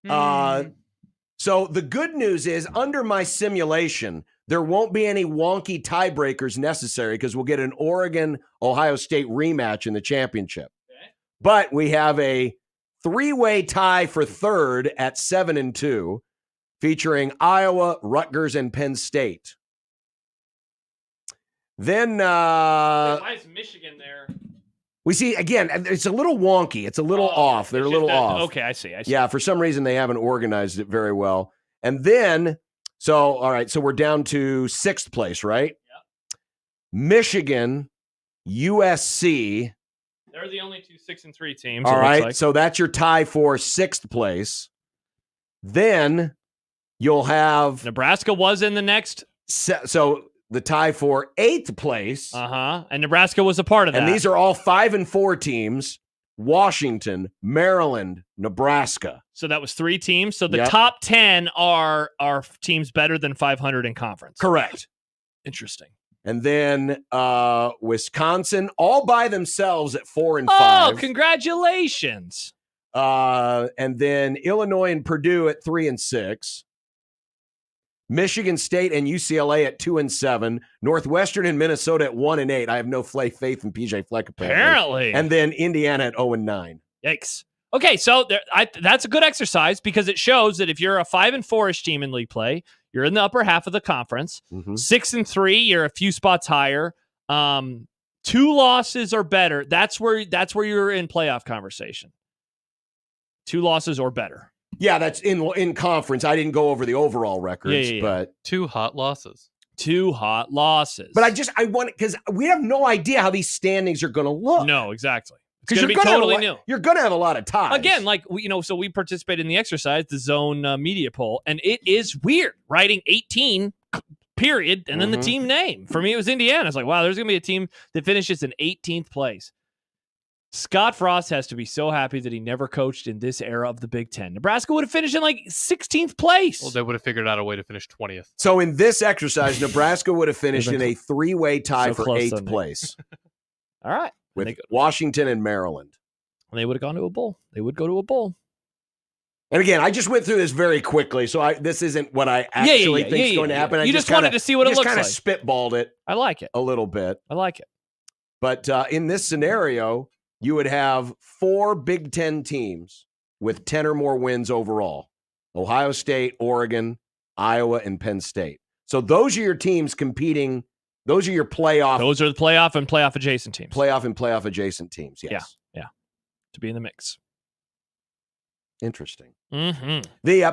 So the good news is, under my simulation, there won't be any wonky tiebreakers necessary because we'll get an Oregon-Ohio State rematch in the championship. Okay. But we have a three-way tie for third at 7-2, featuring Iowa, Rutgers, and Penn State. Then why is Michigan there? We see, again, it's a little wonky. It's a little off. They're a little off. Okay, I see. Yeah, for some reason, they haven't organized it very well. And then, all right, so we're down to 6th place, right? Yep. Michigan, USC. They're the only two 6-3 teams. All right, so that's your tie for 6th place. Then you'll have... Nebraska was in the next... So the tie for 8th place. And Nebraska was a part of that. And these are all 5 and 4 teams. Washington, Maryland, Nebraska. So that was 3 teams. So the top 10 are teams better than 500 in conference. Correct. Interesting. And then Wisconsin all by themselves at 4 and 5. Oh, congratulations. And then Illinois and Purdue at 3 and 6. Michigan State and UCLA at 2 and 7. Northwestern and Minnesota at 1 and 8. I have no faith in PJ Fleck apparently. And then Indiana at 0 and 9. Yikes. Okay, so that's a good exercise because it shows that if you're a 5 and 4-ish team in league play, you're in the upper half of the conference. 6 and 3, you're a few spots higher. 2 losses or better. That's where you're in playoff conversation. 2 losses or better. Yeah, that's in conference. I didn't go over the overall records, but 2 hot losses. 2 hot losses. But I want it because we have no idea how these standings are going to look. No, exactly. Because you're totally new. You're going to have a lot of ties. Again, so we participated in the exercise, the zone media poll, and it is weird writing 18 period and then the team name. For me, it was Indiana. I was like, wow, there's going to be a team that finishes in 18th place. Scott Frost has to be so happy that he never coached in this era of the Big Ten. Nebraska would have finished in 16th place. Well, they would have figured out a way to finish 20th. So in this exercise, Nebraska would have finished in a 3-way tie for 8th place. All right. With Washington and Maryland. They would have gone to a bowl. They would go to a bowl. And again, I just went through this very quickly, so this isn't what I actually think is going to happen. You just wanted to see what it looks like. Just kind of spitballed it. I like it. A little bit. I like it. But in this scenario, you would have 4 Big Ten teams with 10 or more wins overall. Ohio State, Oregon, Iowa, and Penn State. So those are your teams competing. Those are your playoff. Those are the playoff and playoff adjacent teams. Playoff and playoff adjacent teams, yes. Yeah. To be in the mix. Interesting. Mm-hmm.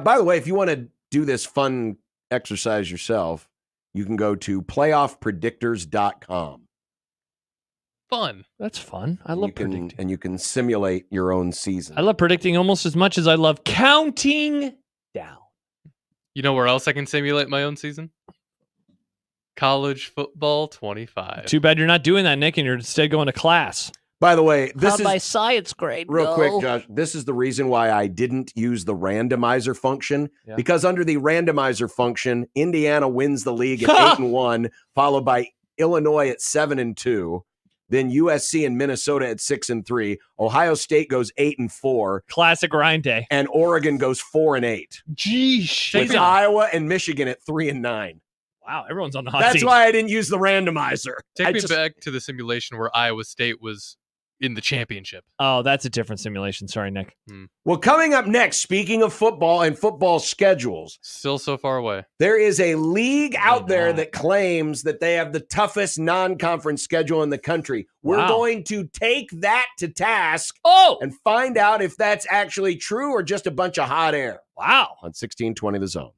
By the way, if you want to do this fun exercise yourself, you can go to playoffpredictors.com. Fun. That's fun. I love predicting. And you can simulate your own season. I love predicting almost as much as I love counting down. You know where else I can simulate my own season? College football 25. Too bad you're not doing that, Nick, and you're instead going to class. By the way, this is my science grade. Real quick, Josh. This is the reason why I didn't use the randomizer function. Yeah. Because under the randomizer function, Indiana wins the league at 8-1, followed by Illinois at 7-2. Then USC and Minnesota at 6-3. Ohio State goes 8-4. Classic grind day. And Oregon goes 4-8. Geesh. With Iowa and Michigan at 3-9. Wow, everyone's on the hot seat. That's why I didn't use the randomizer. Take me back to the simulation where Iowa State was in the championship. Oh, that's a different simulation. Sorry, Nick. Well, coming up next, speaking of football and football schedules. Still so far away. There is a league out there that claims that they have the toughest non-conference schedule in the country. We're going to take that to task and find out if that's actually true or just a bunch of hot air. Wow. On 1620 The Zone.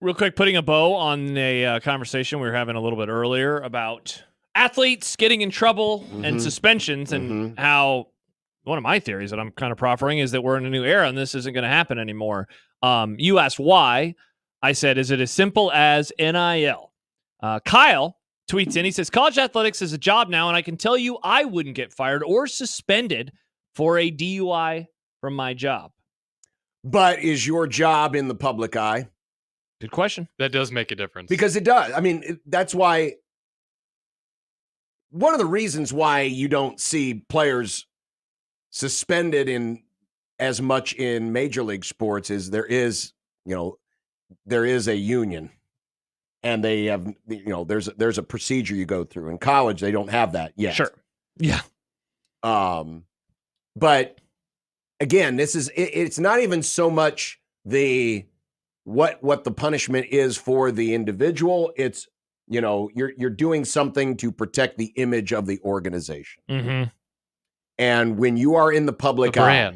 Real quick, putting a bow on a conversation we were having a little bit earlier about athletes getting in trouble and suspensions, and how one of my theories that I'm kind of proffering is that we're in a new era and this isn't going to happen anymore. You asked why. I said, is it as simple as NIL? Kyle tweets in. He says, college athletics is a job now, and I can tell you I wouldn't get fired or suspended for a DUI from my job. But is your job in the public eye? Good question. That does make a difference. Because it does. I mean, that's why one of the reasons why you don't see players suspended in as much in major league sports is there is a union, and they have, there's a procedure you go through. In college, they don't have that yet. Sure. Yeah. But again, it's not even so much what the punishment is for the individual. It's, you're doing something to protect the image of the organization. Mm-hmm. And when you are in the public eye,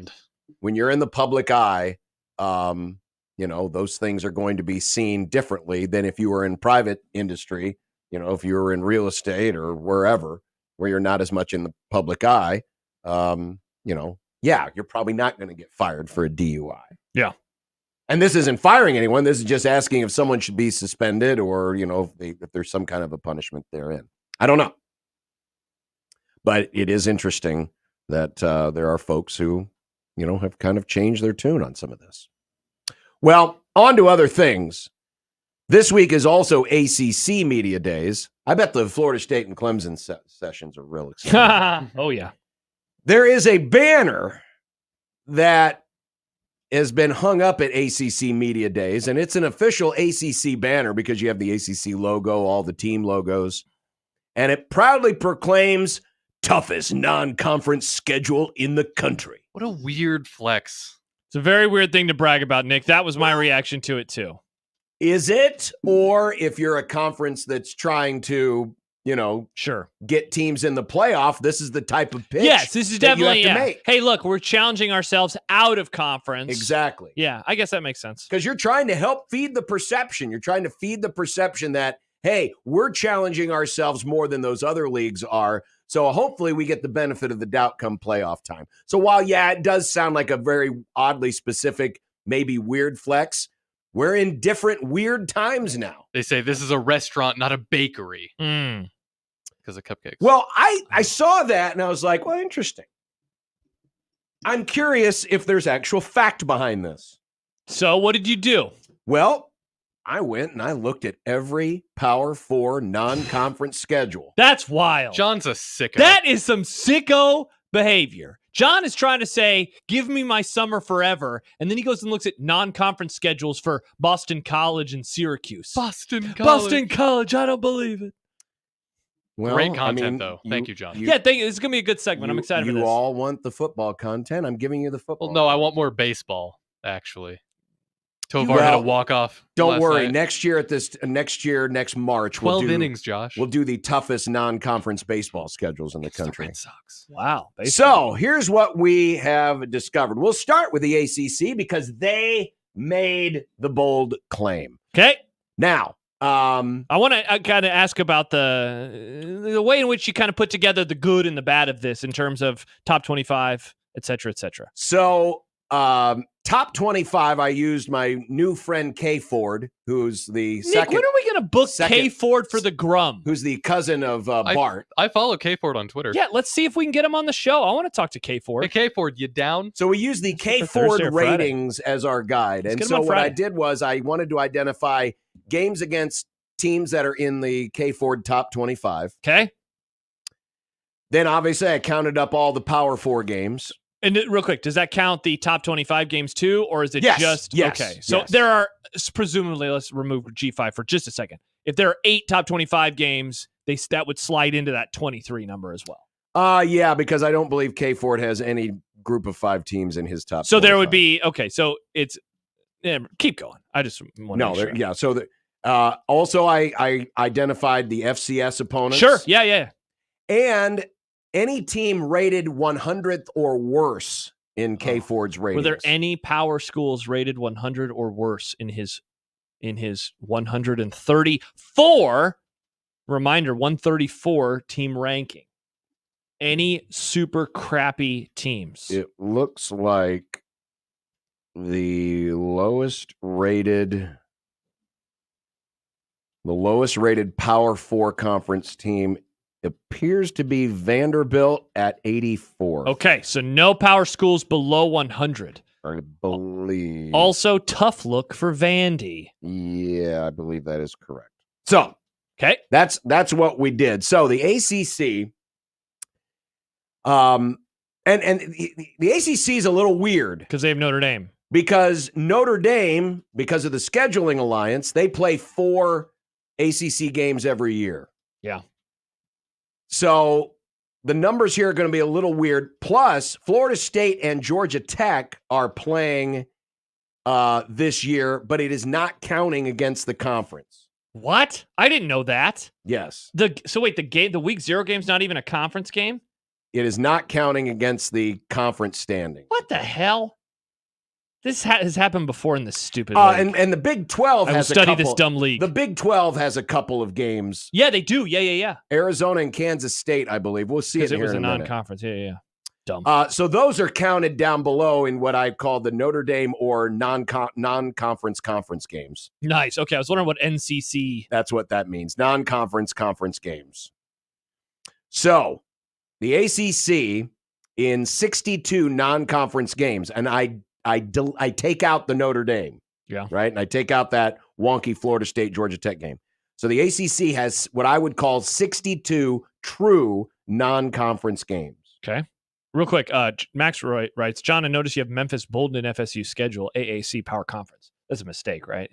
those things are going to be seen differently than if you were in private industry, if you were in real estate or wherever, where you're not as much in the public eye, you're probably not going to get fired for a DUI. Yeah. And this isn't firing anyone. This is just asking if someone should be suspended or, if there's some kind of a punishment therein. I don't know. But it is interesting that there are folks who, have kind of changed their tune on some of this. Well, on to other things. This week is also ACC Media Days. I bet the Florida State and Clemson sessions are real exciting. Oh, yeah. There is a banner that has been hung up at ACC Media Days, and it's an official ACC banner because you have the ACC logo, all the team logos, and it proudly proclaims toughest non-conference schedule in the country. What a weird flex. It's a very weird thing to brag about, Nick. That was my reaction to it, too. Is it? Or if you're a conference that's trying to, sure, get teams in the playoff, this is the type of pitch. Yes, this is definitely, you have to make. Hey, look, we're challenging ourselves out of conference. Exactly. Yeah, I guess that makes sense. Because you're trying to help feed the perception. You're trying to feed the perception that, hey, we're challenging ourselves more than those other leagues are. So hopefully we get the benefit of the doubt come playoff time. So while, it does sound like a very oddly specific, maybe weird flex, we're in different weird times now. They say this is a restaurant, not a bakery. Because of cupcakes. Well, I saw that and I was like, well, interesting. I'm curious if there's actual fact behind this. So what did you do? Well, I went and I looked at every Power 4 non-conference schedule. That's wild. John's a sicko. That is some sicko behavior. John is trying to say, give me my summer forever. And then he goes and looks at non-conference schedules for Boston College and Syracuse. Boston College. I don't believe it. Well, great content, though. Thank you, John. Thank you. It's going to be a good segment. I'm excited for this. You all want the football content. I'm giving you the football. Well, no, I want more baseball, actually. Tovar had a walk-off. Don't worry. Night. Next March, 12 innings, Josh. We'll do the toughest non-conference baseball schedules in the country. Red Sox. Wow. So here's what we have discovered. We'll start with the ACC because they made the bold claim. Okay. Now, I want to kind of ask about the way in which you kind of put together the good and the bad of this in terms of top 25, et cetera, et cetera. So, top 25, I used my new friend Kay Ford, who's the Nick, second. when are we going to book Kay Ford for the Grum? Who's the cousin of Bart. I follow Kay Ford on Twitter. Yeah, let's see if we can get him on the show. I want to talk to Kay Ford. Hey, Kay Ford, you down? So we use the Kay Ford ratings as our guide. And so what I did was I wanted to identify games against teams that are in the Kay Ford top 25. Okay. Then obviously I counted up all the Power 4 games. And real quick, does that count the top 25 games too? Or is it just? Yes. Okay. So there are, presumably, let's remove G5 for just a second. If there are 8 top 25 games, that would slide into that 23 number as well. Yeah, because I don't believe Kay Ford has any group of 5 teams in his top. So 25. there would be, okay. So it's, keep going. I just want to make sure. Yeah. So also I identified the FCS opponents. Sure. Yeah. And any team rated 100th or worse in Kay Ford's ratings. Were there any power schools rated 100 or worse in his in his 134 team ranking. Any super crappy teams? It looks like the lowest rated Power 4 conference team appears to be Vanderbilt at 84. Okay, so no power schools below 100. I believe. Also, tough look for Vandy. Yeah, I believe that is correct. So, okay, that's what we did. So the ACC, and the ACC is a little weird because they have Notre Dame. Because Notre Dame, because of the scheduling alliance, they play 4 ACC games every year. Yeah. So the numbers here are going to be a little weird. Plus, Florida State and Georgia Tech are playing this year, but it is not counting against the conference. What? I didn't know that. Yes. So wait, the week 0 game's not even a conference game? It is not counting against the conference standing. What the hell? This has happened before in this stupid league. And the Big 12 I will has study a couple, this dumb league. The Big 12 has a couple of games. Yeah, they do. Yeah. Arizona and Kansas State, I believe. We'll see it here was in a minute. non-conference. Yeah. Dumb. So those are counted down below in what I call the Notre Dame or non-conference conference games. Nice. Okay, I was wondering what NCC. That's what that means. Non-conference conference games. So the ACC in 62 non-conference games, and I take out the Notre Dame. Yeah. Right? And I take out that wonky Florida State, Georgia Tech game. So the ACC has what I would call 62 true non-conference games. Okay. Real quick, Max writes, John, I noticed you have Memphis bolded in FSU schedule, AAC Power Conference. That's a mistake, right?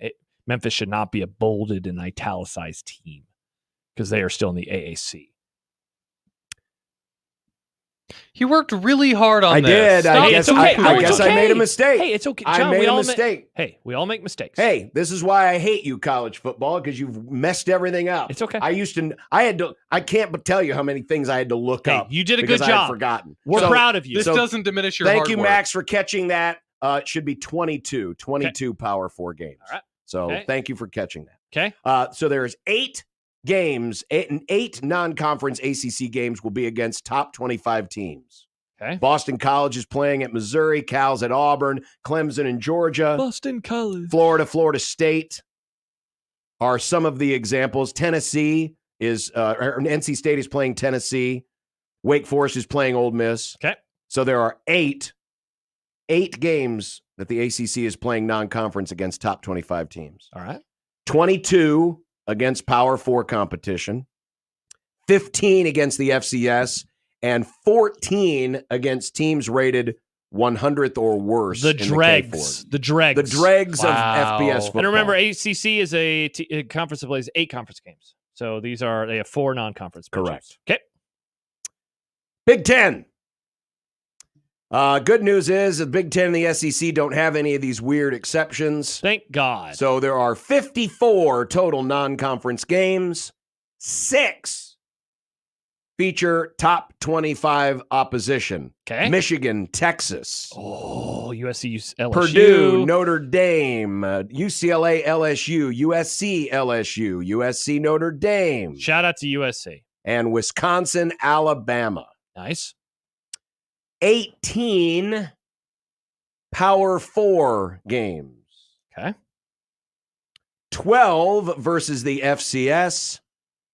Memphis should not be a bolded and italicized team because they are still in the AAC. He worked really hard on I this. did. I guess I made a mistake. Hey, it's okay. John, I made a mistake. We all make mistakes. Hey, this is why I hate you, college football, because you've messed everything up. It's okay. I can't tell you how many things I had to look up. You did a good job. I had forgotten. We're proud of you. This doesn't diminish your hard work. Thank you, Max, for catching that. It should be 22 Power 4 games. All right. So thank you for catching that. Okay. So there's 8 games, 8 non-conference ACC games will be against top 25 teams. Okay. Boston College is playing at Missouri, Cal's at Auburn, Clemson in Georgia. Boston College. Florida State are some of the examples. Tennessee is, or NC State is playing Tennessee. Wake Forest is playing Ole Miss. Okay. So there are 8 games that the ACC is playing non-conference against top 25 teams. All right. 22 against Power 4 competition, 15 against the FCS, and 14 against teams rated 100th or worse. The dregs. The dregs of FBS football. And remember, ACC is a conference that plays 8 conference games. So they have 4 non-conference. Correct. Okay. Big Ten. Good news is the Big Ten and the SEC don't have any of these weird exceptions. Thank God. So there are 54 total non-conference games. 6 feature top 25 opposition. Okay. Michigan, Texas. Oh, USC, LSU. Purdue, Notre Dame, UCLA, LSU, USC, LSU, USC, Notre Dame. Shout out to USC. And Wisconsin, Alabama. Nice. 18 Power 4 games. Okay. 12 versus the FCS.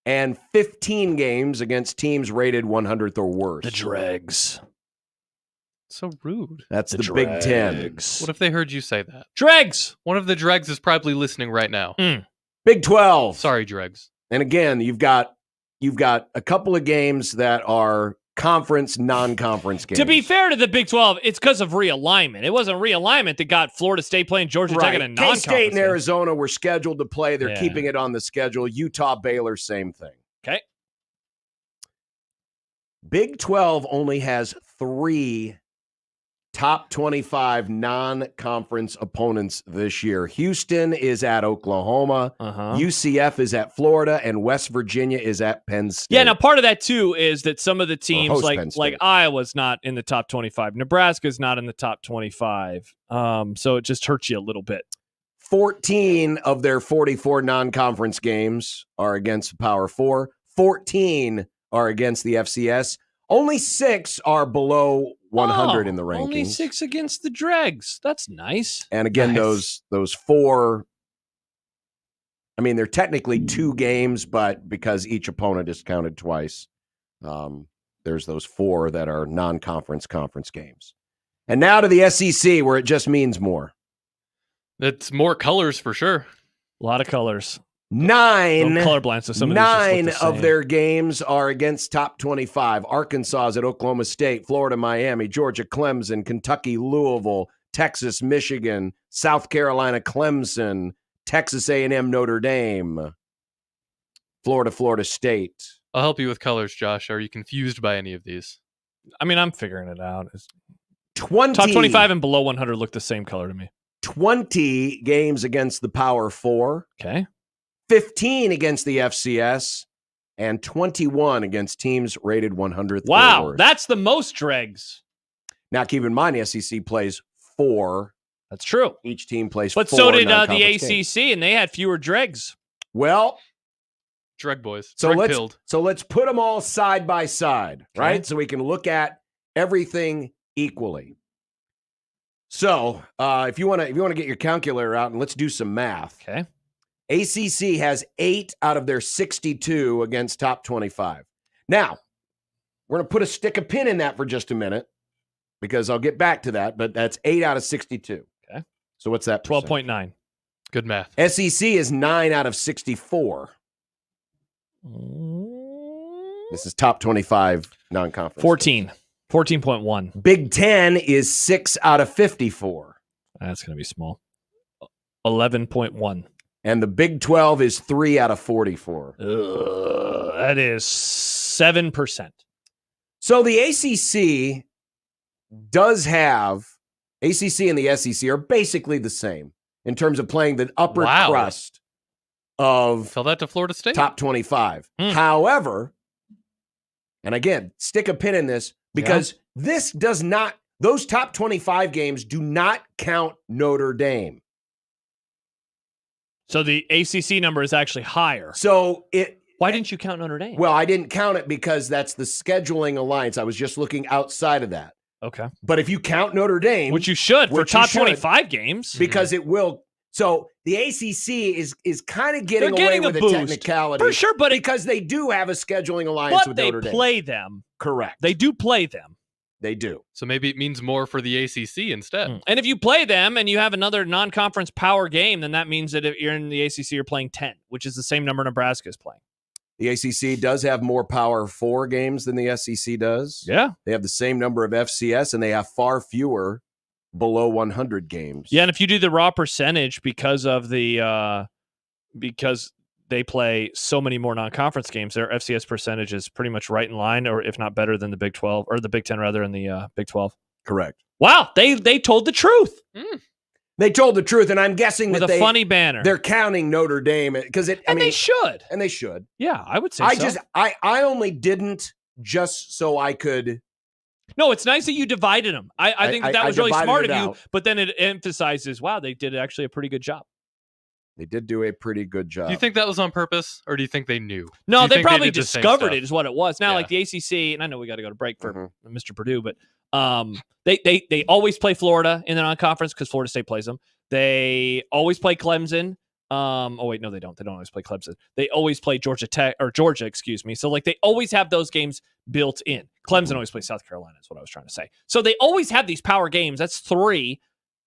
And 15 games against teams rated 100th or worse. The dregs. So rude. That's the Big Ten. What if they heard you say that? Dregs! One of the dregs is probably listening right now. Big 12. Sorry, dregs. And again, you've got a couple of games that are conference, non-conference games. To be fair to the Big 12, it's because of realignment. It wasn't realignment that got Florida State playing Georgia Tech in a non-conference. K-State and game. Arizona were scheduled to play. They're keeping it on the schedule. Utah, Baylor, same thing. Okay. Big 12 only has 3 top 25 non-conference opponents this year. Houston is at Oklahoma. UCF is at Florida, and West Virginia is at Penn State. Yeah, now part of that too is that some of the teams like Iowa's not in the top 25. Nebraska's not in the top 25. So it just hurts you a little bit. 14 of their 44 non-conference games are against the Power 4. 14 are against the FCS. Only 6 are below 100 in the rankings. Only 6 against the dregs. That's nice. And again, Nice. those 4, I mean, they're technically 2 games, but because each opponent is counted twice, there's those 4 that are non-conference conference games. And now to the SEC, where it just means more. It's more colors for sure. A lot of colors. 9 I'm colorblind, so some of these just look 9 the of same. their games are against top 25. Arkansas is at Oklahoma State, Florida, Miami, Georgia, Clemson, Kentucky, Louisville, Texas, Michigan, South Carolina, Clemson, Texas A&M, Notre Dame, Florida, Florida State. I'll help you with colors, Josh. Are you confused by any of these? I mean, I'm figuring it out. 20, Top 25 and below 100 look the same color to me. 20 games against the Power 4. Okay. 15 against the FCS, and 21 against teams rated 100th. Wow, that's the most dregs. Now, keep in mind, the SEC plays 4. That's true. Each team plays But 4 so did the non-conference ACC, games. and they had fewer dregs. Well, Dreg boys. so Dreg pilled. let's put them all side by side, Okay. right? So we can look at everything equally. So, if you want to get your calculator out and let's do some math. Okay. ACC has 8 out of their 62 against top 25. Now, we're going to stick a pin in that for just a minute because I'll get back to that, but that's 8 out of 62. Okay. So what's that? 12.9. Good math. SEC is 9 out of 64. This is top 25 non-conference. 14. 14.1. Big Ten is 6 out of 54. That's going to be small. 11.1. And the Big 12 is 3 out of 44. That is 7%. So the ACC does have, ACC and the SEC are basically the same in terms of playing the upper Wow. crust of Tell that to Florida State. top 25. However, and again, stick a pin in this because this does not, those top 25 games do not count Notre Dame. So the ACC number is actually higher. So Why didn't you count Notre Dame? well, I didn't count it because that's the scheduling alliance. I was just looking outside of that. Okay. But if you count Notre Dame, Which you should for Which you top should. 25 games. because it will. So the ACC is kind of getting They're away getting a with the boost. technicality For sure, but because they do have a scheduling alliance but with they Notre Dame. play them. Correct. They do play them. They do. So maybe it means more for the ACC instead. And if you play them and you have another non-conference power game, then that means that if you're in the ACC, you're playing 10, which is the same number Nebraska is playing. The ACC does have more Power 4 games than the SEC does. Yeah. They have the same number of FCS, and they have far fewer below 100 games. Yeah, and if you do the raw percentage because of the because they play so many more non-conference games, their FCS percentage is pretty much right in line, or if not better than the Big 12 or the Big 10 rather, in the Big 12. Correct. Wow, they told the truth They told the truth, and I'm guessing with that a funny banner. they're counting Notre Dame because it. They should. And they should. Yeah, I would say. I only didn't just so I could. No, it's nice that you divided them. I think that was really divided smart it of you. out. But then it emphasizes, wow, they did actually a pretty good job. They did do a pretty good job. Do you think that was on purpose, or do you think they knew? No, Do you they think probably did the same discovered stuff? it is what it was. Now, Yeah. like the ACC, and I know we got to go to break for Mr. Purdue, but they always play Florida in the non-conference because Florida State plays them. They always play Clemson. Oh wait, no, they don't. They don't always play Clemson. They always play Georgia, excuse me. So like they always have those games built in. Clemson always plays South Carolina. Is what I was trying to say. So they always have these power games. That's 3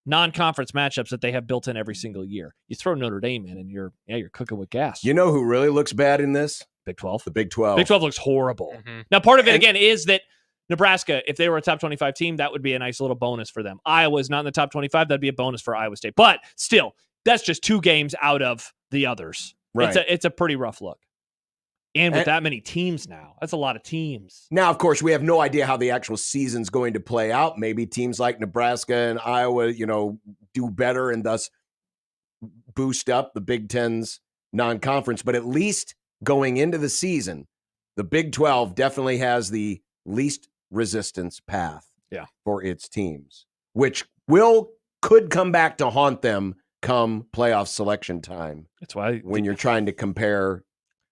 non-conference matchups that they have built in every single year. You throw Notre Dame in, and you're cooking with gas. You know who really looks bad in this? Big 12. The Big 12. Big 12 looks horrible. Now, part of it, again, is that Nebraska, if they were a top 25 team, that would be a nice little bonus for them. Iowa's not in the top 25. That'd be a bonus for Iowa State. But still, that's just 2 games out of the others. Right. It's a pretty rough look. And with that many teams now, that's a lot of teams. Now, of course, we have no idea how the actual season's going to play out. Maybe teams like Nebraska and Iowa, do better and thus boost up the Big Ten's non-conference. But at least going into the season, the Big 12 definitely has the least resistance path for its teams, which could come back to haunt them come playoff selection time. That's why when you're trying to compare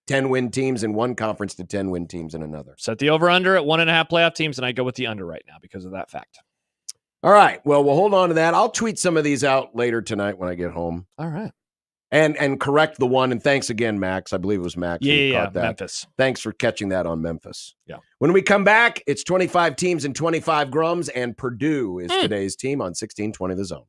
10-win teams in one conference to 10-win teams in another. Set the over-under at 1.5 playoff teams, and I go with the under right now because of that fact. All right. Well, we'll hold on to that. I'll tweet some of these out later tonight when I get home. All right. And correct the one. And thanks again, Max. I believe it was Max. Yeah, caught that. Memphis. Thanks for catching that on Memphis. Yeah. When we come back, it's 25 teams and 25 Grums, and Purdue is today's team on 1620 The Zone.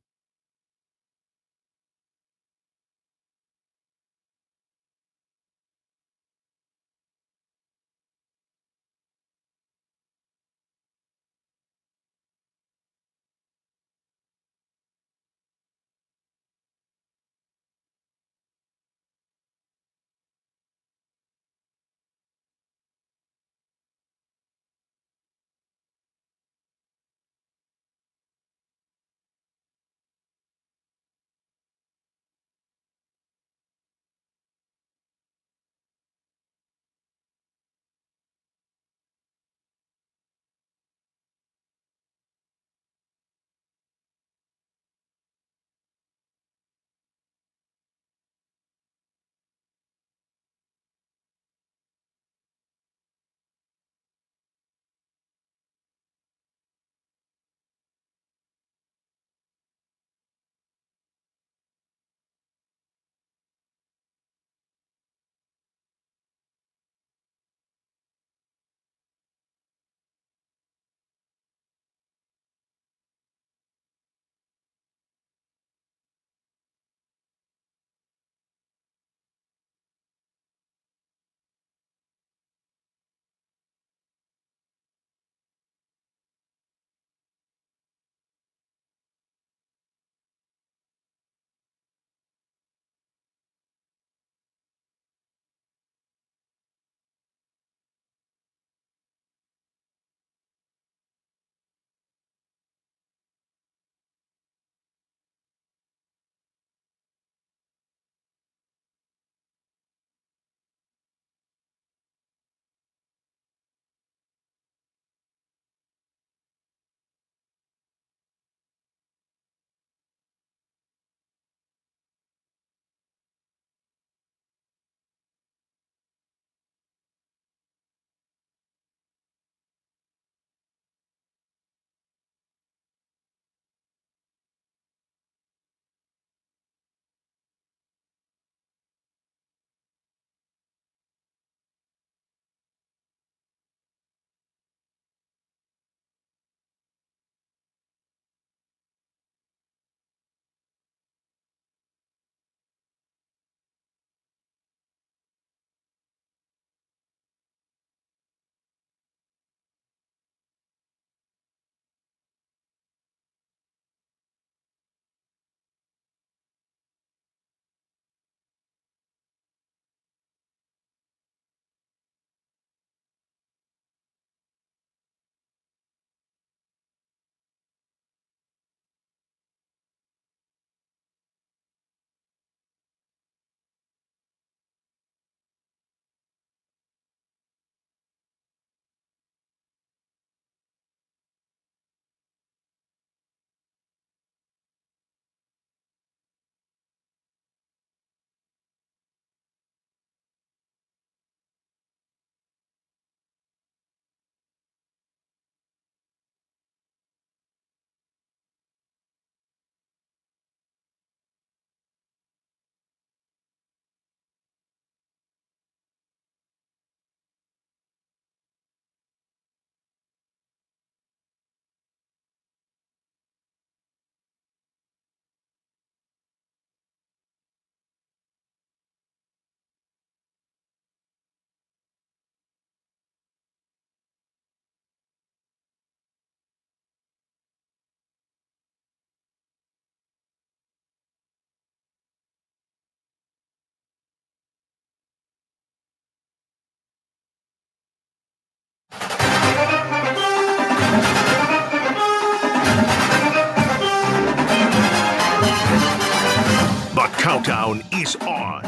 The countdown is on.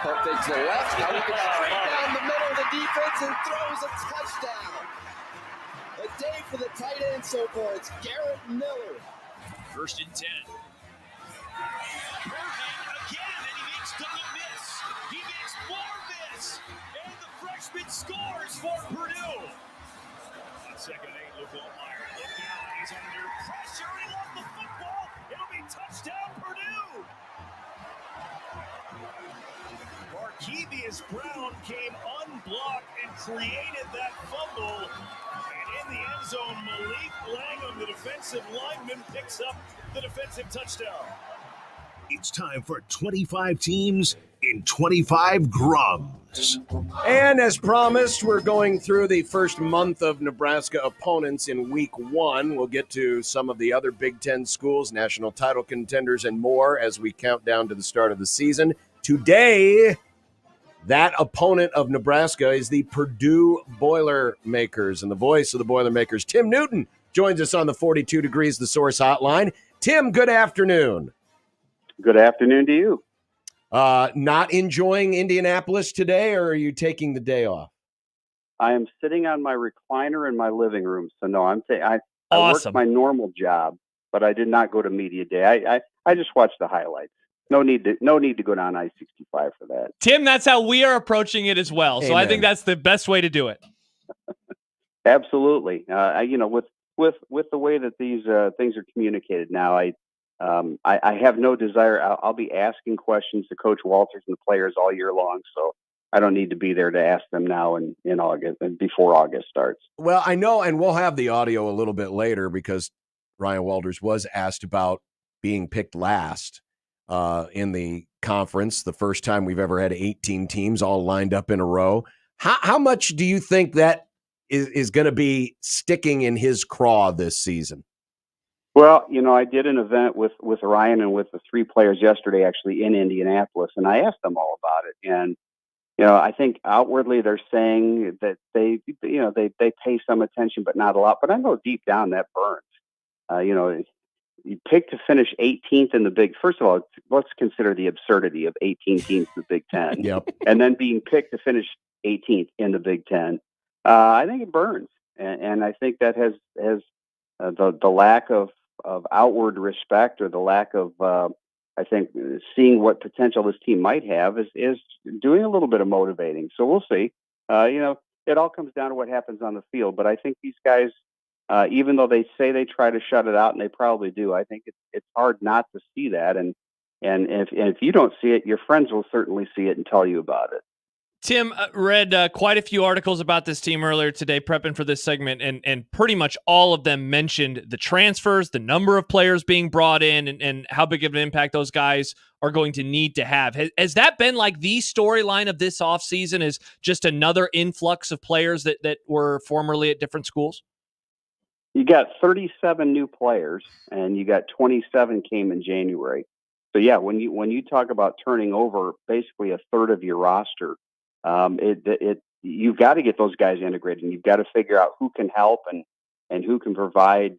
Pump fakes to the left. Now he can straight down the middle of the defense and throws a touchdown. The day for the tight end so far. It's Garrett Miller. 1st and 10. Again, and he makes double miss. He makes more miss. And the freshman scores for Purdue. On 2nd and 8, Luke Altmaier. Look out, he's under pressure. He lost the football. It'll be touchdown, Purdue. Markevius Brown came unblocked and created that fumble. And in the end zone, Malik Langham, the defensive lineman, picks up the defensive touchdown. It's time for 25 teams in 25 grums. And as promised, we're going through the first month of Nebraska opponents in week 1. We'll get to some of the other Big Ten schools, national title contenders, and more as we count down to the start of the season. Today, that opponent of Nebraska is the Purdue Boilermakers. And the voice of the Boilermakers, Tim Newton, joins us on the 42 Degrees The Source hotline. Tim, good afternoon. Good afternoon to you. Not enjoying Indianapolis today, or are you taking the day off? I am sitting on my recliner in my living room. So, no, I Awesome. work my normal job, but I did not go to media day. I just watched the highlights. No need to go down I-65 for that. Tim, that's how we are approaching it as well. So I think that's the best way to do it. Absolutely. With the way that these things are communicated now, I have no desire. I'll be asking questions to Coach Walters and the players all year long, so I don't need to be there to ask them now in August and before August starts. Well, I know, and we'll have the audio a little bit later because Ryan Walters was asked about being picked last in the conference, the first time we've ever had 18 teams all lined up in a row. How much do you think that is going to be sticking in his craw this season? Well, I did an event with Ryan and with the 3 players yesterday, actually in Indianapolis, and I asked them all about it. And I think outwardly they're saying that they pay some attention, but not a lot. But I know deep down that burns. You pick to finish 18th in the Big. First of all, let's consider the absurdity of 18 teams in the Big Ten, Yep. And then being picked to finish 18th in the Big Ten. I think it burns, and I think that has the lack of outward respect, or the lack of I think seeing what potential this team might have is doing a little bit of motivating. So we'll see. It all comes down to what happens on the field. But I think these guys, even though they say they try to shut it out, and they probably do, I think it's hard not to see that. And if you don't see it, your friends will certainly see it and tell you about it. Tim, read quite a few articles about this team earlier today, prepping for this segment, and pretty much all of them mentioned the transfers, the number of players being brought in, and how big of an impact those guys are going to need to have. Has that been like the storyline of this offseason, is just another influx of players that were formerly at different schools? You got 37 new players, and you got 27 came in January. So, yeah, when you talk about turning over basically a third of your roster, you've got to get those guys integrated, and you've got to figure out who can help and who can provide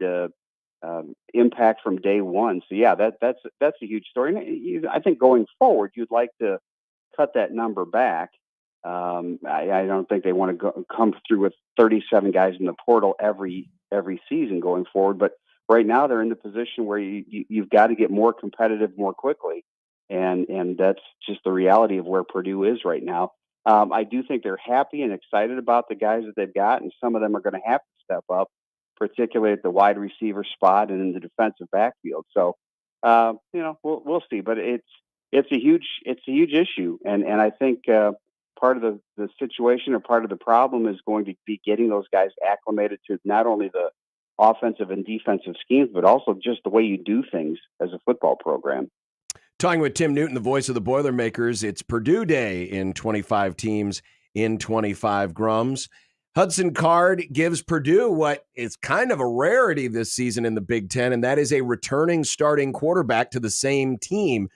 impact from day one. So yeah, that's a huge story. And I think going forward, you'd like to cut that number back. I don't think they want to come through with 37 guys in the portal every season going forward. But right now, they're in the position where you've got to get more competitive more quickly, and that's just the reality of where Purdue is right now. I do think they're happy and excited about the guys that they've got, and some of them are going to have to step up, particularly at the wide receiver spot and in the defensive backfield. So, we'll see. But it's a huge issue, and I think part of the situation or part of the problem is going to be getting those guys acclimated to not only the offensive and defensive schemes, but also just the way you do things as a football program. Talking with Tim Newton, the voice of the Boilermakers. It's Purdue Day in 25 teams in 25 grums. Hudson Card gives Purdue what is kind of a rarity this season in the Big Ten, and that is a returning starting quarterback to the same team.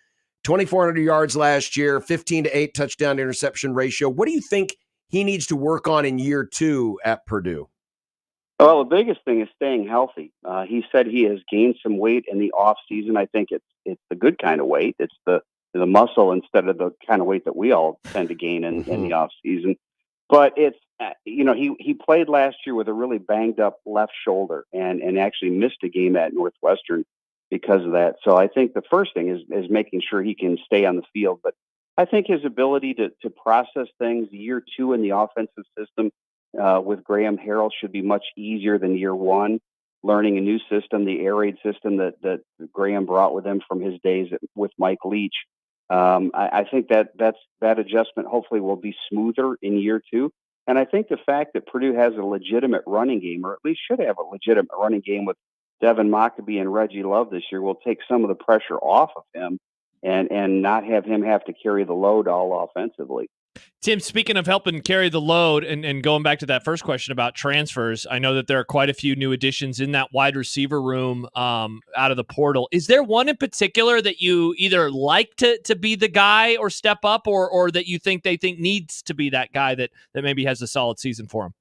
2,400 yards last year, 15-8 touchdown to interception ratio. What do you think he needs to work on in year 2 at Purdue? Well, the biggest thing is staying healthy. He said he has gained some weight in the off season. I think it's the good kind of weight. It's the muscle instead of the kind of weight that we all tend to gain in the off season. But it's he played last year with a really banged up left shoulder and actually missed a game at Northwestern because of that. So I think the first thing is making sure he can stay on the field. But I think his ability to process things year 2 in the offensive system with Graham Harrell should be much easier than year 1. Learning a new system, the air raid system that Graham brought with him from his days with Mike Leach. I think that adjustment hopefully will be smoother in year 2. And I think the fact that Purdue has a legitimate running game, or at least should have a legitimate running game with Devin Mockabee and Reggie Love this year, will take some of the pressure off of him and not have him have to carry the load all offensively. Tim, speaking of helping carry the load and going back to that first question about transfers, I know that there are quite a few new additions in that wide receiver room out of the portal. Is there one in particular that you either like to be the guy or step up or that you think they think needs to be that guy that maybe has a solid season for him?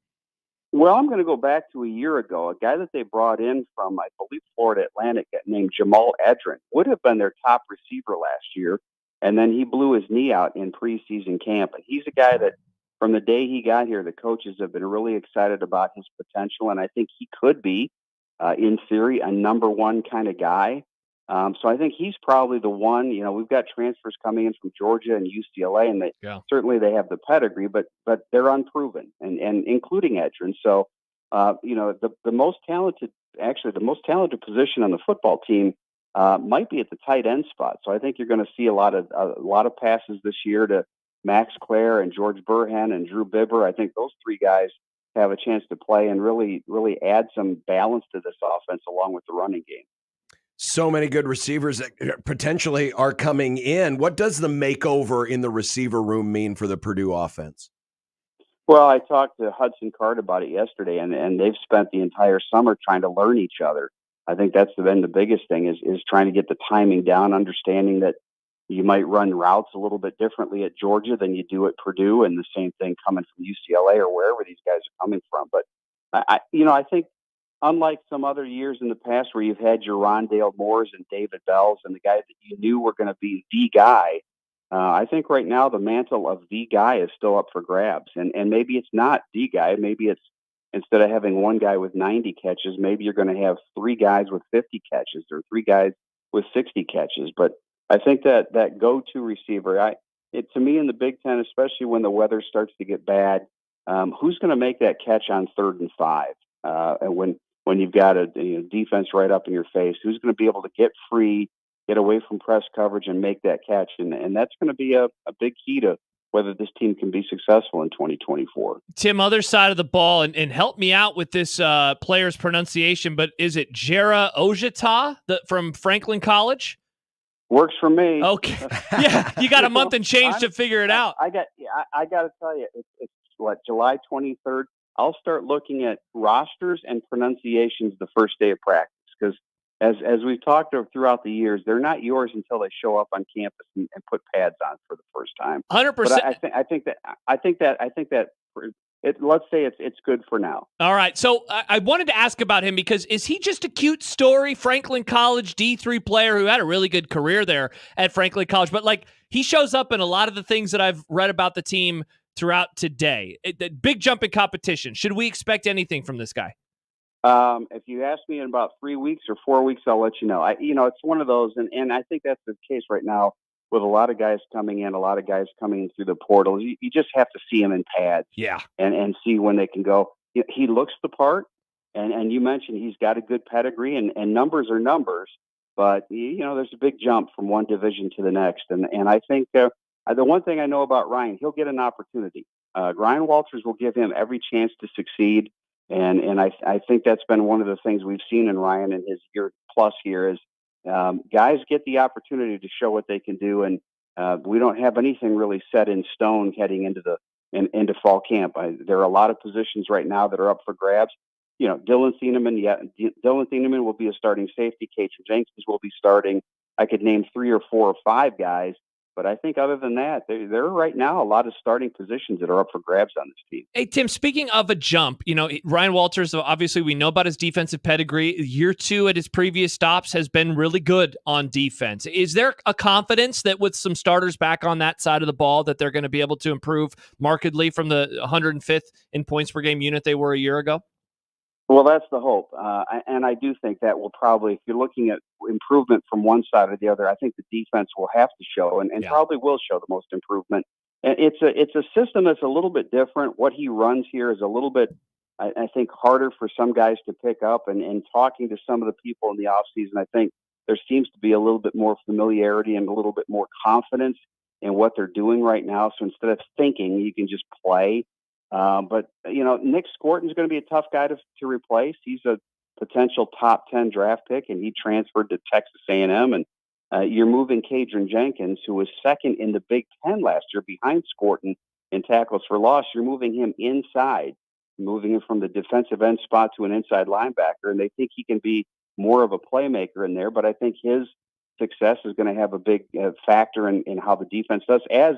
Well, I'm going to go back to a year ago. A guy that they brought in from, I believe, Florida Atlantic named Jamal Edrin would have been their top receiver last year. And then he blew his knee out in preseason camp. And he's a guy that from the day he got here, the coaches have been really excited about his potential. And I think he could be, in theory, a number 1 kind of guy. So I think he's probably the one. We've got transfers coming in from Georgia and UCLA, and certainly they have the pedigree, but they're unproven, and including Edrin. So, the most talented position on the football team might be at the tight end spot. So I think you're going to see a lot of passes this year to Max Clare and George Burhan and Drew Bibber. I think those 3 guys have a chance to play and really, really add some balance to this offense along with the running game. So many good receivers that potentially are coming in. What does the makeover in the receiver room mean for the Purdue offense? Well, I talked to Hudson Card about it yesterday, and they've spent the entire summer trying to learn each other. I think that's been the biggest thing is trying to get the timing down, understanding that you might run routes a little bit differently at Georgia than you do at Purdue, and the same thing coming from UCLA or wherever these guys are coming from. But I think unlike some other years in the past where you've had your Rondale Moores and David Bells and the guys that you knew were going to be the guy, I think right now the mantle of the guy is still up for grabs. And maybe it's not the guy. Maybe it's instead of having one guy with 90 catches, maybe you're going to have 3 guys with 50 catches or 3 guys with 60 catches. But I think that go-to receiver, to me in the Big Ten, especially when the weather starts to get bad, who's going to make that catch on 3rd and 5? And when you've got a defense right up in your face, who's going to be able to get free, get away from press coverage, and make that catch? And that's going to be a big key to whether this team can be successful in 2024. Tim, other side of the ball, and help me out with this player's pronunciation, but is it Jera Ojita from Franklin College? Works for me. Okay. Yeah, you got a month and change to figure it out. I got to tell you, it's July 23rd. I'll start looking at rosters and pronunciations the first day of practice because as we've talked throughout the years, they're not yours until they show up on campus and put pads on for the first time. 100%. But I think that let's say it's good for now. All right. So I wanted to ask about him because is he just a cute story, Franklin College D3 player who had a really good career there at Franklin College, but he shows up in a lot of the things that I've read about the team throughout today. The big jump in competition. Should we expect anything from this guy? If you ask me in about 3 weeks or 4 weeks, I'll let you know. It's one of those, and I think that's the case right now with a lot of guys coming in, a lot of guys coming in through the portal. You just have to see him in pads, and see when they can go. He looks the part, and you mentioned he's got a good pedigree, and numbers are numbers, but there's a big jump from one division to the next, and I think the one thing I know about Ryan, he'll get an opportunity. Ryan Walters will give him every chance to succeed. And I think that's been one of the things we've seen in Ryan in his year plus here is guys get the opportunity to show what they can do. And we don't have anything really set in stone heading into fall camp. There are a lot of positions right now that are up for grabs. Dylan Thieneman will be a starting safety. Cajun Jenkins will be starting. I could name 3 or 4 or 5 guys, But I think other than that, there are right now a lot of starting positions that are up for grabs on this team. Hey, Tim, speaking of a jump, Ryan Walters, obviously we know about his defensive pedigree. Year 2 at his previous stops has been really good on defense. Is there a confidence that with some starters back on that side of the ball that they're going to be able to improve markedly from the 105th in points per game unit they were a year ago? Well, that's the hope. And I do think that will probably, if you're looking at improvement from one side or the other, I think the defense will have to show and probably will show the most improvement. And it's a system that's a little bit different. What he runs here is a little bit, I think, harder for some guys to pick up. And talking to some of the people in the offseason, I think there seems to be a little bit more familiarity and a little bit more confidence in what they're doing right now. So instead of thinking, you can just play. But Nick Scorton's going to be a tough guy to replace. He's a potential top 10 draft pick, and he transferred to Texas A&M. And you're moving Kadron Jenkins, who was second in the Big Ten last year behind Scorton in tackles for loss. You're moving him inside, moving him from the defensive end spot to an inside linebacker. And they think he can be more of a playmaker in there. But I think his success is going to have a big factor in how the defense does, as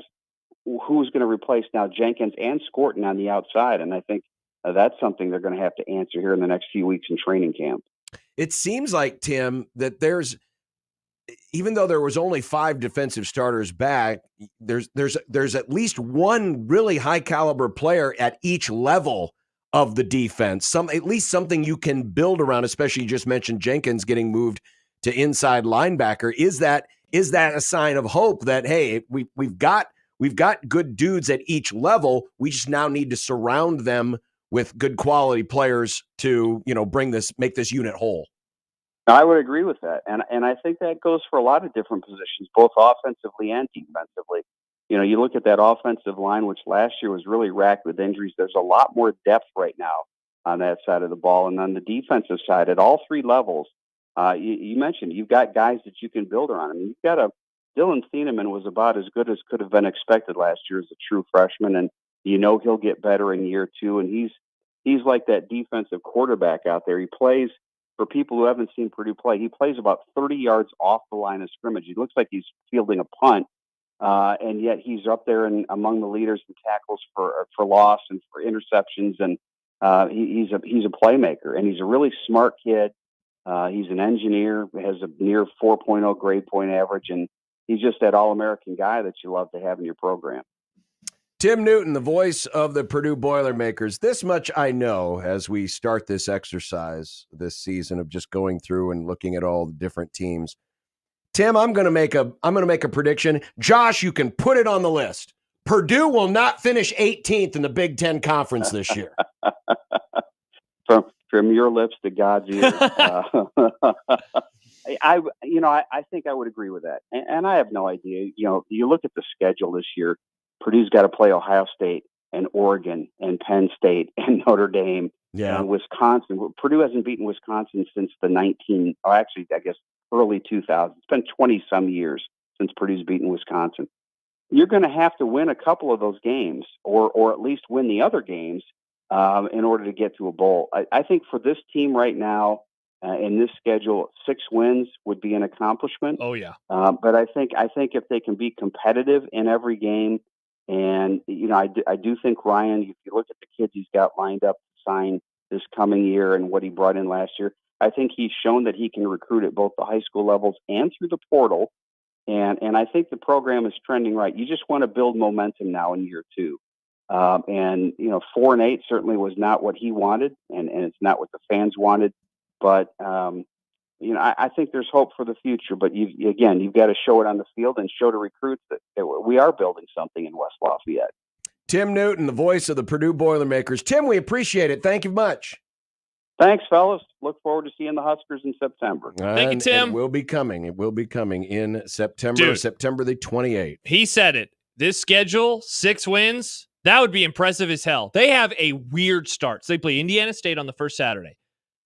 who's going to replace now Jenkins and Scorton on the outside. And I think that's something they're going to have to answer here in the next few weeks in training camp. It seems like, Tim, that even though there was only 5 defensive starters back, there's at least one really high caliber player at each level of the defense. At least something you can build around, especially you just mentioned Jenkins getting moved to inside linebacker. Is that a sign of hope that, hey, we've got good dudes at each level. We just now need to surround them with good quality players to, make this unit whole. I would agree with that. And I think that goes for a lot of different positions, both offensively and defensively. You look at that offensive line, which last year was really racked with injuries. There's a lot more depth right now on that side of the ball. And on the defensive side, at all 3 levels, you mentioned you've got guys that you can build around. I mean, you've got Dylan Thieneman was about as good as could have been expected last year as a true freshman, and he'll get better in year 2. And he's like that defensive quarterback out there. He plays, for people who haven't seen Purdue play, he plays about 30 yards off the line of scrimmage. He looks like he's fielding a punt, and yet he's up there and among the leaders in tackles for loss and for interceptions. And he's a playmaker, and he's a really smart kid. He's an engineer, has a near 4.0 grade point average, and he's just that all-American guy that you love to have in your program. Tim Newton, the voice of the Purdue Boilermakers. This much I know as we start this exercise this season of just going through and looking at all the different teams. Tim, I'm going to make a prediction. Josh, you can put it on the list. Purdue will not finish 18th in the Big Ten Conference this year. From your lips to God's ears. I think I would agree with that. And I have no idea. You look at the schedule this year, Purdue's got to play Ohio State and Oregon and Penn State and Notre Dame and Wisconsin. Purdue hasn't beaten Wisconsin since early 2000s. It's been 20-some years since Purdue's beaten Wisconsin. You're going to have to win a couple of those games or at least win the other games in order to get to a bowl. I think for this team right now, in this schedule, 6 wins would be an accomplishment. Oh yeah. But I think if they can be competitive in every game, and I do think Ryan, if you look at the kids he's got lined up to sign this coming year and what he brought in last year, I think he's shown that he can recruit at both the high school levels and through the portal. And I think the program is trending right. You just want to build momentum now in year 2. 4-8 certainly was not what he wanted, and it's not what the fans wanted. But I think there's hope for the future. But you've got to show it on the field and show to recruits that we are building something in West Lafayette. Tim Newton, the voice of the Purdue Boilermakers. Tim, we appreciate it. Thank you much. Thanks, fellas. Look forward to seeing the Huskers in September. Thank you, Tim. It will be coming. It will be coming in September. Dude, September the 28th. He said it. This schedule, 6 wins, that would be impressive as hell. They have a weird start. So they play Indiana State on the first Saturday.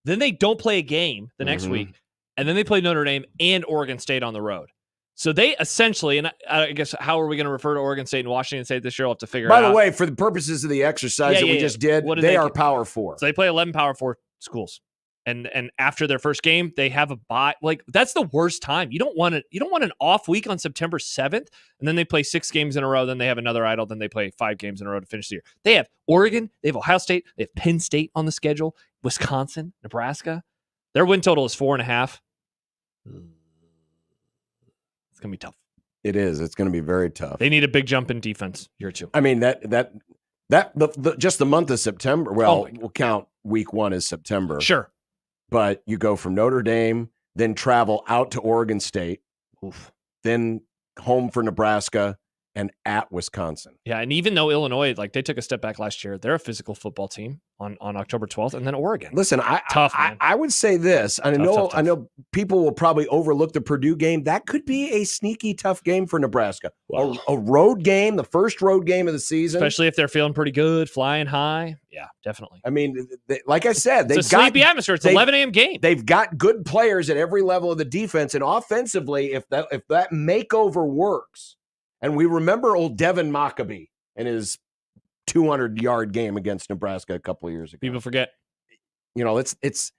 Then they don't play a game the next week. And then they play Notre Dame and Oregon State on the road. So they essentially, and I guess how are we going to refer to Oregon State and Washington State this year? We'll have to figure it out. By the way, for the purposes of the exercise that we just did, they are Power 4. So they play 11 Power 4 schools. And after their first game, they have a bye. Like, that's the worst time. You don't want an off week on September 7th, and then they play 6 games in a row, then they have another idle, then they play 5 games in a row to finish the year. They have Oregon, they have Ohio State, they have Penn State on the schedule, Wisconsin, Nebraska. Their win total is 4.5. It's gonna be tough. It is. It's going to be very tough. They need a big jump in defense year 2. I mean, just the month of September. Well, we'll count week 1 as September. Sure. But you go from Notre Dame, then travel out to Oregon State, then home for Nebraska, and at Wisconsin. Yeah, and even though Illinois, like, they took a step back last year, they're a physical football team on October 12th, and then Oregon. Listen, I would say this. I know people will probably overlook the Purdue game. That could be a sneaky tough game for Nebraska. Wow. A road game, the first road game of the season. Especially if they're feeling pretty good, flying high. Yeah, definitely. I mean, like I said, it's a sleepy atmosphere. It's an 11 a.m. game. They've got good players at every level of the defense, and offensively, if that makeover works, and we remember old Devin Maccabee and his 200-yard game against Nebraska a couple of years ago. People forget. It's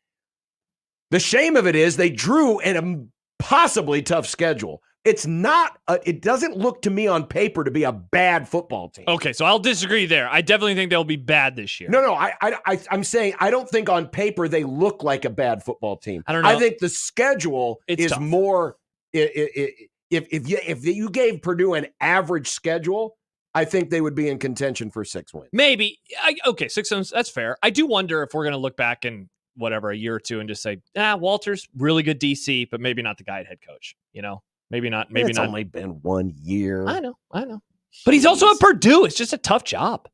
the shame of it is they drew an impossibly tough schedule. It's not. It doesn't look to me on paper to be a bad football team. Okay, so I'll disagree there. I definitely think they'll be bad this year. No. I'm saying I don't think on paper they look like a bad football team. I don't know. I think the schedule is tough. more. If you gave Purdue an average schedule, I think they would be in contention for 6 wins. Maybe. 6 wins. That's fair. I do wonder if we're going to look back in a year or two and just say, Walter's really good DC, but maybe not the guy at head coach. Maybe not. Maybe it's not. Only been 1 year. I know. But he's also at Purdue. It's just a tough job.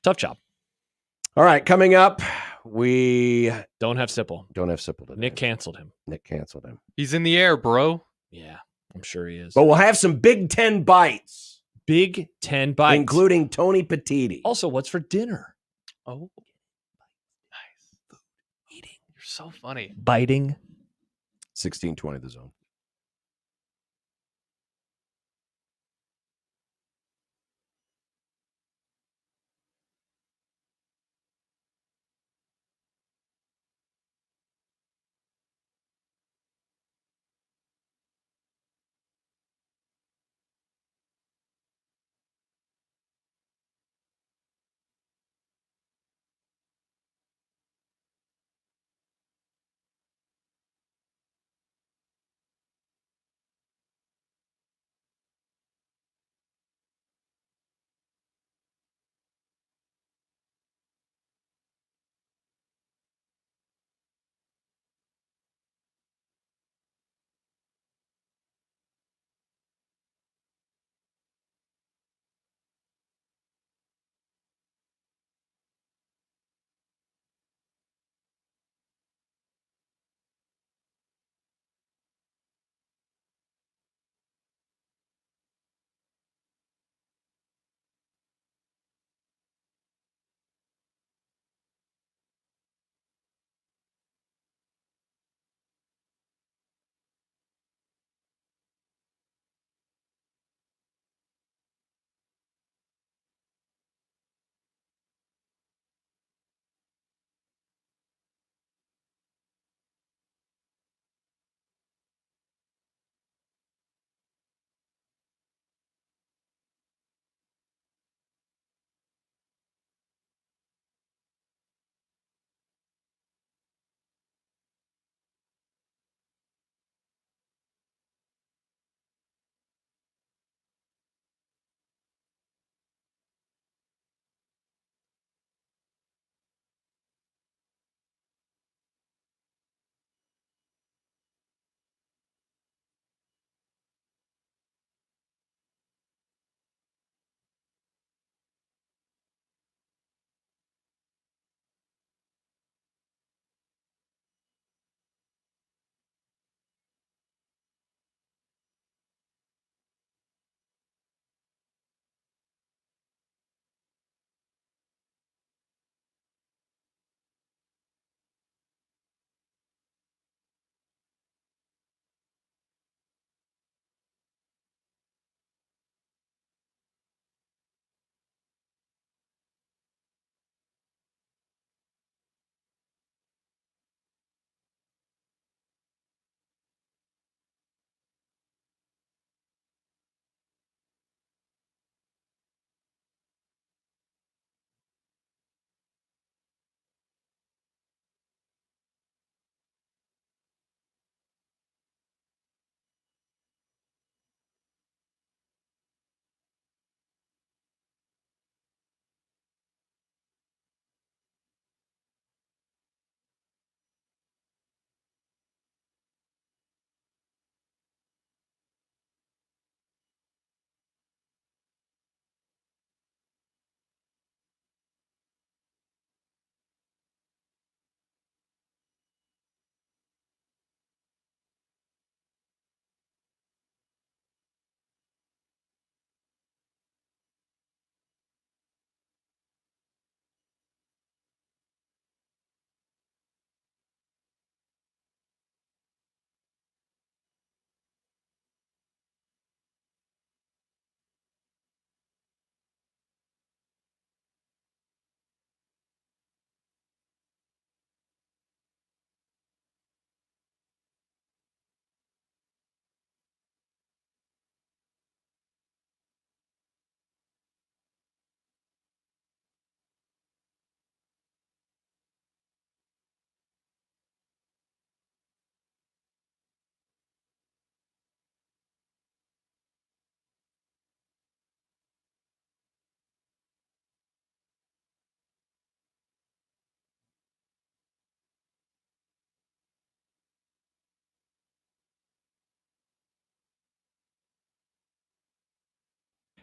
All right, coming up, we don't have Sipple. Today. Nick canceled him. He's in the air, bro. Yeah, I'm sure he is. But we'll have some Big Ten bites. Big Ten bites. Including Tony Petitti. Also, what's for dinner? Oh, nice. Food. Eating. You're so funny. Biting. 1620 The Zone.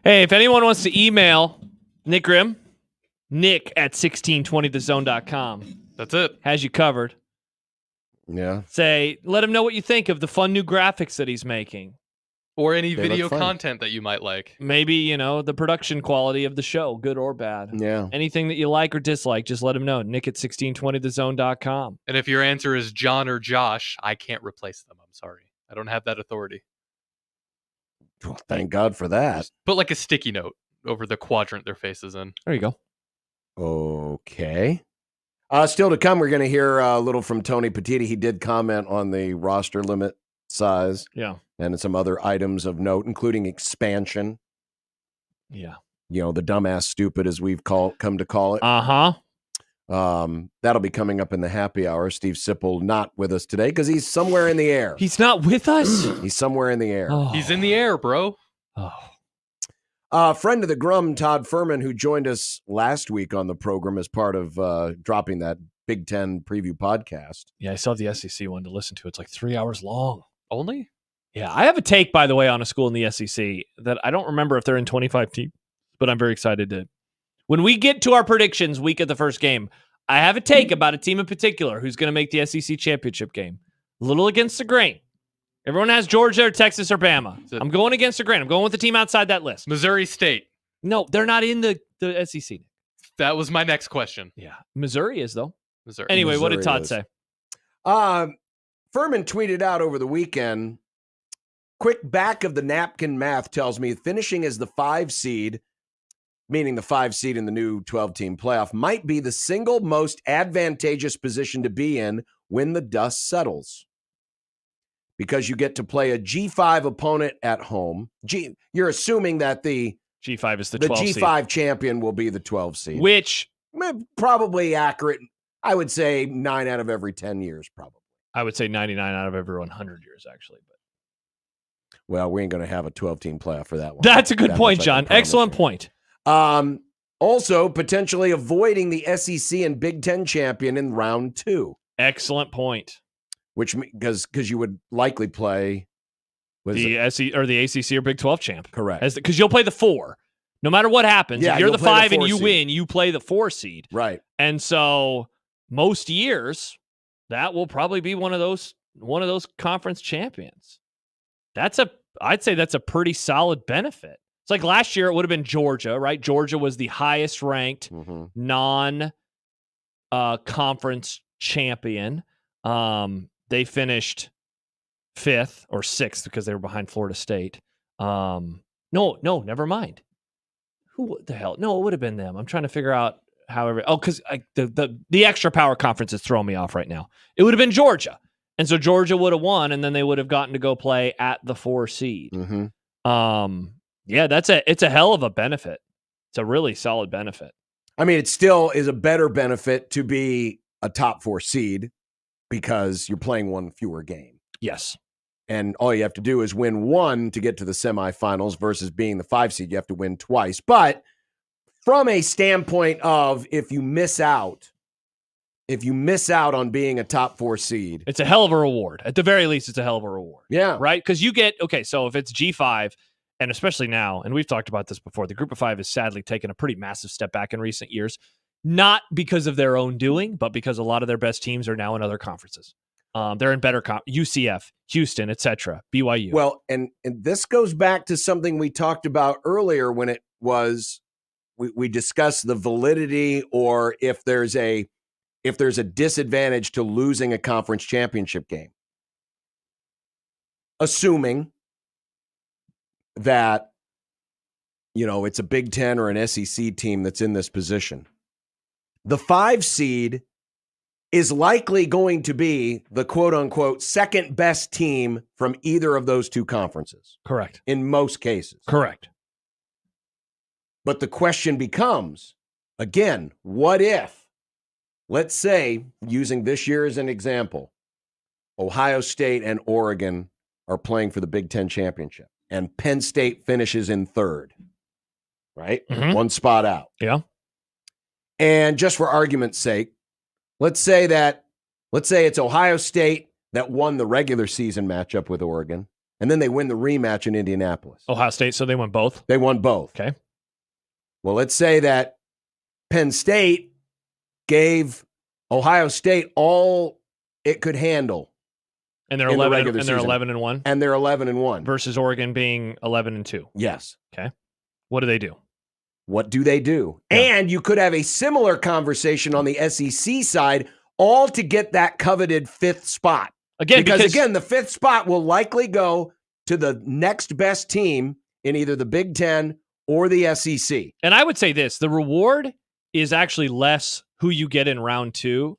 Hey, if anyone wants to email Nick Grimm, Nick at 1620thezone.com. That's it. Has you covered. Yeah. Say, let him know what you think of the fun new graphics that he's making. Or any They look video fun. content that you might like. Maybe, the production quality of the show, good or bad. Yeah. Anything that you like or dislike, just let him know. Nick at 1620thezone.com. And if your answer is John or Josh, I can't replace them. I'm sorry. I don't have that authority. Well, thank God for that. Just put like a sticky note over the quadrant their face is in. There you go. Okay. Still to come, we're going to hear a little from Tony Petitti. He did comment on the roster limit size. Yeah. And some other items of note, including expansion. Yeah. The dumbass stupid, as we've come to call it. Uh-huh. That'll be coming up in the happy hour. Steve Sipple not with us today because he's somewhere in the air. He's not with us? He's somewhere in the air. Oh. He's in the air, bro. Friend of the Grum, Todd Furman, who joined us last week on the program as part of dropping that Big Ten preview podcast. Yeah, I still have the SEC one to listen to. It's like 3 hours long. Only? Yeah, I have a take, by the way, on a school in the SEC that I don't remember if they're in 25 teams, but I'm very excited to. When we get to our predictions week of the first game, I have a take about a team in particular who's going to make the SEC championship game. A little against the grain. Everyone has Georgia or Texas or Bama. I'm going against the grain. I'm going with the team outside that list. Missouri State. No, they're not in the SEC. That was my next question. Yeah. Missouri is, though. Missouri. Anyway, what did Missouri Todd is. say? Furman tweeted out over the weekend, quick back of the napkin math tells me finishing as the 5 seed, meaning the 5 seed in the new 12-team playoff, might be the single most advantageous position to be in when the dust settles. Because you get to play a G5 opponent at home. You're assuming that the G5 is the 12 seed. G5 champion will be the 12 seed. Which probably accurate. I would say 9 out of every 10 years, probably. I would say 99 out of every 100 years, actually. But well, we ain't going to have a 12-team playoff for that one. That's a good That point, much I can John. promise Excellent you. point. Also, potentially avoiding the SEC and Big Ten champion in round 2. Excellent point. Which because you would likely play The SEC or the ACC or Big 12 champ. Correct. Because you'll play the 4. No matter what happens, Yeah, if you're you'll the play the 5 and 4 you seed. win, you play the 4 seed. Right. And so most years, that will probably be one of those conference champions. I'd say that's a pretty solid benefit. It's like last year it would have been Georgia, right? Georgia was the highest ranked non-conference champion. They finished 5th or 6th because they were behind Florida State. No, never mind. Who the hell? No, it would have been them. I'm trying to figure out because the extra power conference is throwing me off right now. It would have been Georgia. And so Georgia would have won, and then they would have gotten to go play at the 4 seed. Yeah, it's a hell of a benefit. It's a really solid benefit. I mean, it still is a better benefit to be a top 4 seed because you're playing one fewer game. Yes. And all you have to do is win one to get to the semifinals versus being the 5 seed. You have to win twice. But from a standpoint of if you miss out on being a top 4 seed, it's a hell of a reward. At the very least, it's a hell of a reward. Yeah. Right? Because you get, so if it's G5, and especially now, and we've talked about this before, the group of 5 has sadly taken a pretty massive step back in recent years, not because of their own doing, but because a lot of their best teams are now in other conferences. They're in better UCF, Houston, etc., BYU. Well, and this goes back to something we talked about earlier when it was we discussed the validity or if there's a disadvantage to losing a conference championship game. Assuming that it's a Big Ten or an SEC team that's in this position. The 5 seed is likely going to be the quote-unquote second best team from either of those 2 conferences. Correct. In most cases. Correct. But the question becomes, again, what if, let's say, using this year as an example, Ohio State and Oregon are playing for the Big Ten championship, and Penn State finishes in 3rd, right? Mhm. 1 spot out. Yeah. And just for argument's sake, let's say it's Ohio State that won the regular season matchup with Oregon, and then they win the rematch in Indianapolis. Ohio State, so they won both? They won both. Okay. Well, let's say that Penn State gave Ohio State all it could handle. And they're in the 11 regular and they're season. 11-1. And they're 11-1 versus Oregon being 11-2. Yes. Okay. What do they do? What do they do? Yeah. And you could have a similar conversation on the SEC side, all to get that coveted 5th spot. Again, because again, the 5th spot will likely go to the next best team in either the Big Ten or the SEC. And I would say this, the reward is actually less who you get in round 2,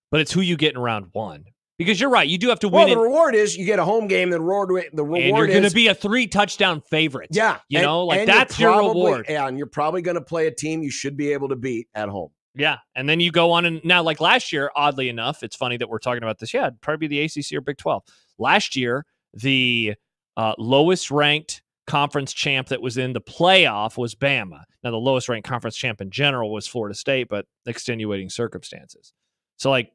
but it's who you get in round 1. Because you're right, you do have to win. Well, the reward is you get a home game. The reward and you're going to be a 3-touchdown favorite. Yeah. That's your reward. Yeah, and you're probably going to play a team you should be able to beat at home. Yeah, and then you go on and now, like last year, oddly enough, it's funny that we're talking about this. Yeah, it'd probably be the ACC or Big 12. Last year, the lowest ranked conference champ that was in the playoff was Bama. Now, the lowest ranked conference champ in general was Florida State, but extenuating circumstances. So, like,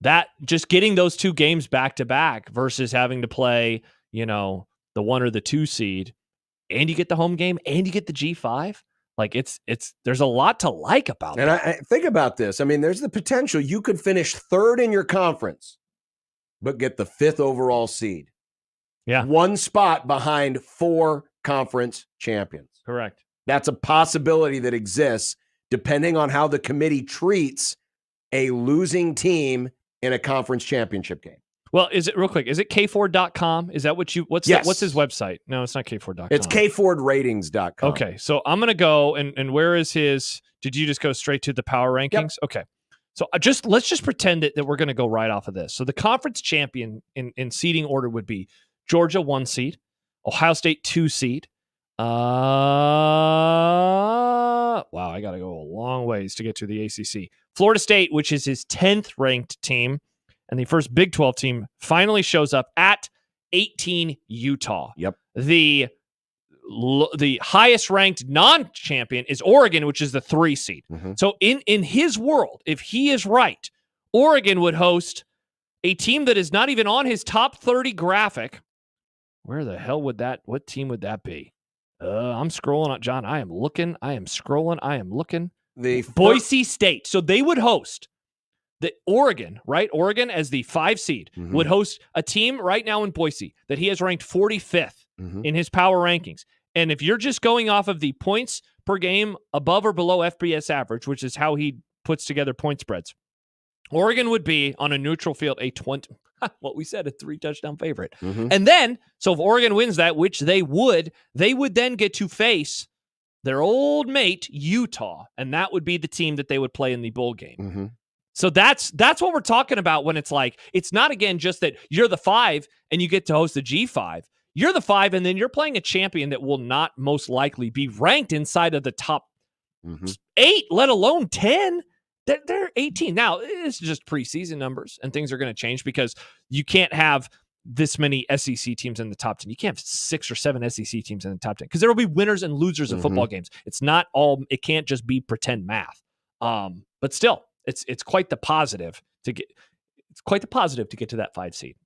that just getting those 2 games back to back versus having to play, the 1 or the 2 seed, and you get the home game and you get the G5. Like it's there's a lot to like about and that. I think about this. I mean, there's the potential you could finish 3rd in your conference, but get the 5th overall seed. Yeah. 1 spot behind 4 conference champions. Correct. That's a possibility that exists depending on how the committee treats a losing team in a conference championship game. Well, is it real quick? Is it kford.com? Is that what's yes. What's his website? No, it's not kford.com. It's kfordratings.com. Okay. So I'm going to go and where is his, did you just go straight to the power rankings? Yep. Okay. So let's just pretend that we're going to go right off of this. So the conference champion in seeding order would be Georgia 1 seed, Ohio State 2 seed. Wow, I got to go a long ways to get to the ACC. Florida State, which is his 10th ranked team, and the first Big 12 team finally shows up at 18 Utah. Yep. The highest ranked non-champion is Oregon, which is the 3 seed. Mm-hmm. So in his world, if he is right, Oregon would host a team that is not even on his top 30 graphic. Where the hell what team would that be? I'm scrolling on John. I am looking. I am scrolling. I am looking. Boise State. So they would host the Oregon, right? Oregon as the 5 seed would host a team right now in Boise that he has ranked 45th in his power rankings. And if you're just going off of the points per game above or below FBS average, which is how he puts together point spreads, Oregon would be on a neutral field a 3-touchdown favorite. And then, so if Oregon wins that, which they would then get to face their old mate, Utah, and that would be the team that they would play in the bowl game. So that's what we're talking about when it's like, it's not, again, just that you're the 5 and you get to host the G5. You're the 5, and then you're playing a champion that will not most likely be ranked inside of the top 8, let alone 10. They're 18. Now, it's just preseason numbers, and things are going to change because you can't have this many SEC teams in the top 10. You can't have 6 or 7 SEC teams in the top 10 because there will be winners and losers of football games. It's not all, it can't just be pretend math. But still, it's quite the positive to get to that 5 seed.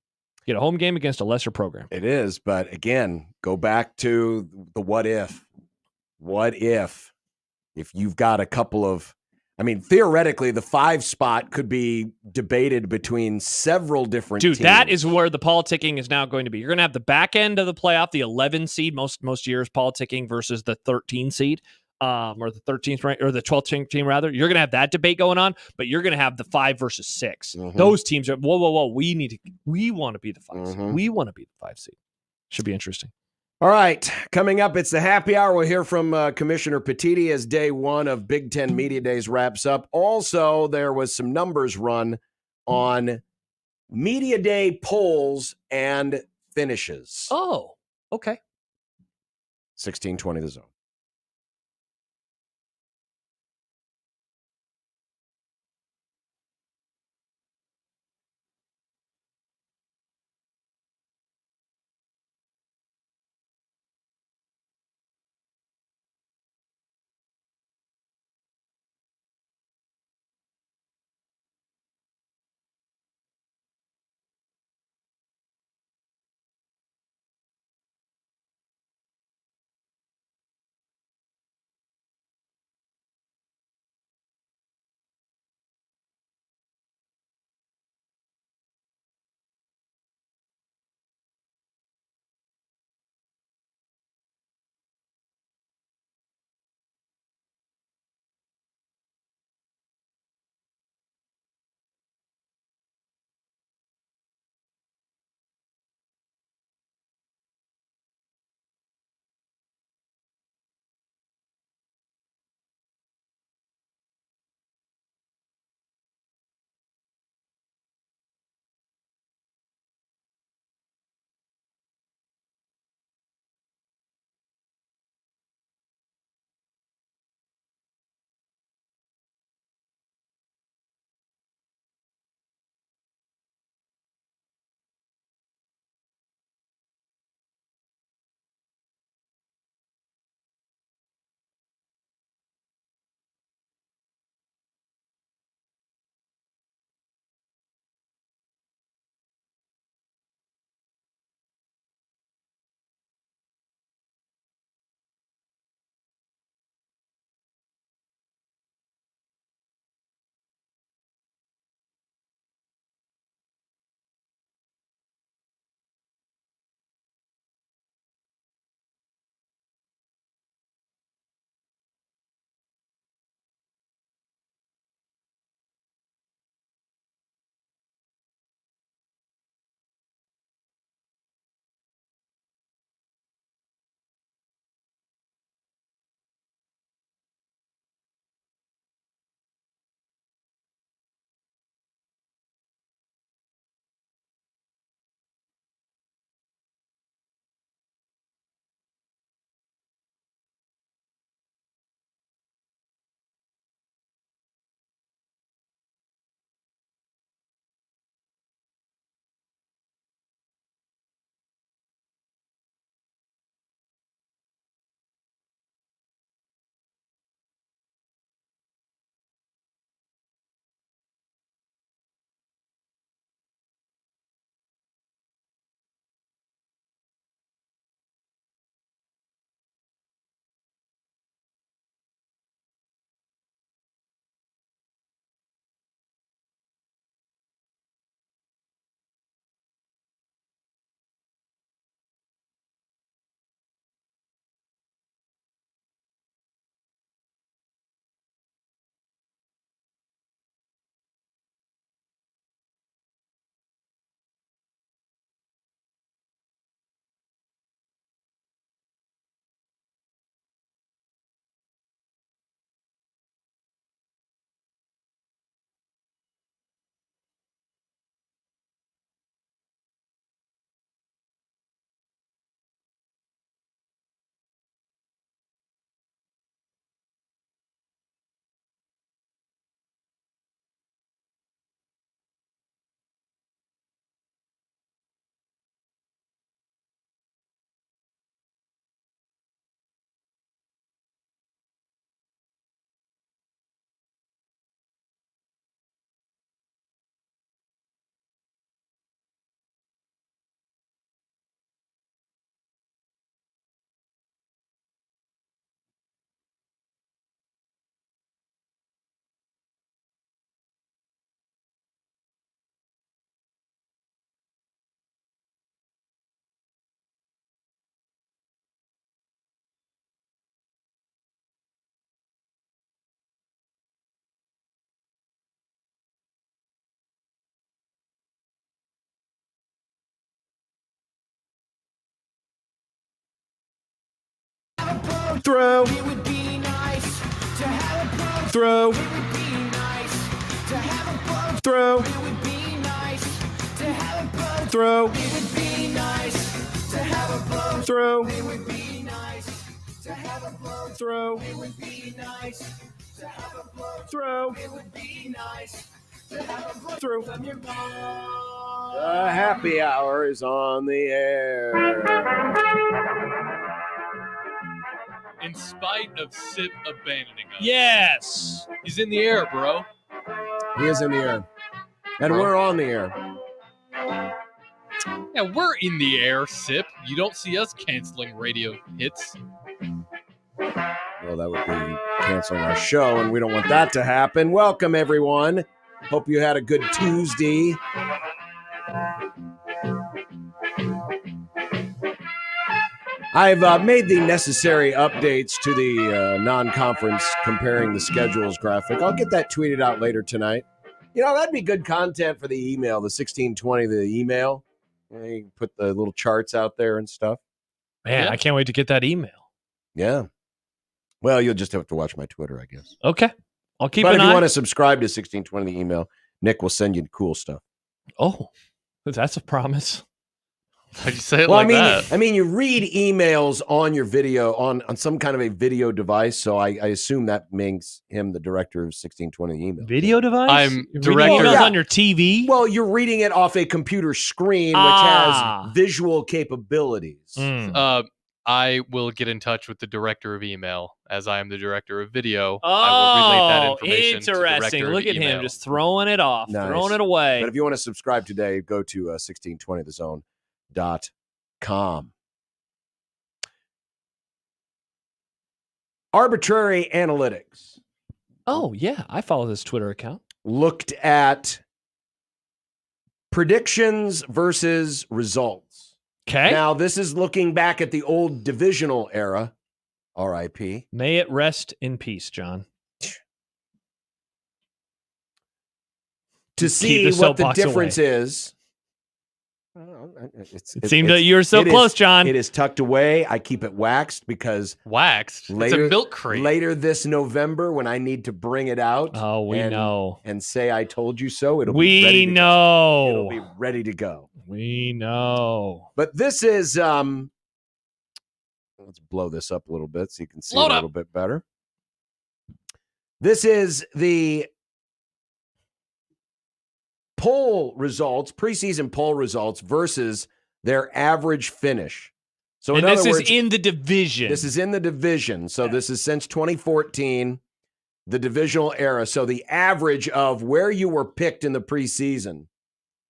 Get a home game against a lesser program. It is, but again, go back to the what if. What if you've got a couple of, I mean, theoretically, the 5 spot could be debated between several different teams. That is where the politicking is now going to be. You're going to have the back end of the playoff, the 11 seed, most years politicking versus the 13 seed, or the 13th rank, or the 12th team rather. You're going to have that debate going on, but you're going to have the 5 versus 6. Those teams are whoa. We want to be the 5 seed. We want to be the 5 seed. Should be interesting. All right, coming up, it's the happy hour. We'll hear from Commissioner Petiti as day 1 of Big Ten Media Days wraps up. Also, there was some numbers run on Media Day polls and finishes. Oh, okay. 1620 The Zone. Throw. It would be nice to have a blow. Throw. It would be nice to have a blow. Throw. It would be nice to have a blow. Throw. It would be nice to have a blow. Throw. It would be nice to have a blow. Throw. It would be nice to have a blow. Throw. It would be nice to have a blow. Throw. From your mom. The happy hour is on the air. In spite of Sip abandoning us. Yes. He's in the air, bro. He is in the air. And Bro. we're on the air. Yeah, we're in the air, Sip. You don't see us canceling radio hits. Well, that would be canceling our show, and we don't want that to happen. Welcome, everyone. Hope you had a good Tuesday. I've made the necessary updates to the non-conference comparing the schedules graphic. I'll get that tweeted out later tonight. You know, that'd be good content for the email, the 1620, the email. You can put the little charts out there and stuff. Man, Yeah. I can't wait to get that email. Yeah. Well, you'll just have to watch my Twitter, I guess. Okay. I'll keep But an if eye. you want to subscribe to 1620, the email, Nick will send you cool stuff. Oh, that's a promise. How'd you say it Well, like that? I mean, you read emails on your video on some kind of a video device, so I assume that makes him the director of 1620 email. Video device? I'm You're reading director- emails Yeah. on your TV? Well, you're reading it off a computer screen, which Ah. has visual capabilities. Mm. I will get in touch with the director of email, as I am the director of video. I will relay that Oh, information to the interesting. director of Look at email. him just throwing it off, Nice. throwing it away. But if you want to subscribe today, go to 1620thezone.com. Arbitrary Analytics Oh, yeah. I follow this Twitter account. looked at predictions versus results. Okay. Now, this is looking back at the old divisional era, RIP. May it rest in peace, John. To Keep see the what the soapbox difference away. is. It seemed that you were so close, John. It is tucked away. I keep it waxed because Waxed? later, It's a milk crate. later this November, when I need to bring it out, Oh, we know. and say I told you so, it'll be We ready to go. know. It'll be ready to go. We know. But this is let's blow this up a little bit so you can see Load it a up. little bit better. This is the poll results, preseason poll results versus their average finish. So in And this other is words, in the division. this is in the division. So this is since 2014, the divisional era. So the average of where you were picked in the preseason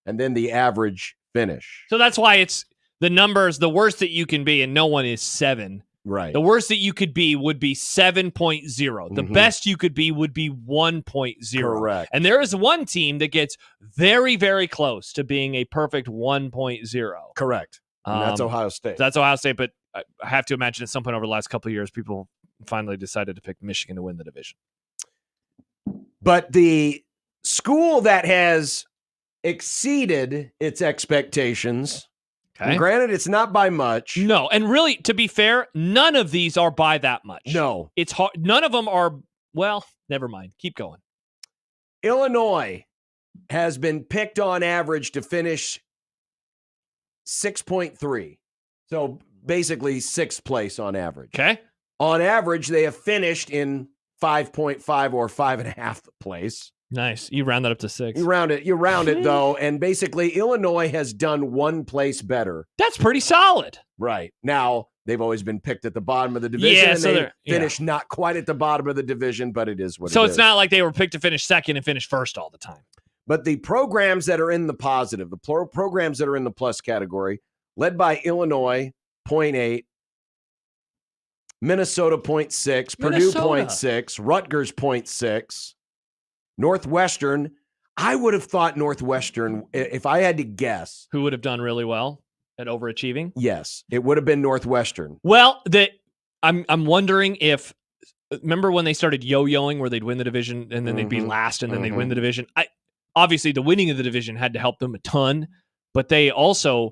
and then the average finish. So that's why it's the numbers, the worst that you can be, and no one is 7. Right. The worst that you could be would be 7.0. The Mhm. best you could be would be 1.0. Correct. And there is one team that gets very, very close to being a perfect 1.0. Correct. And that's Um, Ohio State. That's Ohio State, but I have to imagine at some point over the last couple of years, people finally decided to pick Michigan to win the division. But the school that has exceeded its expectations, Okay. and granted, it's not by much. No, and really, to be fair, none of these are by that much. No. It's hard. None of them are, well, never mind. Keep going. Illinois has been picked on average to finish 6.3. So basically sixth place on average. Okay. On average, they have finished in 5.5 or 5.5 place. Nice. You round that up to 6. You round it though, and basically Illinois has done one place better. That's pretty solid. Right. Now, they've always been picked at the bottom of the division, Yeah, and so they they're- yeah. finished not quite at the bottom of the division, but it is what So it it's is. not like they were picked to finish second and finish first all the time. But the programs that are in the positive, the programs that are in the plus category, led by Illinois, 0.8, Minnesota, 0.6, Purdue, Minnesota. 0.6, Rutgers, 0.6, Northwestern. I would have thought Northwestern, if I had to guess. Who would have done really well at overachieving? Yes, it would have been Northwestern. Well, I'm wondering if, remember when they started yo-yoing where they'd win the division and then they'd be last and then they'd win the division? Obviously, the winning of the division had to help them a ton, but they also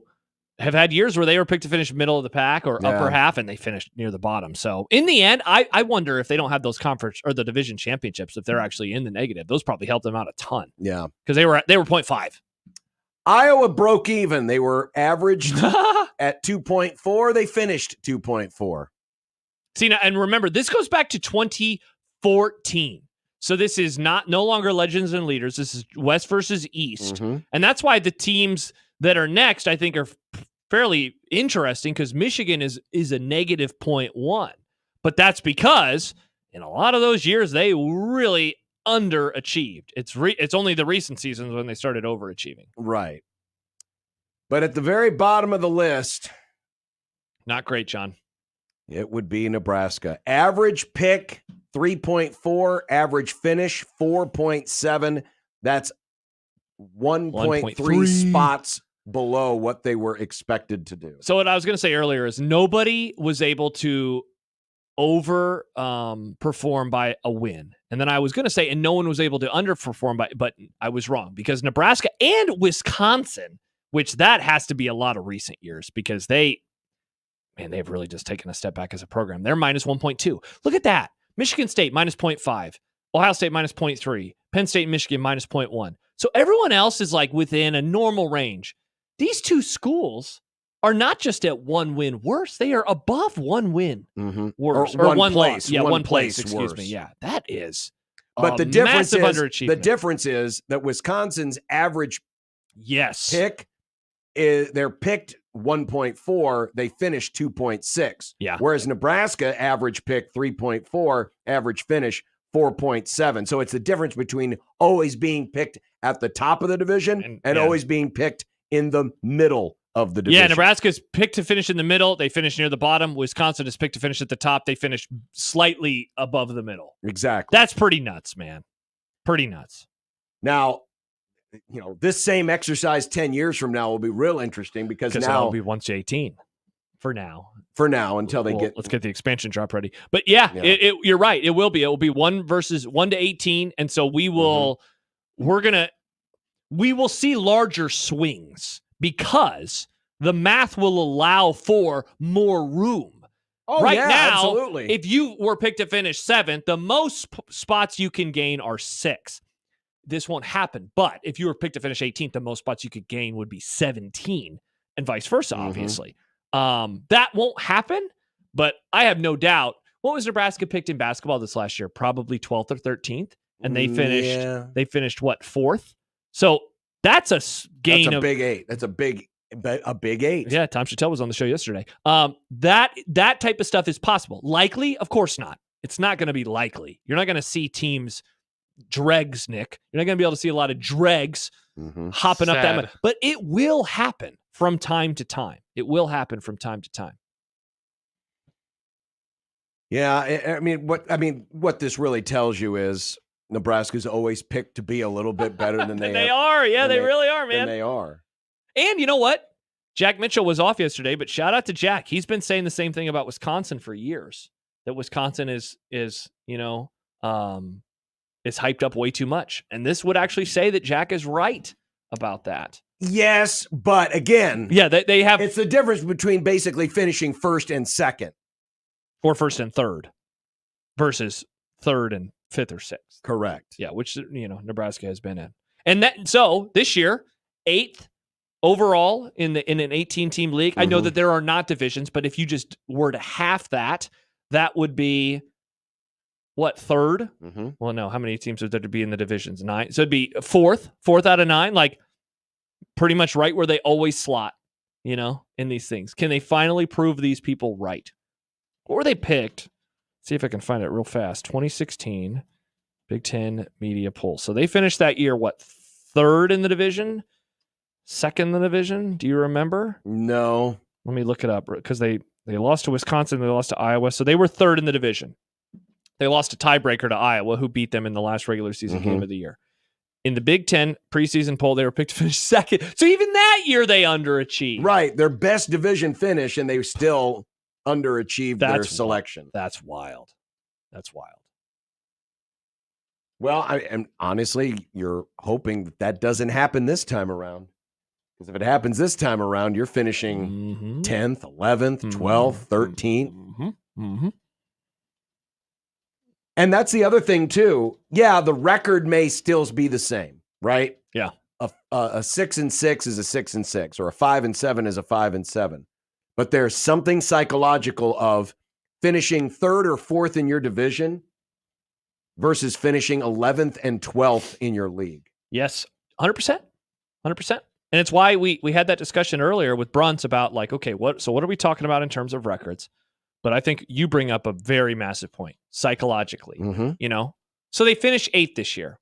have had years where they were picked to finish middle of the pack or upper half, and they finished near the bottom. So in the end, I wonder if they don't have those conference or the division championships, if they're actually in the negative. Those probably helped them out a ton. Yeah. Because they were 0.5. Iowa broke even. They were averaged at 2.4. They finished 2.4. See, now, and remember, this goes back to 2014. So this is no longer legends and leaders. This is West versus East. And that's why the teams that are next, I think, are fairly interesting because Michigan is a negative 0.1. But that's because in a lot of those years, they really underachieved. It's only the recent seasons when they started overachieving. Right. But at the very bottom of the list, not great, John. It would be Nebraska. Average pick 3.4, average finish 4.7. That's 1.3 spots below what they were expected to do. So what I was going to say earlier is nobody was able to perform by a win. And then I was going to say, and no one was able to underperform but I was wrong because Nebraska and Wisconsin, which that has to be a lot of recent years because they've really just taken a step back as a program. They're minus 1.2. Look at that. Michigan State minus 0.5. Ohio State minus 0.3. Penn State and Michigan minus 0.1. So everyone else is like within a normal range. These two schools are not just at one win worse. They are above one win worse. Or one place. Loss. Yeah, one place. Excuse Excuse worse. me. Yeah, that is but the difference massive is underachievement. the difference is that Wisconsin's average pick is they're picked 1.4, they finished 2.6. Yeah. Whereas Nebraska average pick 3.4, average finish 4.7. So it's the difference between always being picked at the top of the division and always being picked in the middle of the division. Yeah, Nebraska's picked to finish in the middle. They finished near the bottom. Wisconsin is picked to finish at the top. They finished slightly above the middle. Exactly. That's pretty nuts, man. Pretty nuts. Now, this same exercise 10 years from now will be real interesting because now it'll be 1-18 for now. For now, until let's get the expansion drop ready. But you're right. It will be. It will be 1 to 18, and so we will. We will see larger swings because the math will allow for more room. Oh, right yeah, now, absolutely. If you were picked to finish 7th, the most spots you can gain are 6. This won't happen. But if you were picked to finish 18th, the most spots you could gain would be 17 and vice versa, obviously. That won't happen, but I have no doubt. What was Nebraska picked in basketball this last year? Probably 12th or 13th. And they finished what, 4th? So that's a gain of big 8. That's a big 8. Yeah, Tom Chattel was on the show yesterday. That type of stuff is possible. Likely? Of course not. It's not going to be likely. You're not going to see teams dregs, Nick. You're not going to be able to see a lot of dregs hopping up that much. But it will happen from time to time. It will happen from time to time. Yeah, what this really tells you is Nebraska's always picked to be a little bit better than they are. Yeah, they really are, man. They are. And you know what? Jack Mitchell was off yesterday, but shout out to Jack. He's been saying the same thing about Wisconsin for years. That Wisconsin is hyped up way too much. And this would actually say that Jack is right about that. Yes, but again, they have. It's the difference between basically finishing 1st and 2nd, or 1st and 3rd, versus 3rd and 5th or 6th. Correct. Yeah, which Nebraska has been in, and so this year 8th overall in an 18-team league. I know that there are not divisions, but if you just were to half that, that would be. What, 3rd? Well, no. How many teams would there be in the divisions? 9. So it'd be 4th out of 9, like pretty much right where they always slot, in these things. Can they finally prove these people right? What were they picked? See if I can find it real fast. 2016 Big Ten Media Poll. So they finished that year, 3rd in the division? 2nd in the division? Do you remember? No. Let me look it up because they lost to Wisconsin. They lost to Iowa. So they were 3rd in the division. They lost a tiebreaker to Iowa, who beat them in the last regular season game of the year. In the Big Ten preseason poll, they were picked to finish 2nd. So even that year, they underachieved. Right. Their best division finish, and they still underachieved their selection. That's wild. That's wild. Well, and honestly, you're hoping that doesn't happen this time around. Because if it happens this time around, you're finishing 10th, 11th, 12th, 13th. And that's the other thing, too. Yeah, the record may still be the same, right? Yeah. A 6-6 is a 6-6, or a 5-7 is a 5-7. But there's something psychological of finishing 3rd or 4th in your division versus finishing 11th and 12th in your league. Yes, 100%. 100%. And it's why we had that discussion earlier with Bruns about like, okay, what are we talking about in terms of records? But I think you bring up a very massive point psychologically, you know? So they finished 8th this year.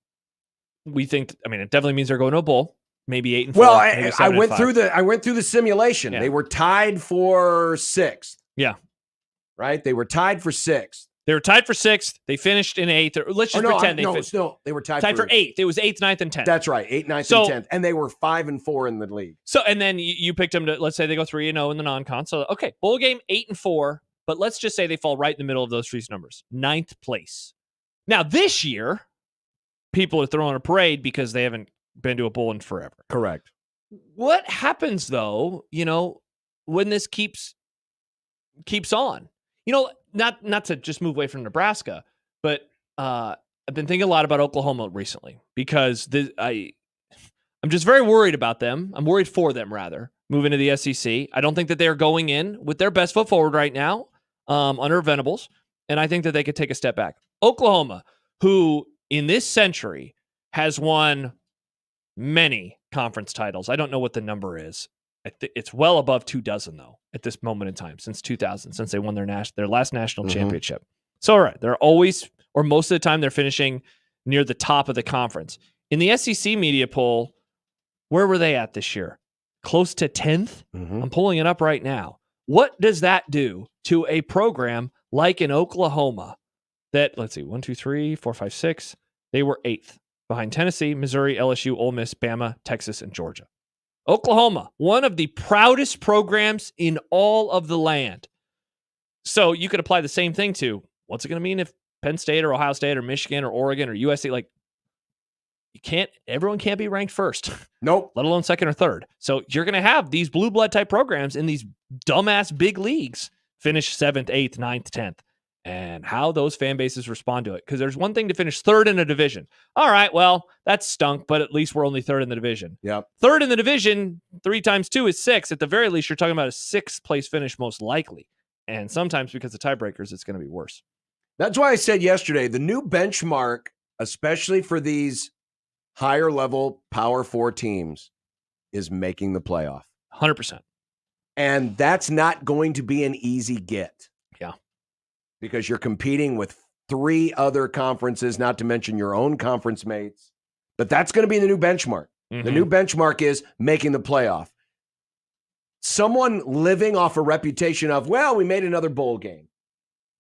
We think, I mean, it definitely means they're going to a bowl, maybe 8-4. Well, maybe I went 7-5. through the simulation. Yeah. They were tied for 6th. Yeah. Right? They were tied for 6th. They were tied for 6th. They finished in 8th. Or let's just pretend they finished. No, they were tied for 8th. It was 8th, 9th, and 10th. That's right. 8th, 9th, and 10th. And they were 5-4 in the league. So, and then you picked them to, let's say they go 3-0 in the non-con. So, okay, bowl game 8-4, but let's just say they fall right in the middle of those three numbers. 9th place. Now, this year, people are throwing a parade because they haven't been to a bowl in forever. Correct. What happens, though, you know, when this keeps on? You know, not to just move away from Nebraska, but I've been thinking a lot about Oklahoma recently because I'm just very worried about them. I'm worried for them, rather, moving to the SEC. I don't think that they're going in with their best foot forward right now under Venables, and I think that they could take a step back. Oklahoma, who in this century has won many conference titles. I don't know what the number is. It's well above 24, though, at this moment in time, since 2000, since they won their last national championship. So, all right, they're always, or most of the time, they're finishing near the top of the conference. In the SEC media poll, where were they at this year? Close to 10th? I'm pulling it up right now. What does that do to a program like in Oklahoma that, let's see, 1, 2, 3, 4, 5, 6, they were 8th behind Tennessee, Missouri, LSU, Ole Miss, Bama, Texas, and Georgia. Oklahoma, one of the proudest programs in all of the land. So you could apply the same thing to what's it going to mean if Penn State or Ohio State or Michigan or Oregon or USC, like everyone can't be ranked first. Nope. Let alone second or third. So you're going to have these blue blood type programs in these dumbass big leagues finish 7th, 8th, 9th, 10th. And how those fan bases respond to it. Because there's one thing to finish 3rd in a division. All right, well, that stunk, but at least we're only 3rd in the division. Yep. 3rd in the division, 3 times 2 is 6. At the very least, you're talking about a 6th place finish most likely. And sometimes because of tiebreakers, it's going to be worse. That's why I said yesterday, the new benchmark, especially for these higher level Power 4 teams, is making the playoff. 100%. And that's not going to be an easy get. Yeah. Because you're competing with 3 other conferences, not to mention your own conference mates. But that's going to be the new benchmark. The new benchmark is making the playoff. Someone living off a reputation of, well, we made another bowl game,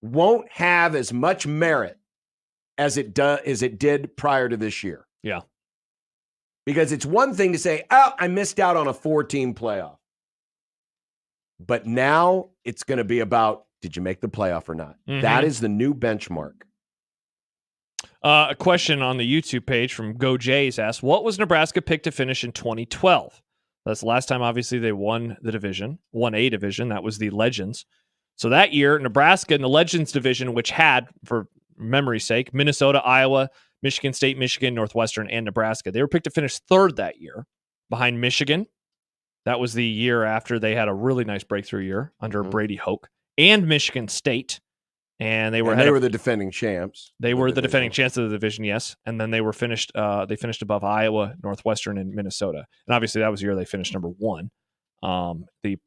won't have as much merit as it did prior to this year. Yeah. Because it's one thing to say, oh, I missed out on a 4-team playoff. But now it's going to be about, did you make the playoff or not? That is the new benchmark. A question on the YouTube page from Go Jays asks, what was Nebraska picked to finish in 2012? That's the last time, obviously, they won a division. That was the Legends. So that year, Nebraska in the Legends division, which had, for memory's sake, Minnesota, Iowa, Michigan State, Michigan, Northwestern, and Nebraska. They were picked to finish 3rd that year behind Michigan. That was the year after they had a really nice breakthrough year under Brady Hoke. And Michigan State. And they were the defending champs. They were the defending champs of the division, yes. And then they were finished above Iowa, Northwestern, and Minnesota. And obviously that was the year they finished number 1. The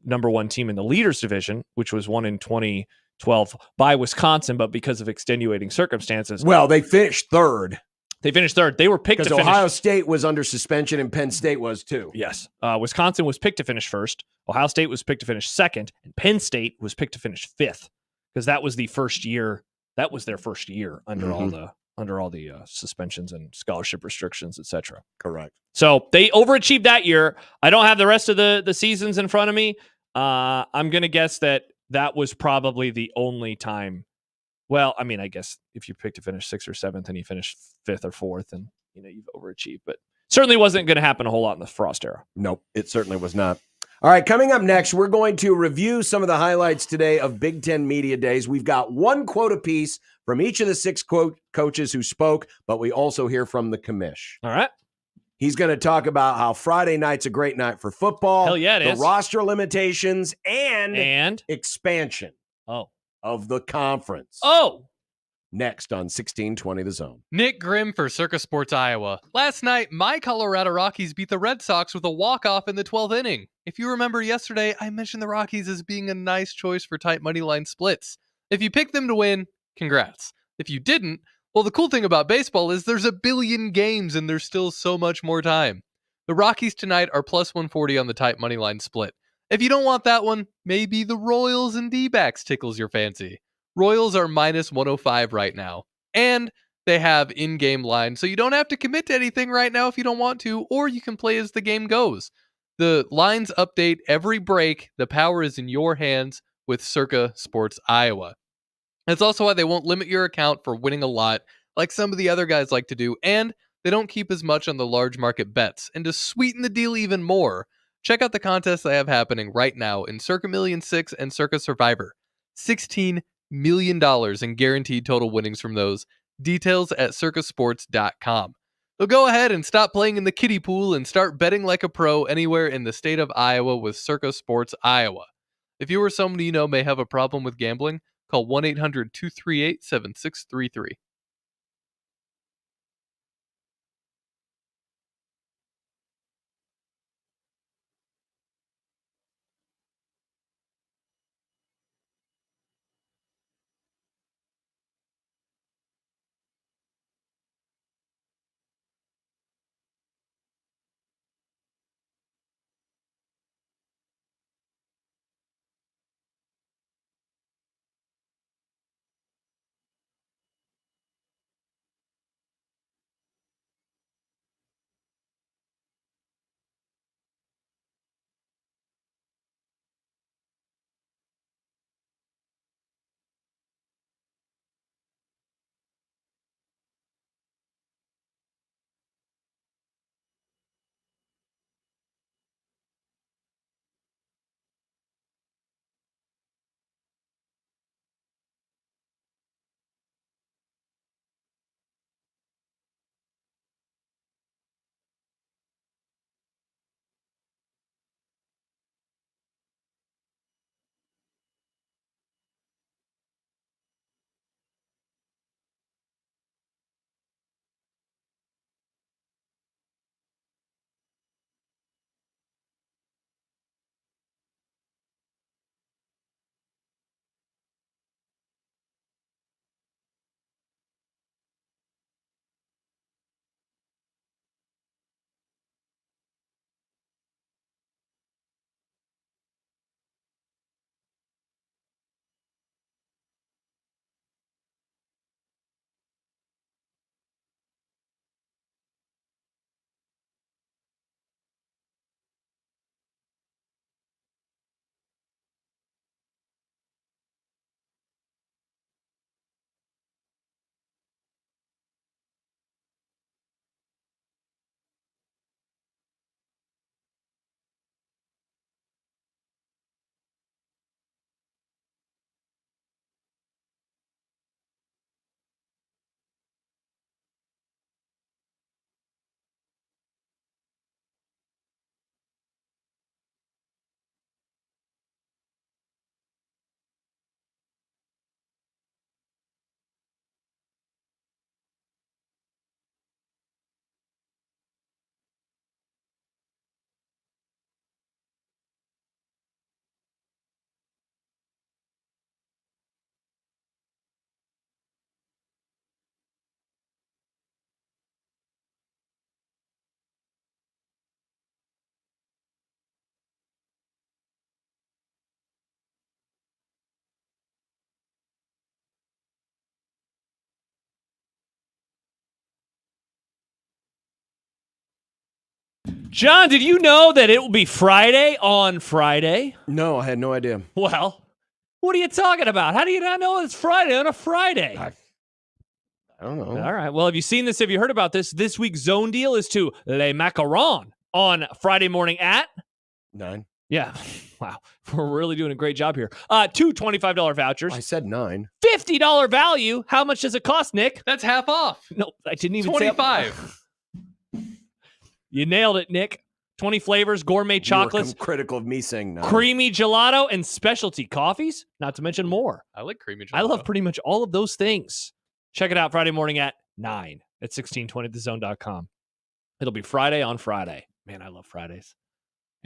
number 1 team in the leaders division, which was won in 2012 by Wisconsin, but because of extenuating circumstances. Well, they finished 3rd. They finished 3rd. They were picked to finish. Ohio State was under suspension and Penn State was too. Yes. Wisconsin was picked to finish 1st. Ohio State was picked to finish 2nd. And Penn State was picked to finish 5th because that was the first year. That was their first year under all the suspensions and scholarship restrictions, etc. Correct. So they overachieved that year. I don't have the rest of the seasons in front of me. I'm going to guess that was probably the only time. Well, I mean, I guess if you pick to finish 6th or 7th and you finish 5th or 4th, and you've overachieved. But Certainly wasn't going to happen a whole lot in the Frost era. Nope, it certainly was not. All right, coming up next, we're going to review some of the highlights today of Big Ten Media Days. We've got one quote apiece from each of the 6 coaches who spoke, but we also hear from the commish. All right. He's going to talk about how Friday night's a great night for football. Hell yeah, it the is. roster limitations and expansion of the conference. Next on 1620 The Zone. Nick Grum for Circa Sports Iowa. Last night, my Colorado Rockies beat the Red Sox with a walk-off in the 12th inning. If you remember yesterday, I mentioned the Rockies as being a nice choice for tight money line splits. If you picked them to win, congrats. If you didn't, well, the cool thing about baseball is there's a billion games and there's still so much more time. The Rockies tonight are plus 140 on the tight money line split. If you don't want that one, maybe the Royals and D-backs tickles your fancy. Royals are minus 105 right now, and they have in-game lines, so you don't have to commit to anything right now if you don't want to, or you can play as the game goes. The lines update every break. The power is in your hands with Circa Sports Iowa. That's also why they won't limit your account for winning a lot, like some of the other guys like to do, and they don't keep as much on the large market bets. And to sweeten the deal even more, check out the contests they have happening right now in Circa Million 6 and Circa Survivor. $16 million in guaranteed total winnings from those. Details at circasports.com. So go ahead and stop playing in the kiddie pool and start betting like a pro anywhere in the state of Iowa with Circa Sports Iowa. If you or somebody you know may have a problem with gambling, call 1-800-238-7633. John, did you know that it will be Friday on Friday? No, I had no idea. Well, what are you talking about? How do you not know it's Friday on a Friday? I don't know. All right. Well, have you seen this? Have you heard about this? This week's zone deal is to Les Macarons on Friday morning at 9. Yeah. Wow. We're really doing a great job here. 2 $25 vouchers. I said 9. $50 value. How much does it cost, Nick? That's half off. No, I didn't even 25. You nailed it, Nick. 20 flavors, gourmet chocolates, critical of me saying 9. creamy gelato, and specialty coffees, not to mention more. I like creamy gelato. I love pretty much all of those things. Check it out Friday morning at 9 at 1620thezone.com. It'll be Friday on Friday. Man, I love Fridays.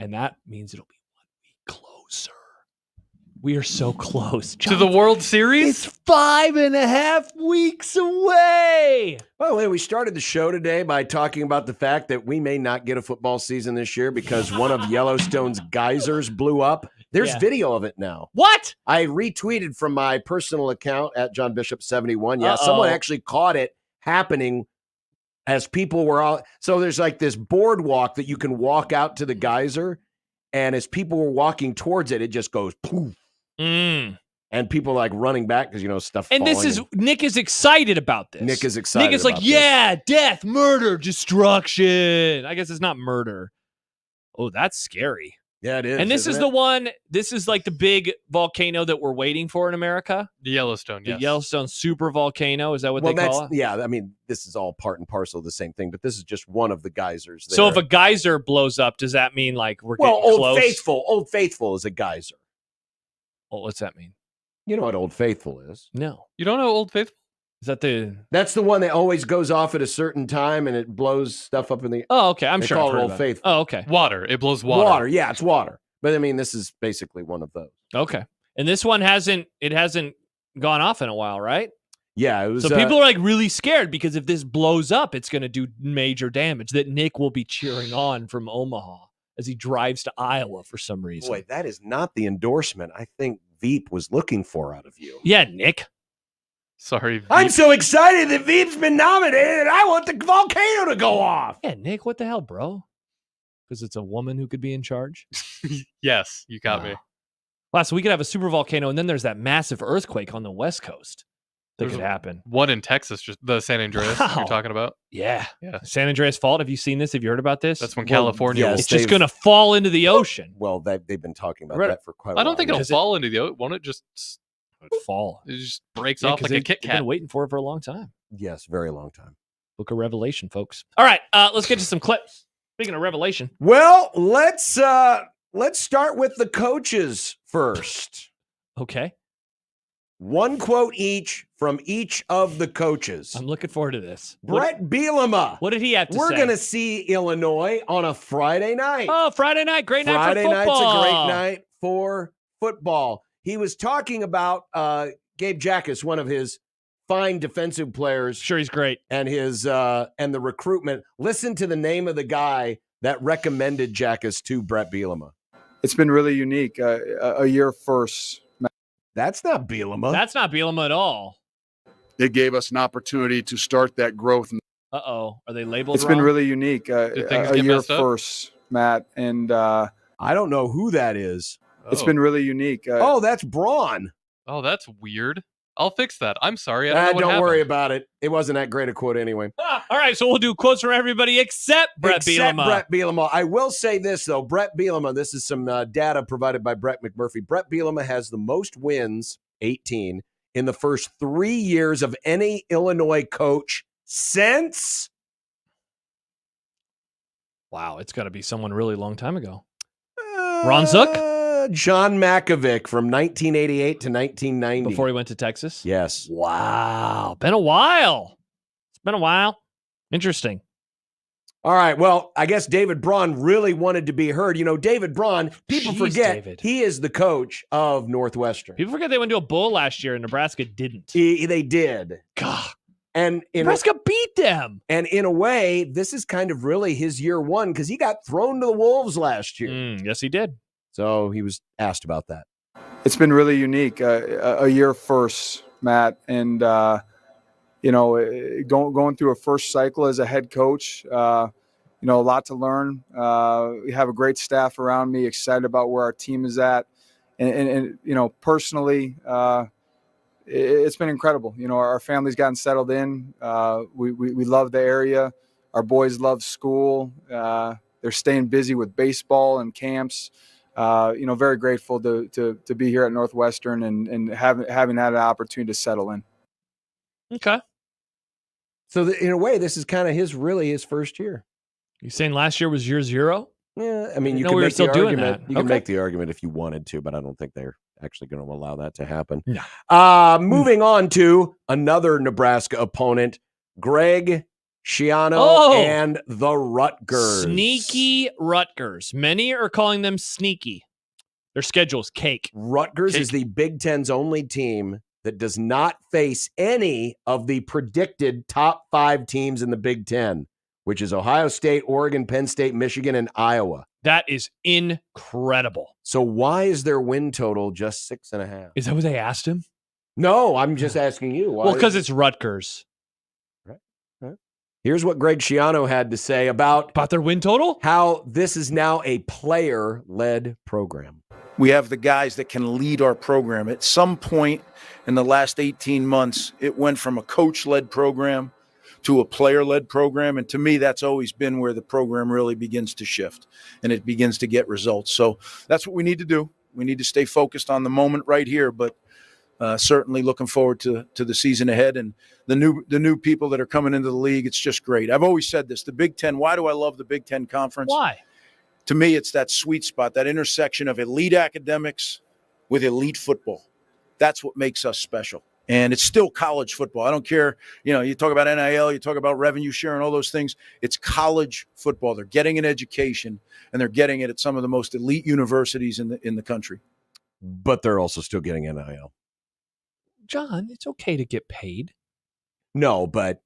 And that means it'll be 1 week closer. We are so close. To the World Series? It's 5.5 weeks away. By the way, we started the show today by talking about the fact that we may not get a football season this year because one of Yellowstone's geysers blew up. There's video of it now. What? I retweeted from my personal account at John Bishop 71. Yeah, someone actually caught it happening as people were all. So there's like this boardwalk that you can walk out to the geyser, and as people were walking towards it, it just goes poof. And people like running back because, stuff. And this is, Nick is excited about this. Nick is excited. Nick is like, yeah, death, murder, destruction. I guess it's not murder. Oh, that's scary. Yeah, it is. And this is the one, this is like the big volcano that we're waiting for in America. The Yellowstone, The yes. Yellowstone super volcano. Is that what they call it? Yeah, I mean, this is all part and parcel of the same thing, but this is just one of the geysers there. So if a geyser blows up, does that mean like we're getting close? Old Faithful is a geyser. Well, what's that mean? You know what Old Faithful is? No. You don't know Old Faithful? Is that the... That's the one that always goes off at a certain time and it blows stuff up in the... Oh, okay. I'm they sure call I've it heard Old about it. Faithful. Oh, okay. Water. It blows water. Water. Yeah, it's water. But I mean, this is basically one of those. Okay. And this one hasn't gone off in a while, right? Yeah, it was. So people are like really scared because if this blows up, it's going to do major damage that Nick will be cheering on from Omaha as he drives to Iowa for some reason. Boy, that is not the endorsement I think Veep was looking for out of you. Yeah, Nick. Sorry, Veep. I'm so excited that Veep's been nominated and I want the volcano to go off. Yeah, Nick, what the hell, bro? Because it's a woman who could be in charge? Yes, you got me. Wow, so we could have a super volcano, and then there's that massive earthquake on the West Coast that could happen. One in Texas, just the San Andreas you're talking about. Yeah. Yeah. San Andreas Fault. Have you seen this? Have you heard about this? That's when California it's just going to fall into the ocean. Well, they've been talking about that for quite a while. I don't think it'll fall into the ocean. Won't it just fall? It just breaks off like a Kit They've Kat. been waiting for it for a long time. Yes, very long time. Book of Revelation, folks. All right, let's get to some clips. Speaking of Revelation. Well, let's start with the coaches first. Okay. One quote each from each of the coaches. I'm looking forward to this. Brett Bielema. What did he have to say? We're going to see Illinois on a Friday night. Oh, Friday night. Great night Friday for football. night's a great night for football. He was talking about Gabe Jackas, one of his fine defensive players. Sure, he's great. And his and the recruitment. Listen to the name of the guy that recommended Jackas to Brett Bielema. It's been really unique. A year first. That's not Bielema. That's not Bielema at all. It gave us an opportunity to start that growth. Uh-oh. Are they labeled It's wrong? been really unique. Did things a get year messed up? first, Matt. And I don't know who that is. it's been really unique. Oh, that's Braun. Oh, that's weird. I'll fix that. I'm sorry. I don't know what Don't happened. worry about it. It wasn't that great a quote anyway. All right, so we'll do quotes from everybody except Brett Bielema. Brett Bielema. I will say this, though. Brett Bielema, this is some data provided by Brett McMurphy. Brett Bielema has the most wins, 18, in the first 3 years of any Illinois coach since... Wow, it's got to be someone really long time ago. Ron Zook? John Makovic from 1988 to 1990. Before he went to Texas? Yes. Wow. Been a while. It's been a while. Interesting. All right. Well, I guess David Braun really wanted to be heard. You know, David Braun, people forget David. he is the coach of Northwestern. People forget they went to a bowl last year and Nebraska didn't. They did. God. And Nebraska beat them. And in a way, this is kind of really his year one because he got thrown to the Wolves last year. Yes, he did. So he was asked about that. it's been really unique. A year first, Matt, and going through a first cycle as a head coach. A lot to learn. We have a great staff around me. Excited about where our team is at, and personally, it's been incredible. Our family's gotten settled in. We love the area. Our boys love school. They're staying busy with baseball and camps. Very grateful to be here at Northwestern and having had an opportunity to settle in. Okay. So in a way, this is kind of his first year. You saying last year was year 0? Yeah, I mean, you No, can we were make still the doing argument. that. You can Okay. make the argument if you wanted to, but I don't think they're actually going to allow that to happen. No. Moving on to another Nebraska opponent, Greg Schiano Oh! and the Rutgers. Sneaky Rutgers. Many are calling them sneaky. Their schedule's cake. Rutgers is the Big Ten's only team that does not face any of the predicted top 5 teams in the Big Ten, which is Ohio State, Oregon, Penn State, Michigan, and Iowa. That is incredible. So why is their win total just 6.5? Is that what they asked him? No, I'm just asking you. Why Well, because it's Rutgers. Right. Here's what Greg Schiano had to say about their win total, how this is now a player-led program. We have the guys that can lead our program. At some point in the last 18 months, it went from a coach-led program to a player-led program. And to me, that's always been where the program really begins to shift and it begins to get results. So that's what we need to do. We need to stay focused on the moment right here, but certainly looking forward to the season ahead and the new people that are coming into the league. It's just great. I've always said this, the Big Ten, why do I love the Big Ten Conference? Why? To me, it's that sweet spot, that intersection of elite academics with elite football. That's what makes us special. And it's still college football. I don't care. You talk about NIL, you talk about revenue share and all those things. It's college football. They're getting an education, and they're getting it at some of the most elite universities in the country. But they're also still getting NIL. John, it's okay to get paid. No, but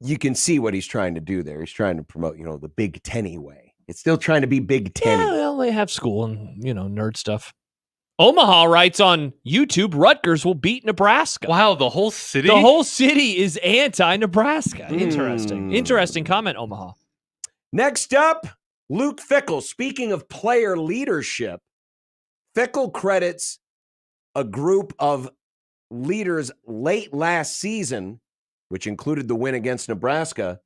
you can see what he's trying to do there. He's trying to promote, the Big Ten way. It's still trying to be Big Ten. Yeah, well, they have school and, nerd stuff. Omaha writes on YouTube, Rutgers will beat Nebraska. Wow, the whole city? The whole city is anti-Nebraska. Interesting. Interesting comment, Omaha. Next up, Luke Fickell. Speaking of player leadership, Fickell credits a group of leaders late last season, which included the win against Nebraska,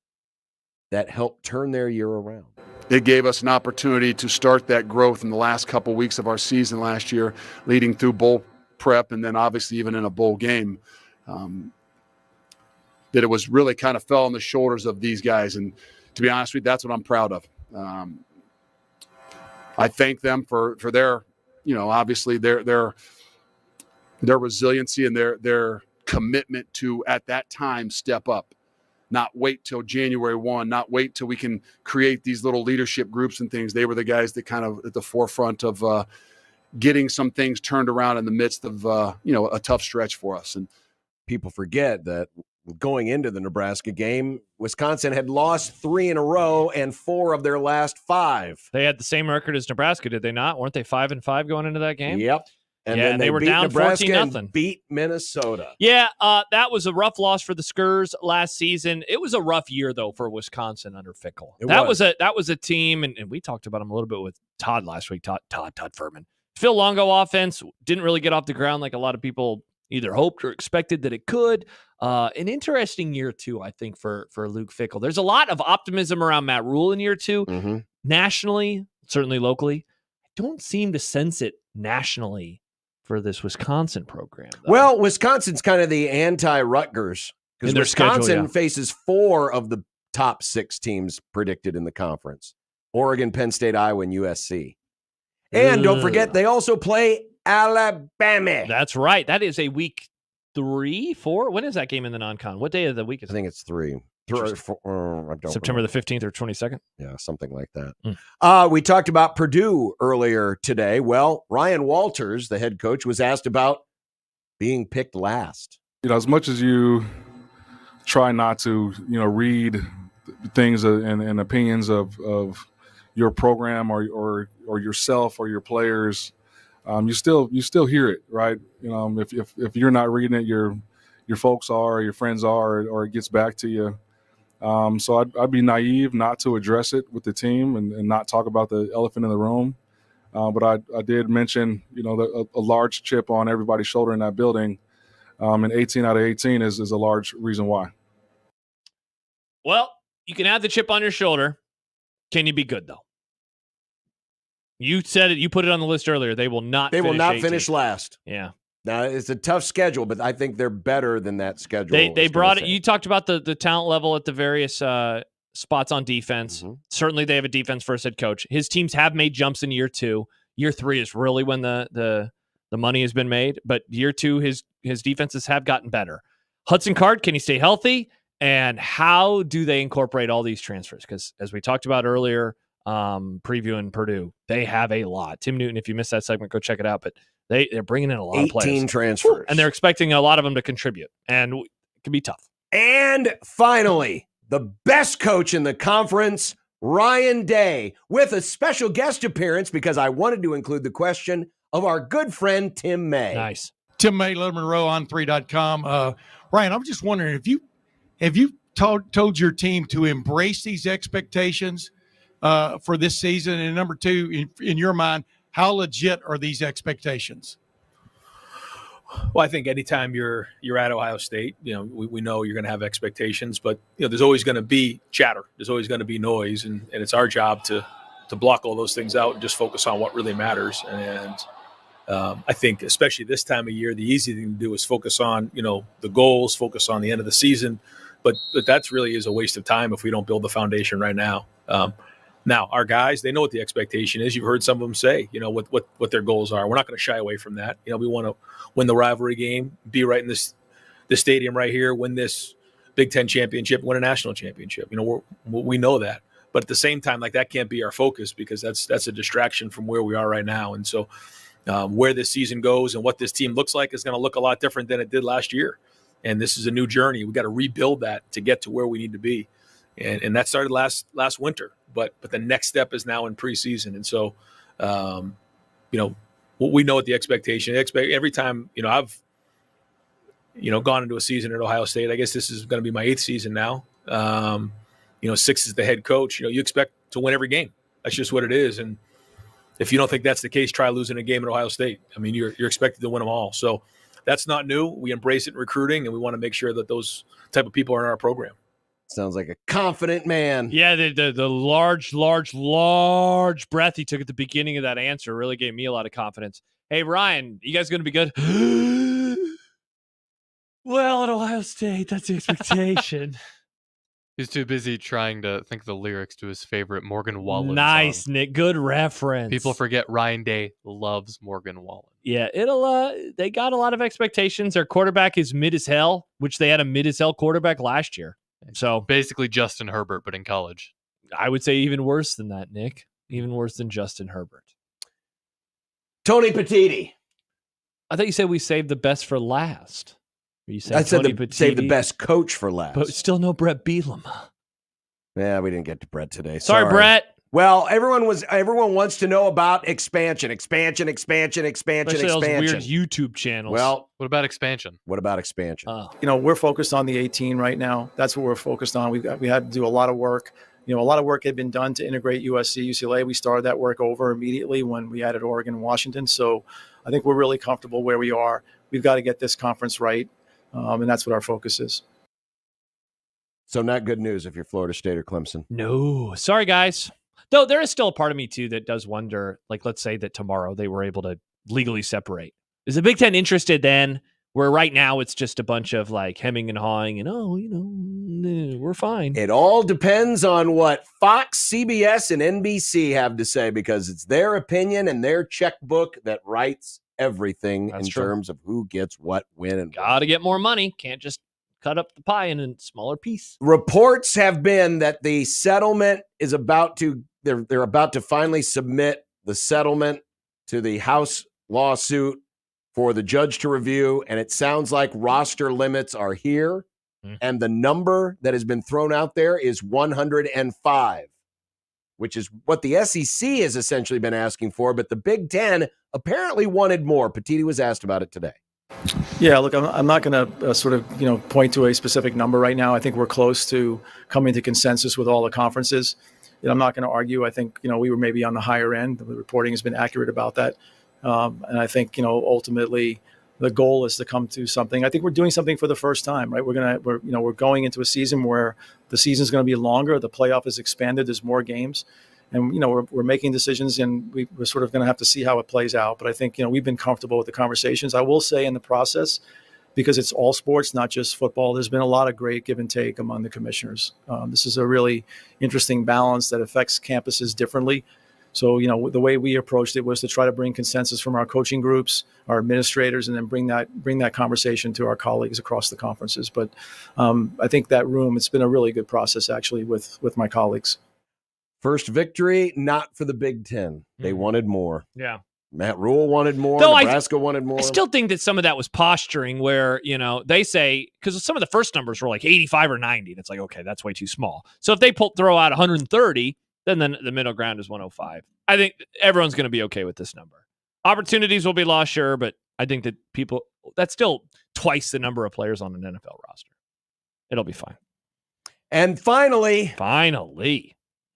that helped turn their year around. It gave us an opportunity to start that growth in the last couple weeks of our season last year, leading through bowl prep and then obviously even in a bowl game, that it was really kind of fell on the shoulders of these guys. And to be honest with you, that's what I'm proud of. I thank them for their, obviously their resiliency and their commitment to, at that time, step up. Not wait till January 1, not wait till we can create these little leadership groups and things. They were the guys that kind of at the forefront of getting some things turned around in the midst of, a tough stretch for us. And people forget that going into the Nebraska game, Wisconsin had lost 3 in a row and 4 of their last 5. They had the same record as Nebraska, did they not? Weren't they 5-5 going into that game? Yep. And yeah, then they were beat down Nebraska 14-0. and beat Minnesota. Yeah, that was a rough loss for the Skurs last season. It was a rough year, though, for Wisconsin under Fickell. That was a team, and we talked about them a little bit with Todd last week, Todd Furman. Phil Longo offense didn't really get off the ground like a lot of people either hoped or expected that it could. An interesting year, too, I think, for Luke Fickell. There's a lot of optimism around Matt Rule in year 2. Nationally, certainly locally. I don't seem to sense it nationally for this Wisconsin program, though. Well, Wisconsin's kind of the anti-Rutgers because Wisconsin faces 4 of the top 6 teams predicted in the conference: Oregon, Penn State, Iowa, and USC. And don't forget, they also play Alabama. That's right. That is a week 3, 4. When is that game in the non-con? What day of the week is it? I think it's 3. 3 or 4, I don't September remember. the 15th or 22nd? Yeah, something like that. We talked about Purdue earlier today. Well, Ryan Walters, the head coach, was asked about being picked last. As much as you try not to, read things and opinions of your program or yourself or your players, you still hear it, right? If you're not reading it, your folks are, your friends are, or it gets back to you. So I'd be naive not to address it with the team and not talk about the elephant in the room. But I did mention, a large chip on everybody's shoulder in that building And 18 out of 18 is a large reason why. Well, you can have the chip on your shoulder. Can you be good, though? You said it. You put it on the list earlier. They will not finish last. Yeah. Now, it's a tough schedule, but I think they're better than that schedule. They brought it. You talked about the talent level at the various spots on defense. Mm-hmm. Certainly, they have a defense-first head coach. His teams have made jumps in year 2. Year 3 is really when the money has been made. But year 2, his defenses have gotten better. Hudson Card, can he stay healthy? And how do they incorporate all these transfers? Because as we talked about earlier, previewing Purdue, they have a lot. Tim Newton, if you missed that segment, go check it out. But they're bringing in a lot of players. 18 transfers. And they're expecting a lot of them to contribute. And it can be tough. And finally, the best coach in the conference, Ryan Day, with a special guest appearance because I wanted to include the question of our good friend Tim May. Nice. Tim May, Little Monroe on 3.com. Ryan, I'm just wondering have you told your team to embrace these expectations for this season? And number 2, in your mind, how legit are these expectations? Well, I think anytime you're at Ohio State, we know you're going to have expectations, but there's always going to be chatter. There's always going to be noise, and it's our job to block all those things out and just focus on what really matters. And I think especially this time of year, the easy thing to do is focus on, the goals, focus on the end of the season. But that's really is a waste of time if we don't build the foundation right now. Now, our guys, they know what the expectation is. You've heard some of them say, what their goals are. We're not going to shy away from that. We want to win the rivalry game, be right in this stadium right here, win this Big Ten championship, win a national championship. We know that. But at the same time, that can't be our focus because that's a distraction from where we are right now. And so where this season goes and what this team looks like is going to look a lot different than it did last year. And this is a new journey. We got to rebuild that to get to where we need to be. And that started last winter. But the next step is now in preseason. And so, we know what the expectation is. Every time, I've, gone into a season at Ohio State, I guess this is going to be my 8th season now. 6 is the head coach. You expect to win every game. That's just what it is. And if you don't think that's the case, try losing a game at Ohio State. I mean, you're expected to win them all. So that's not new. We embrace it in recruiting, and we want to make sure that those type of people are in our program. Sounds like a confident man. Yeah, the large breath he took at the beginning of that answer really gave me a lot of confidence. Hey, Ryan, you guys going to be good? Well, at Ohio State, that's the expectation. He's too busy trying to think of the lyrics to his favorite Morgan Wallen Nice, song. Nick. Good reference. People forget Ryan Day loves Morgan Wallen. Yeah, they got a lot of expectations. Their quarterback is mid as hell, which they had a mid as hell quarterback last year. So basically Justin Herbert, but in college. I would say even worse than that, Nick. Even worse than Justin Herbert. Tony Petitti. I thought you said we saved the best for last. You said I said Tony save the best coach for last. But still no Brett Bielema. Yeah, we didn't get to Brett today. Sorry, Brett. Well, everyone wants to know about expansion. Especially those weird YouTube channels. Well, what about expansion? We're focused on the 18 right now. That's what we're focused on. We had to do a lot of work. A lot of work had been done to integrate USC, UCLA. We started that work over immediately when we added Oregon and Washington. So I think we're really comfortable where we are. We've got to get this conference right, and that's what our focus is. So not good news if you're Florida State or Clemson. No. Sorry, guys. Though there is still a part of me, too, that does wonder, let's say that tomorrow they were able to legally separate. Is the Big Ten interested then, where right now it's just a bunch of, hemming and hawing and, we're fine? It all depends on what Fox, CBS, and NBC have to say because it's their opinion and their checkbook that writes everything in terms of who gets what, when, and Got to get more money. Can't just cut up the pie in a smaller piece. Reports have been that the settlement is about to they're about to finally submit the settlement to the House lawsuit for the judge to review, and it sounds like roster limits are here, and the number that has been thrown out there is 105, which is what the SEC has essentially been asking for, but the Big Ten apparently wanted more. Petitti was asked about it today. Yeah, look, I'm not going to point to a specific number right now. I think we're close to coming to consensus with all the conferences. I'm not going to argue. I think, we were maybe on the higher end. The reporting has been accurate about that. And I think, ultimately, the goal is to come to something. I think we're doing something for the first time, right? We're going into a season where the season's going to be longer. The playoff is expanded. There's more games, and we're making decisions, and we're sort of going to have to see how it plays out. But I think we've been comfortable with the conversations. I will say in the process, because it's all sports, not just football, there's been a lot of great give and take among the commissioners. This is a really interesting balance that affects campuses differently. So, the way we approached it was to try to bring consensus from our coaching groups, our administrators, and then bring that conversation to our colleagues across the conferences. But I think that it's been a really good process, actually, with my colleagues. First victory, not for the Big Ten. They wanted more. Yeah. Matt Rule wanted more. Though Nebraska wanted more. I still think that some of that was posturing where, they say, because some of the first numbers were like 85 or 90. And it's like, okay, that's way too small. So if they throw out 130, then the middle ground is 105. I think everyone's going to be okay with this number. Opportunities will be lost, sure, but I think that that's still twice the number of players on an NFL roster. It'll be fine. And finally,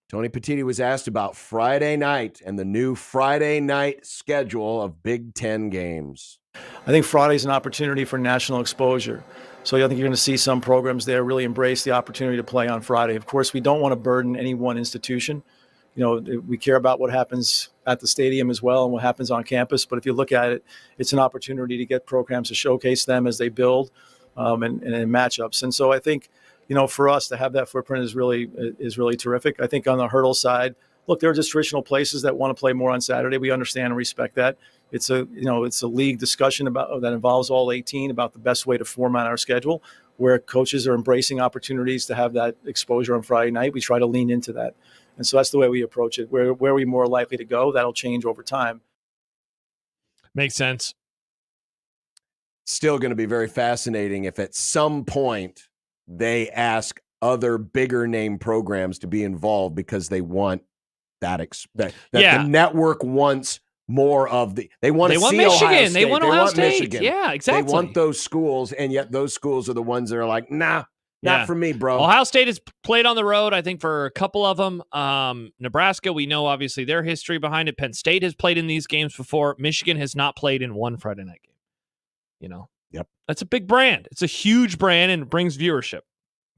Tony Petitti was asked about Friday night and the new Friday night schedule of Big Ten games. I think Friday is an opportunity for national exposure. So I think you're going to see some programs there really embrace the opportunity to play on Friday. Of course, we don't want to burden any one institution. We care about what happens at the stadium as well and what happens on campus. But if you look at it, it's an opportunity to get programs to showcase them as they build and in matchups. And so I think, for us to have that footprint is really terrific. I think on the hurdle side, look, there are just traditional places that want to play more on Saturday. We understand and respect that. It's a league discussion that involves all 18 about the best way to format our schedule, where coaches are embracing opportunities to have that exposure on Friday night. We try to lean into that. And so that's the way we approach it. Where are we more likely to go? That'll change over time. Makes sense. Still going to be very fascinating if at some point they ask other bigger name programs to be involved because they want the network wants more of they want to see Michigan. Ohio State. They want Ohio State. Michigan. Yeah, exactly. They want those schools, and yet those schools are the ones that are like, nah, not for me, bro. Ohio State has played on the road, I think, for a couple of them. Nebraska, we know, obviously, their history behind it. Penn State has played in these games before. Michigan has not played in one Friday night game. Yep. That's a big brand. It's a huge brand, and it brings viewership.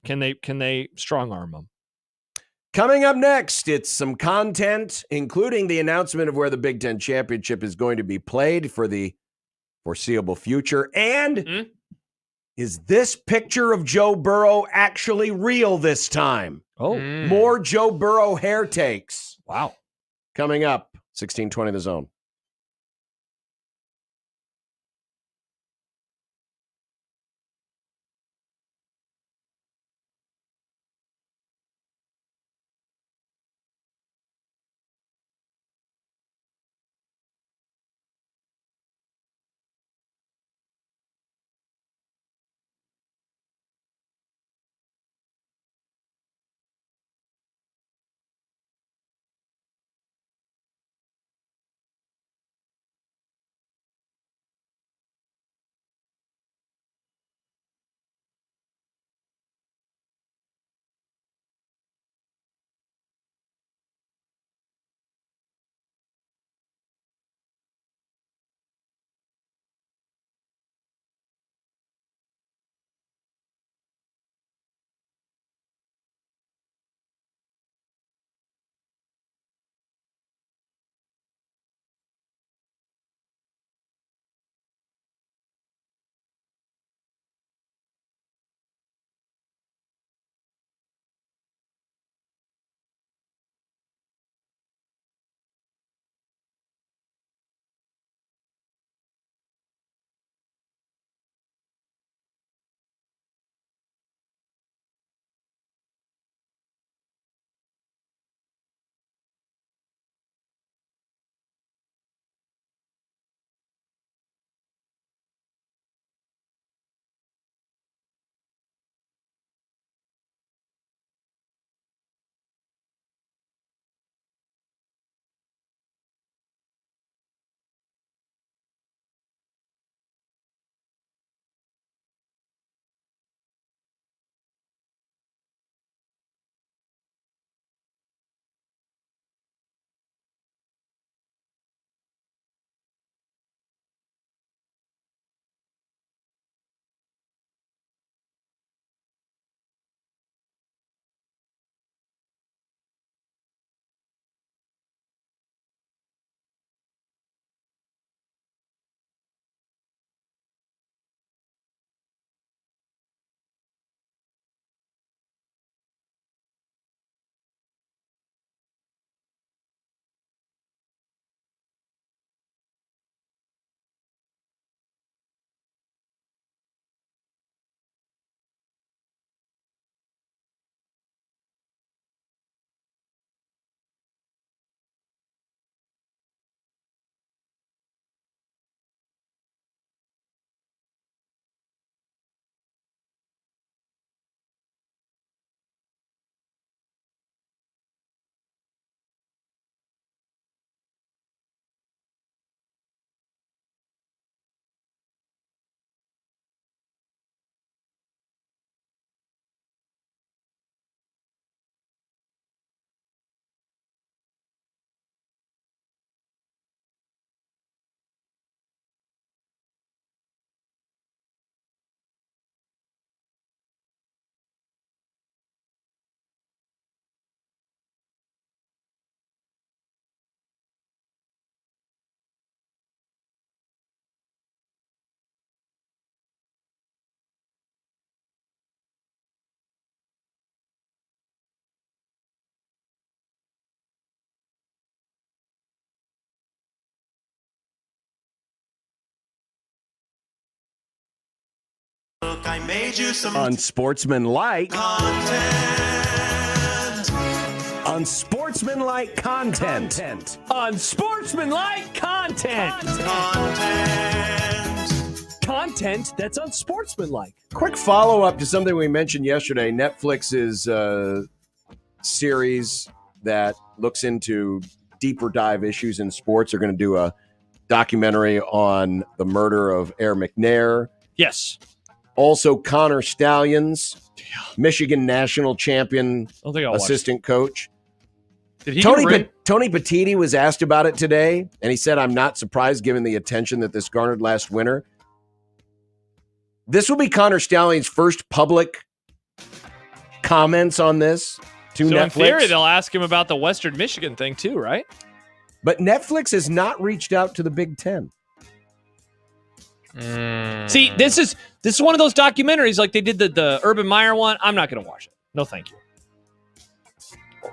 Can they strong-arm them? Coming up next, it's some content, including the announcement of where the Big Ten Championship is going to be played for the foreseeable future. And is this picture of Joe Burrow actually real this time? Oh. More Joe Burrow hair takes. Wow. Coming up, 1620 The Zone. look, I made you some Unsportsmanlike content. Unsportsmanlike content. Unsportsmanlike content. Content that's unsportsmanlike. Quick follow-up to something we mentioned yesterday. Netflix's series that looks into deeper dive issues in sports are going to do a documentary on the murder of Air McNair. Yes. Also, Connor Stallions, Michigan national champion assistant coach. Did he Tony Petiti was asked about it today, and he said, I'm not surprised given the attention that this garnered last winter. This will be Connor Stallions' first public comments on this to So Netflix. in theory, they'll ask him about the Western Michigan thing too, right? But Netflix has not reached out to the Big Ten. See, this is one of those documentaries like they did the Urban Meyer one. I'm not going to watch it. No, thank you.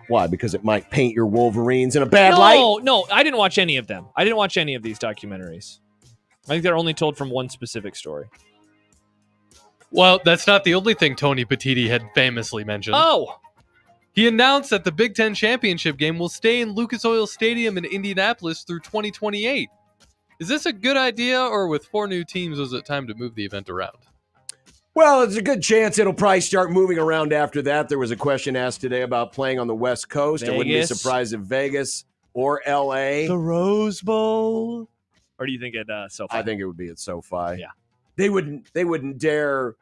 Why? Because it might paint your Wolverines in a bad light? No, I didn't watch any of them. I didn't watch any of these documentaries. I think they're only told from one specific story. Well, that's not the only thing Tony Petiti had famously mentioned. Oh! He announced that the Big Ten championship game will stay in Lucas Oil Stadium in Indianapolis through 2028. Is this a good idea, or with 4 new teams, was it time to move the event around? Well, it's a good chance it'll probably start moving around after that. There was a question asked today about playing on the West Coast. I wouldn't be Vegas. surprised if Vegas or L.A. The Rose Bowl? Or do you think at SoFi? I think it would be at SoFi. Yeah. They wouldn't dare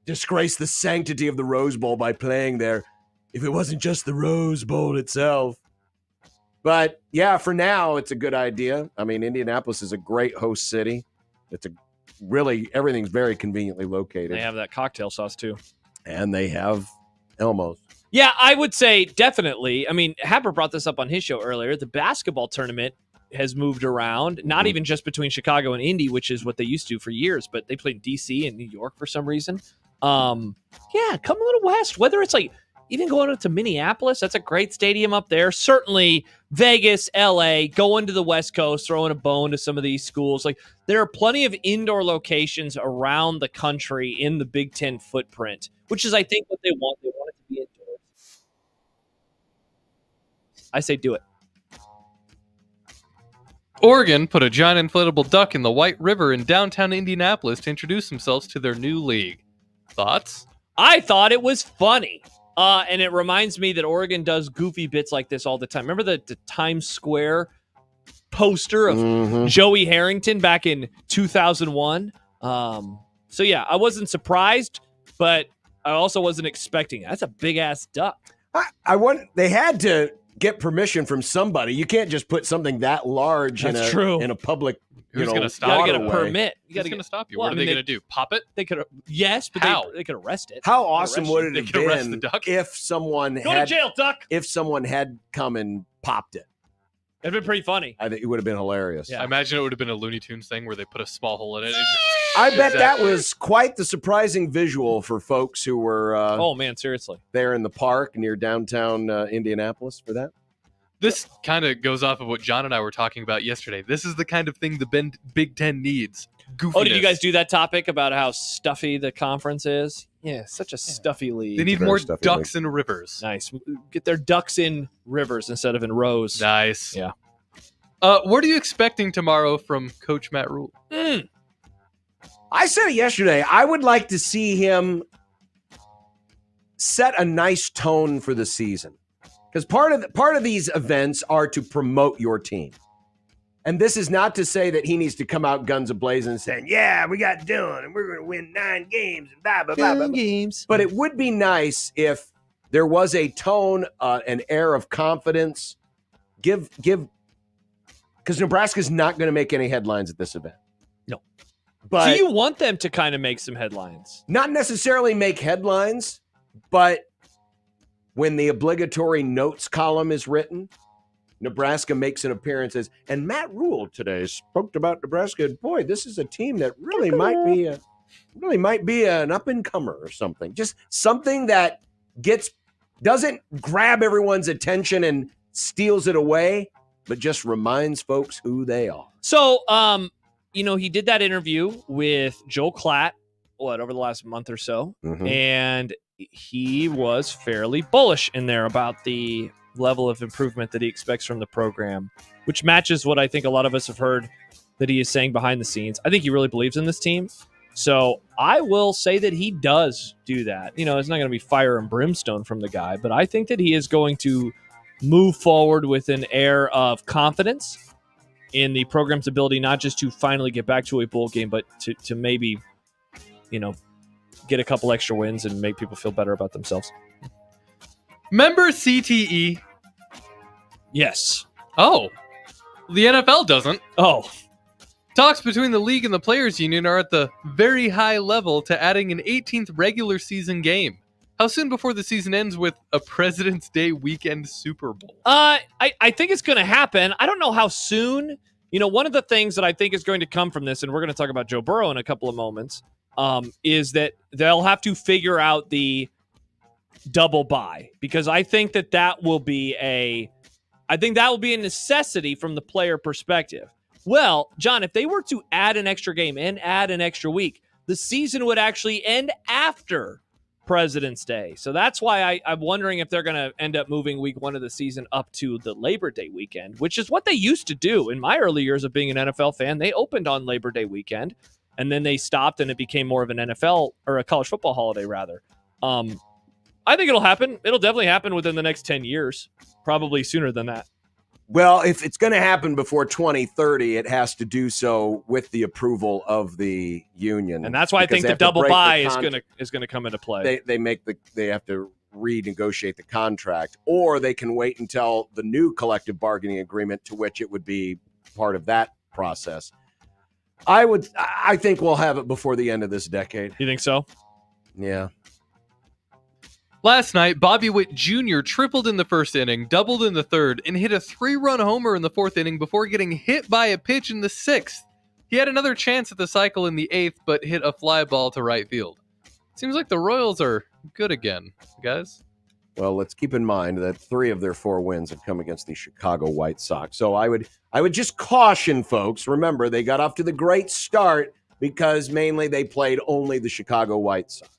disgrace the sanctity of the Rose Bowl by playing there if it wasn't just the Rose Bowl itself. But yeah, for now, it's a good idea. I mean, Indianapolis is a great host city. Everything's very conveniently located. They have that cocktail sauce too. And they have Elmo's. Yeah, I would say definitely. I mean, Harper brought this up on his show earlier. The basketball tournament has moved around, not even just between Chicago and Indy, which is what they used to for years, but they played in D.C. and New York for some reason. Yeah, come a little west. Whether it's like even going up to Minneapolis, that's a great stadium up there. Certainly Vegas, L.A., going to the West Coast, throwing a bone to some of these schools. Like there are plenty of indoor locations around the country in the Big Ten footprint, which is, I think, what they want. They want it to be indoors. I say do it. Oregon put a giant inflatable duck in the White River in downtown Indianapolis to introduce themselves to their new league. Thoughts? I thought it was funny. And it reminds me that Oregon does goofy bits like this all the time. Remember the Times Square poster of Joey Harrington back in 2001? So yeah, I wasn't surprised, but I also wasn't expecting it. That's a big-ass duck. They had to get permission from somebody. You can't just put something that large in a public. Who's going to stop you? you? Got to get a permit. Who's going to stop you? Well, What are they going to do? Pop it? They could. Yes, but How? they could arrest it. How awesome would it have could arrest been the duck? if someone Go had to jail, duck. if someone had come and popped it? It'd been pretty funny. I think it would have been hilarious. I imagine it would have been a Looney Tunes thing where they put a small hole in it. I bet that was quite the surprising visual for folks who were oh man, seriously, there in the park near downtown Indianapolis for that. This kind of goes off of what John and I were talking about yesterday. This is the kind of thing the Big Ten needs. Goofiness. Oh, did you guys do that topic about how stuffy the conference is? Yeah, such a stuffy league. They need more ducks in rivers. Nice. Get their ducks in rivers instead of in rows. Nice. Yeah. What are you expecting tomorrow from Coach Matt Rule? I said it yesterday. I would like to see him set a nice tone for the season. Because part of these events are to promote your team. And this is not to say that he needs to come out guns a-blazing and saying, yeah, we got Dylan, and we're going to win 9 games, and blah, blah, blah, blah. games. But it would be nice if there was a tone, an air of confidence. Because Nebraska's not going to make any headlines at this event. No. But do you want them to kind of make some headlines? Not necessarily make headlines, but when the obligatory notes column is written, Nebraska makes an appearance and Matt Rule today spoke about Nebraska. Boy, this is a team that really might be an up-and-comer or something. Just something that doesn't grab everyone's attention and steals it away, but just reminds folks who they are. So, he did that interview with Joel Klatt over the last month or so, Mhm. and he was fairly bullish in there about the level of improvement that he expects from the program, which matches what I think a lot of us have heard that he is saying behind the scenes. I think he really believes in this team. So I will say that he does do that. You know, it's not going to be fire and brimstone from the guy, but I think that he is going to move forward with an air of confidence in the program's ability, not just to finally get back to a bowl game, but to maybe, get a couple extra wins and make people feel better about themselves. Remember CTE? Yes. Oh, the NFL doesn't. Oh. Talks between the league and the players union are at the very high level to adding an 18th regular season game. How soon before the season ends with a President's Day weekend Super Bowl? I think it's going to happen. I don't know how soon. One of the things that I think is going to come from this, and we're going to talk about Joe Burrow in a couple of moments, is that they'll have to figure out the double bye, because I think that will be a necessity from the player perspective. Well, John, if they were to add an extra game and add an extra week, the season would actually end after President's Day. So that's why I'm wondering if they're going to end up moving week 1 of the season up to the Labor Day weekend, which is what they used to do. In my early years of being an NFL fan, they opened on Labor Day weekend, and then they stopped, and it became more of an NFL or a college football holiday, rather. I think it'll happen. It'll definitely happen within the next 10 years, probably sooner than that. Well, if it's going to happen before 2030, it has to do so with the approval of the union, and that's why I think the double bye is going to come into play. They have to renegotiate the contract, or they can wait until the new collective bargaining agreement, to which it would be part of that process. I think we'll have it before the end of this decade. You think so? Yeah. Last night, Bobby Witt Jr. tripled in the first inning, doubled in the third, and hit a 3-run homer in the fourth inning before getting hit by a pitch in the sixth. He had another chance at the cycle in the eighth, but hit a fly ball to right field. Seems like the Royals are good again, guys. Well, let's keep in mind that 3 of their 4 wins have come against the Chicago White Sox. So I would just caution folks. Remember, they got off to the great start because mainly they played only the Chicago White Sox.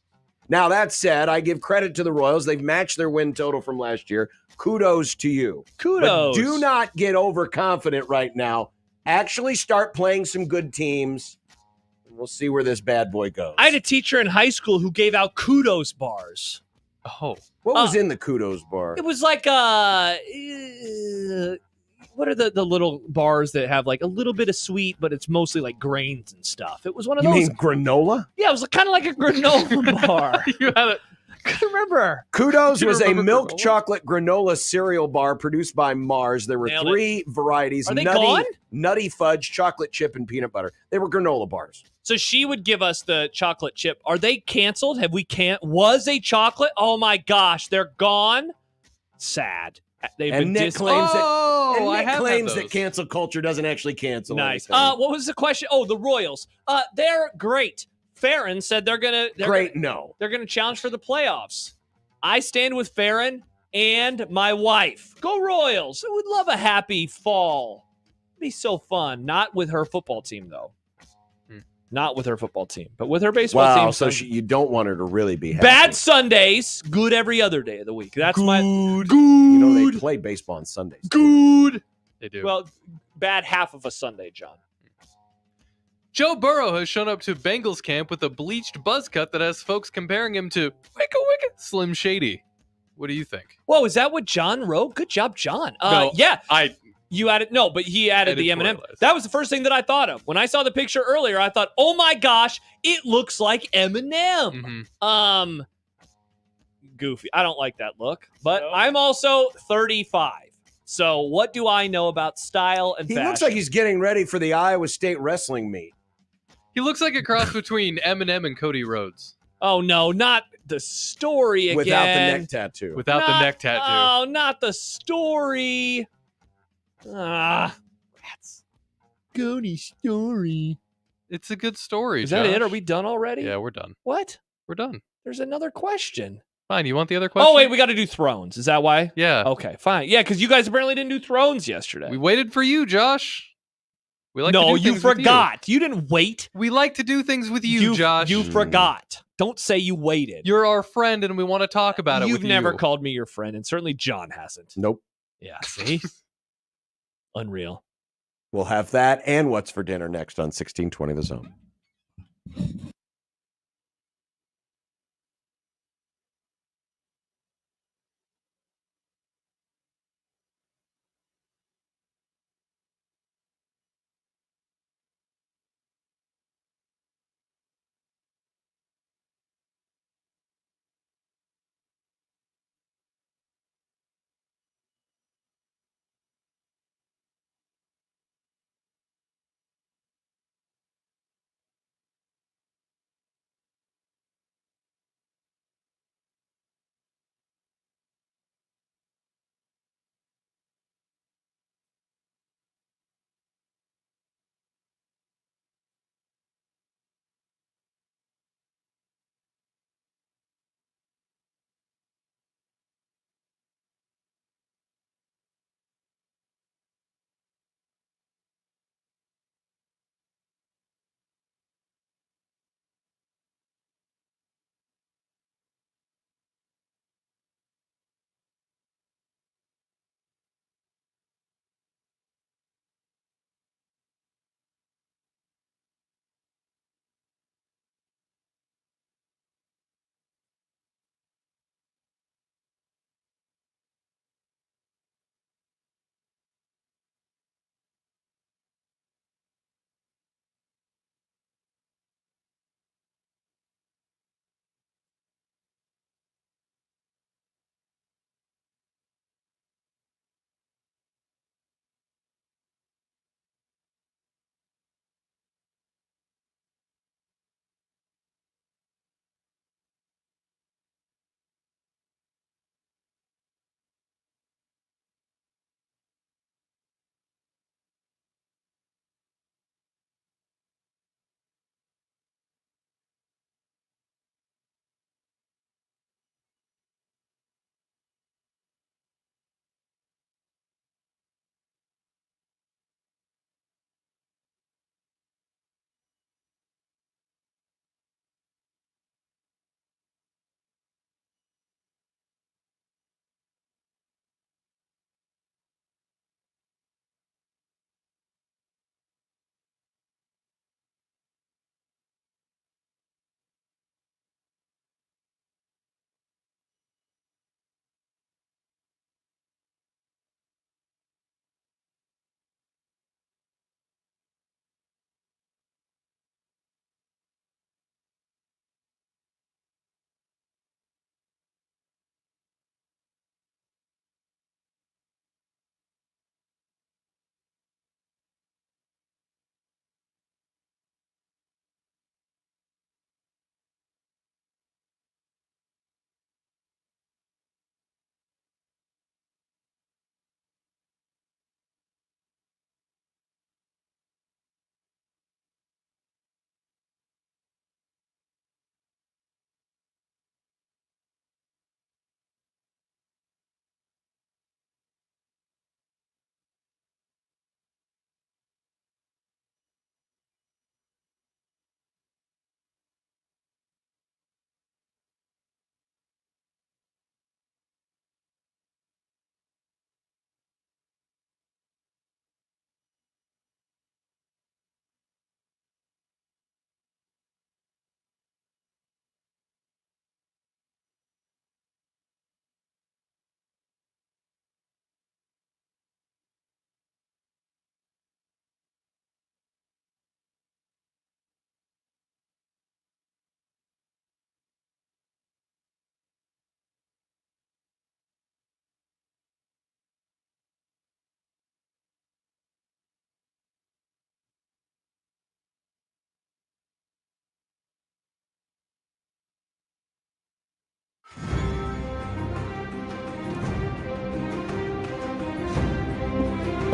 Now, that said, I give credit to the Royals. They've matched their win total from last year. Kudos to you. Kudos. But do not get overconfident right now. Actually start playing some good teams. We'll see where this bad boy goes. I had a teacher in high school who gave out kudos bars. Oh. What was in the kudos bar? It was like what are the little bars that have like a little bit of sweet, but it's mostly like grains and stuff? It was one of those. You mean granola? Yeah, it was kind of like a granola bar. You had it. I couldn't remember. Kudos was a milk chocolate granola cereal bar produced by Mars. There were 3 varieties: Are they gone? nutty fudge, chocolate chip, and peanut butter. They were granola bars. So she would give us the chocolate chip. Are they canceled? Was a chocolate? Oh my gosh, they're gone. Sad. Nick claims that cancel culture doesn't actually cancel. Nice. What was the question? Oh, the Royals. They're great. Faren said they're gonna challenge for the playoffs. I stand with Faren and my wife. Go Royals. I would love a happy fall. It'd be so fun. Not with her football team though. Not with her football team, but with her baseball team. So you don't want her to really be happy. Bad Sundays, good every other day of the week. That's good. You know, they play baseball on Sundays. Good. They do. Well, bad half of a Sunday, John. Joe Burrow has shown up to Bengals camp with a bleached buzz cut that has folks comparing him to Wicca Slim Shady. What do you think? Whoa, is that what John wrote? Good job, John. No, yeah. You added but he added the M&M. That was the first thing that I thought of. When I saw the picture earlier, I thought, oh my gosh, it looks like M&M. Mm-hmm. Goofy. I don't like that look. But I'm also 35. So what do I know about style and fashion? He looks like he's getting ready for the Iowa State wrestling meet. He looks like a cross between Eminem and Cody Rhodes. Oh, no, not the story again. Without the neck tattoo. The neck tattoo. Oh, not the story. Rats. Cody story. It's a good story, Is that it? Are we done already? Yeah, we're done. What? We're done. There's another question. Fine, you want the other question? Oh, wait, we got to do Thrones. Is that why? Yeah. Okay, fine. Yeah, because you guys apparently didn't do Thrones yesterday. We waited for you, Josh. We like No, to do you things with forgot. You didn't wait. We like to do things with you, Josh. You forgot. Don't say you waited. You're our friend, and we want to talk about it You've with you. never called me your friend, and certainly John hasn't. Nope. Yeah, see? Unreal. We'll have that and what's for dinner next on 1620 The Zone.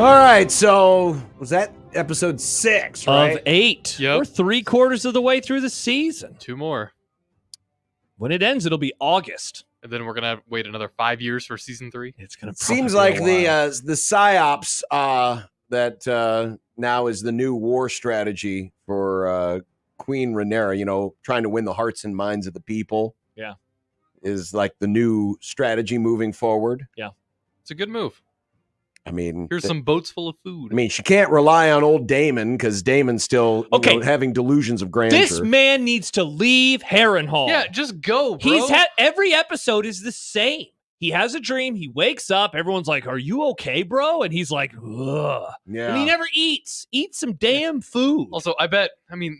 All right, so was that episode 6, right? Of 8. Yep. We're 3/4 of the way through the season. 2 more. When it ends, it'll be August. And then we're going to wait another 5 years for season 3. It's going to Seems like the psyops that now is the new war strategy for Queen Rhaenyra, trying to win the hearts and minds of the people. Yeah. Is like the new strategy moving forward. Yeah. It's a good move. I mean, Here's some boats full of food. I mean, she can't rely on old Damon because Damon's still having delusions of grandeur. This man needs to leave Harrenhal. Yeah, just go, bro. He's had every episode is the same. He has a dream. He wakes up. Everyone's like, "Are you okay, bro?" And he's like, "Ugh." Yeah. And he never eats. Eat some damn food. Also,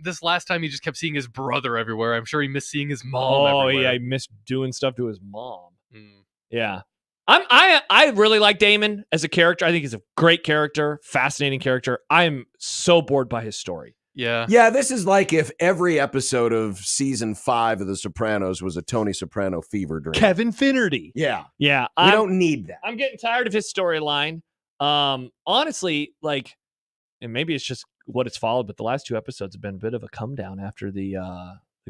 this last time he just kept seeing his brother everywhere. I'm sure he missed seeing his mom Oh everywhere. yeah, he missed doing stuff to his mom. Yeah. I really like Damon as a character. I think he's a great character, fascinating character. I'm so bored by his story. Yeah. Yeah, this is like if every episode of season 5 of The Sopranos was a Tony Soprano fever dream. Kevin Finnerty. Yeah. Yeah. We don't need that. I'm getting tired of his storyline. Honestly, and maybe it's just what it's followed, but the last 2 episodes have been a bit of a come down after the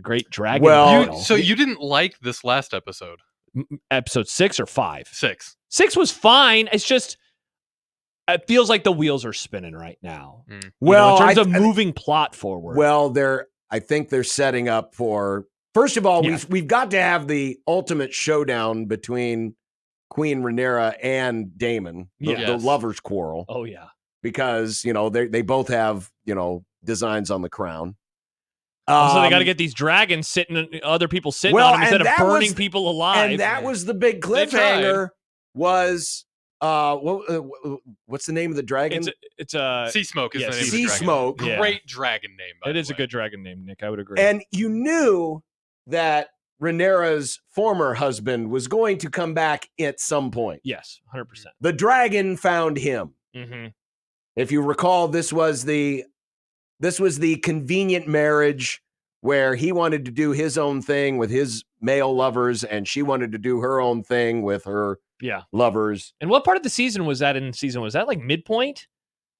great dragon battle. So you didn't like this last episode? Episode 6 or 5? 6. 6 was fine. It's just it feels like the wheels are spinning right now. Well, in terms of moving plot forward. Well, I think they're setting up for. First of all, we've got to have the ultimate showdown between Queen Rhaenyra and Damon, the lovers' quarrel. Oh yeah, because they both have designs on the crown. So they got to get these dragons other people sitting on them instead of burning people alive. And that was the big cliffhanger. Was what's the name of the dragon? It's a Sea Smoke. Is the name Sea of the dragon. Smoke. Great dragon name. It is a good dragon name, Nick. I would agree. And you knew that Rhaenyra's former husband was going to come back at some point. Yes, 100%. The dragon found him. Mm-hmm. If you recall, this was the convenient marriage where he wanted to do his own thing with his male lovers, and she wanted to do her own thing with her lovers. And what part of the season was that in season? Was that like midpoint?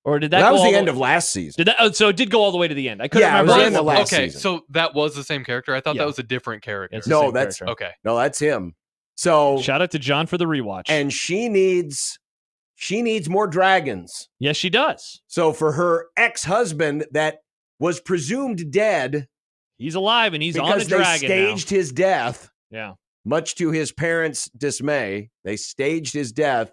Or did that That go was all the end of last season. So it did go all the way to the end. I couldn't Yeah, it remember. was the end of last season. So that was the same character? I thought that was a different character. It's the same that's character. Okay. No, that's him. So shout out to John for the rewatch. And she needs more dragons. Yes, she does. So for her ex-husband that was presumed dead, he's alive and he's on a because dragon they staged his death. Yeah. Much to his parents' dismay, they staged his death.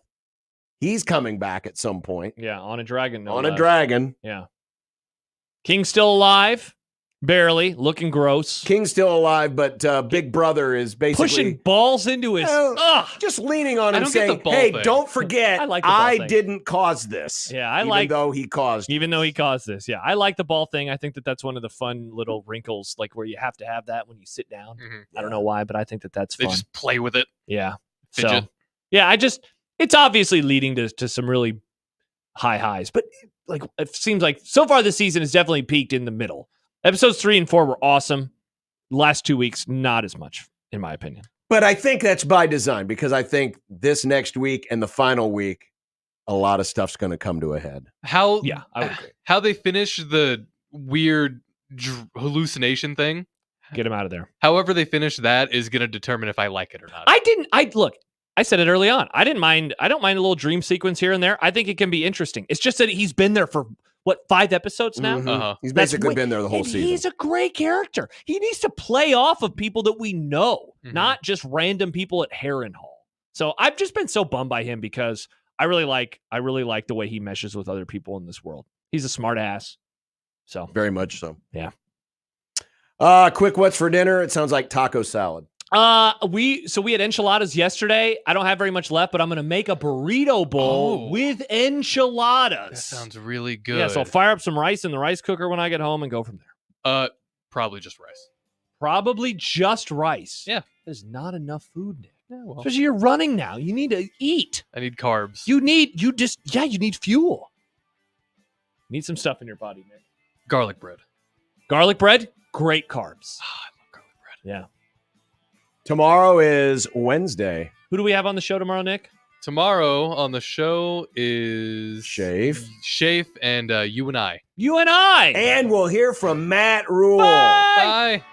He's coming back at some point. Yeah, on a dragon. No On less. a dragon. Yeah. King's still alive. Barely. Looking gross. King's still alive, but Big Brother is basically pushing balls into his... just leaning on I him don't get the saying, ball hey, thing. don't forget, I like the ball I thing. didn't cause this. Yeah, even though he caused Even though he caused this. Yeah, I like the ball thing. I think that's one of the fun little wrinkles, like where you have to have that when you sit down. I don't know why, but I think that's They fun. just play with it. Yeah. Fidget. So, yeah, it's obviously leading to some really high highs, but like it seems like so far this season has definitely peaked in the middle. Episodes 3 and 4 were awesome. Last 2 weeks, not as much, in my opinion. But I think that's by design, because I think this next week and the final week, a lot of stuff's going to come to a head. I would agree. How they finish the weird hallucination thing. Get him out of there. However they finish that is going to determine if I like it or not. I said it early on. I don't mind a little dream sequence here and there. I think it can be interesting. It's just that he's been there for 5 episodes now? Uh-huh. He's basically been there the whole and season. He's a great character. He needs to play off of people that we know, not just random people at Harrenhal. So I've just been so bummed by him because I really like the way he meshes with other people in this world. He's a smart ass. So very much so. Yeah. Quick, what's for dinner? It sounds like taco salad. We had enchiladas yesterday. I don't have very much left, but I'm gonna make a burrito bowl with enchiladas. That sounds really good. Yeah, so I'll fire up some rice in the rice cooker when I get home and go from there. Probably just rice. Probably just rice. Yeah. There's not enough food, Nick. Yeah, well. Especially you're running now. You need to eat. I need carbs. You need fuel. You need some stuff in your body, Nick. Garlic bread. Garlic bread, great carbs. I love garlic bread. Yeah. Tomorrow is Wednesday. Who do we have on the show tomorrow, Nick? Tomorrow on the show is Shafe and you and I. You and I. And we'll hear from Matt Rule. Bye. Bye.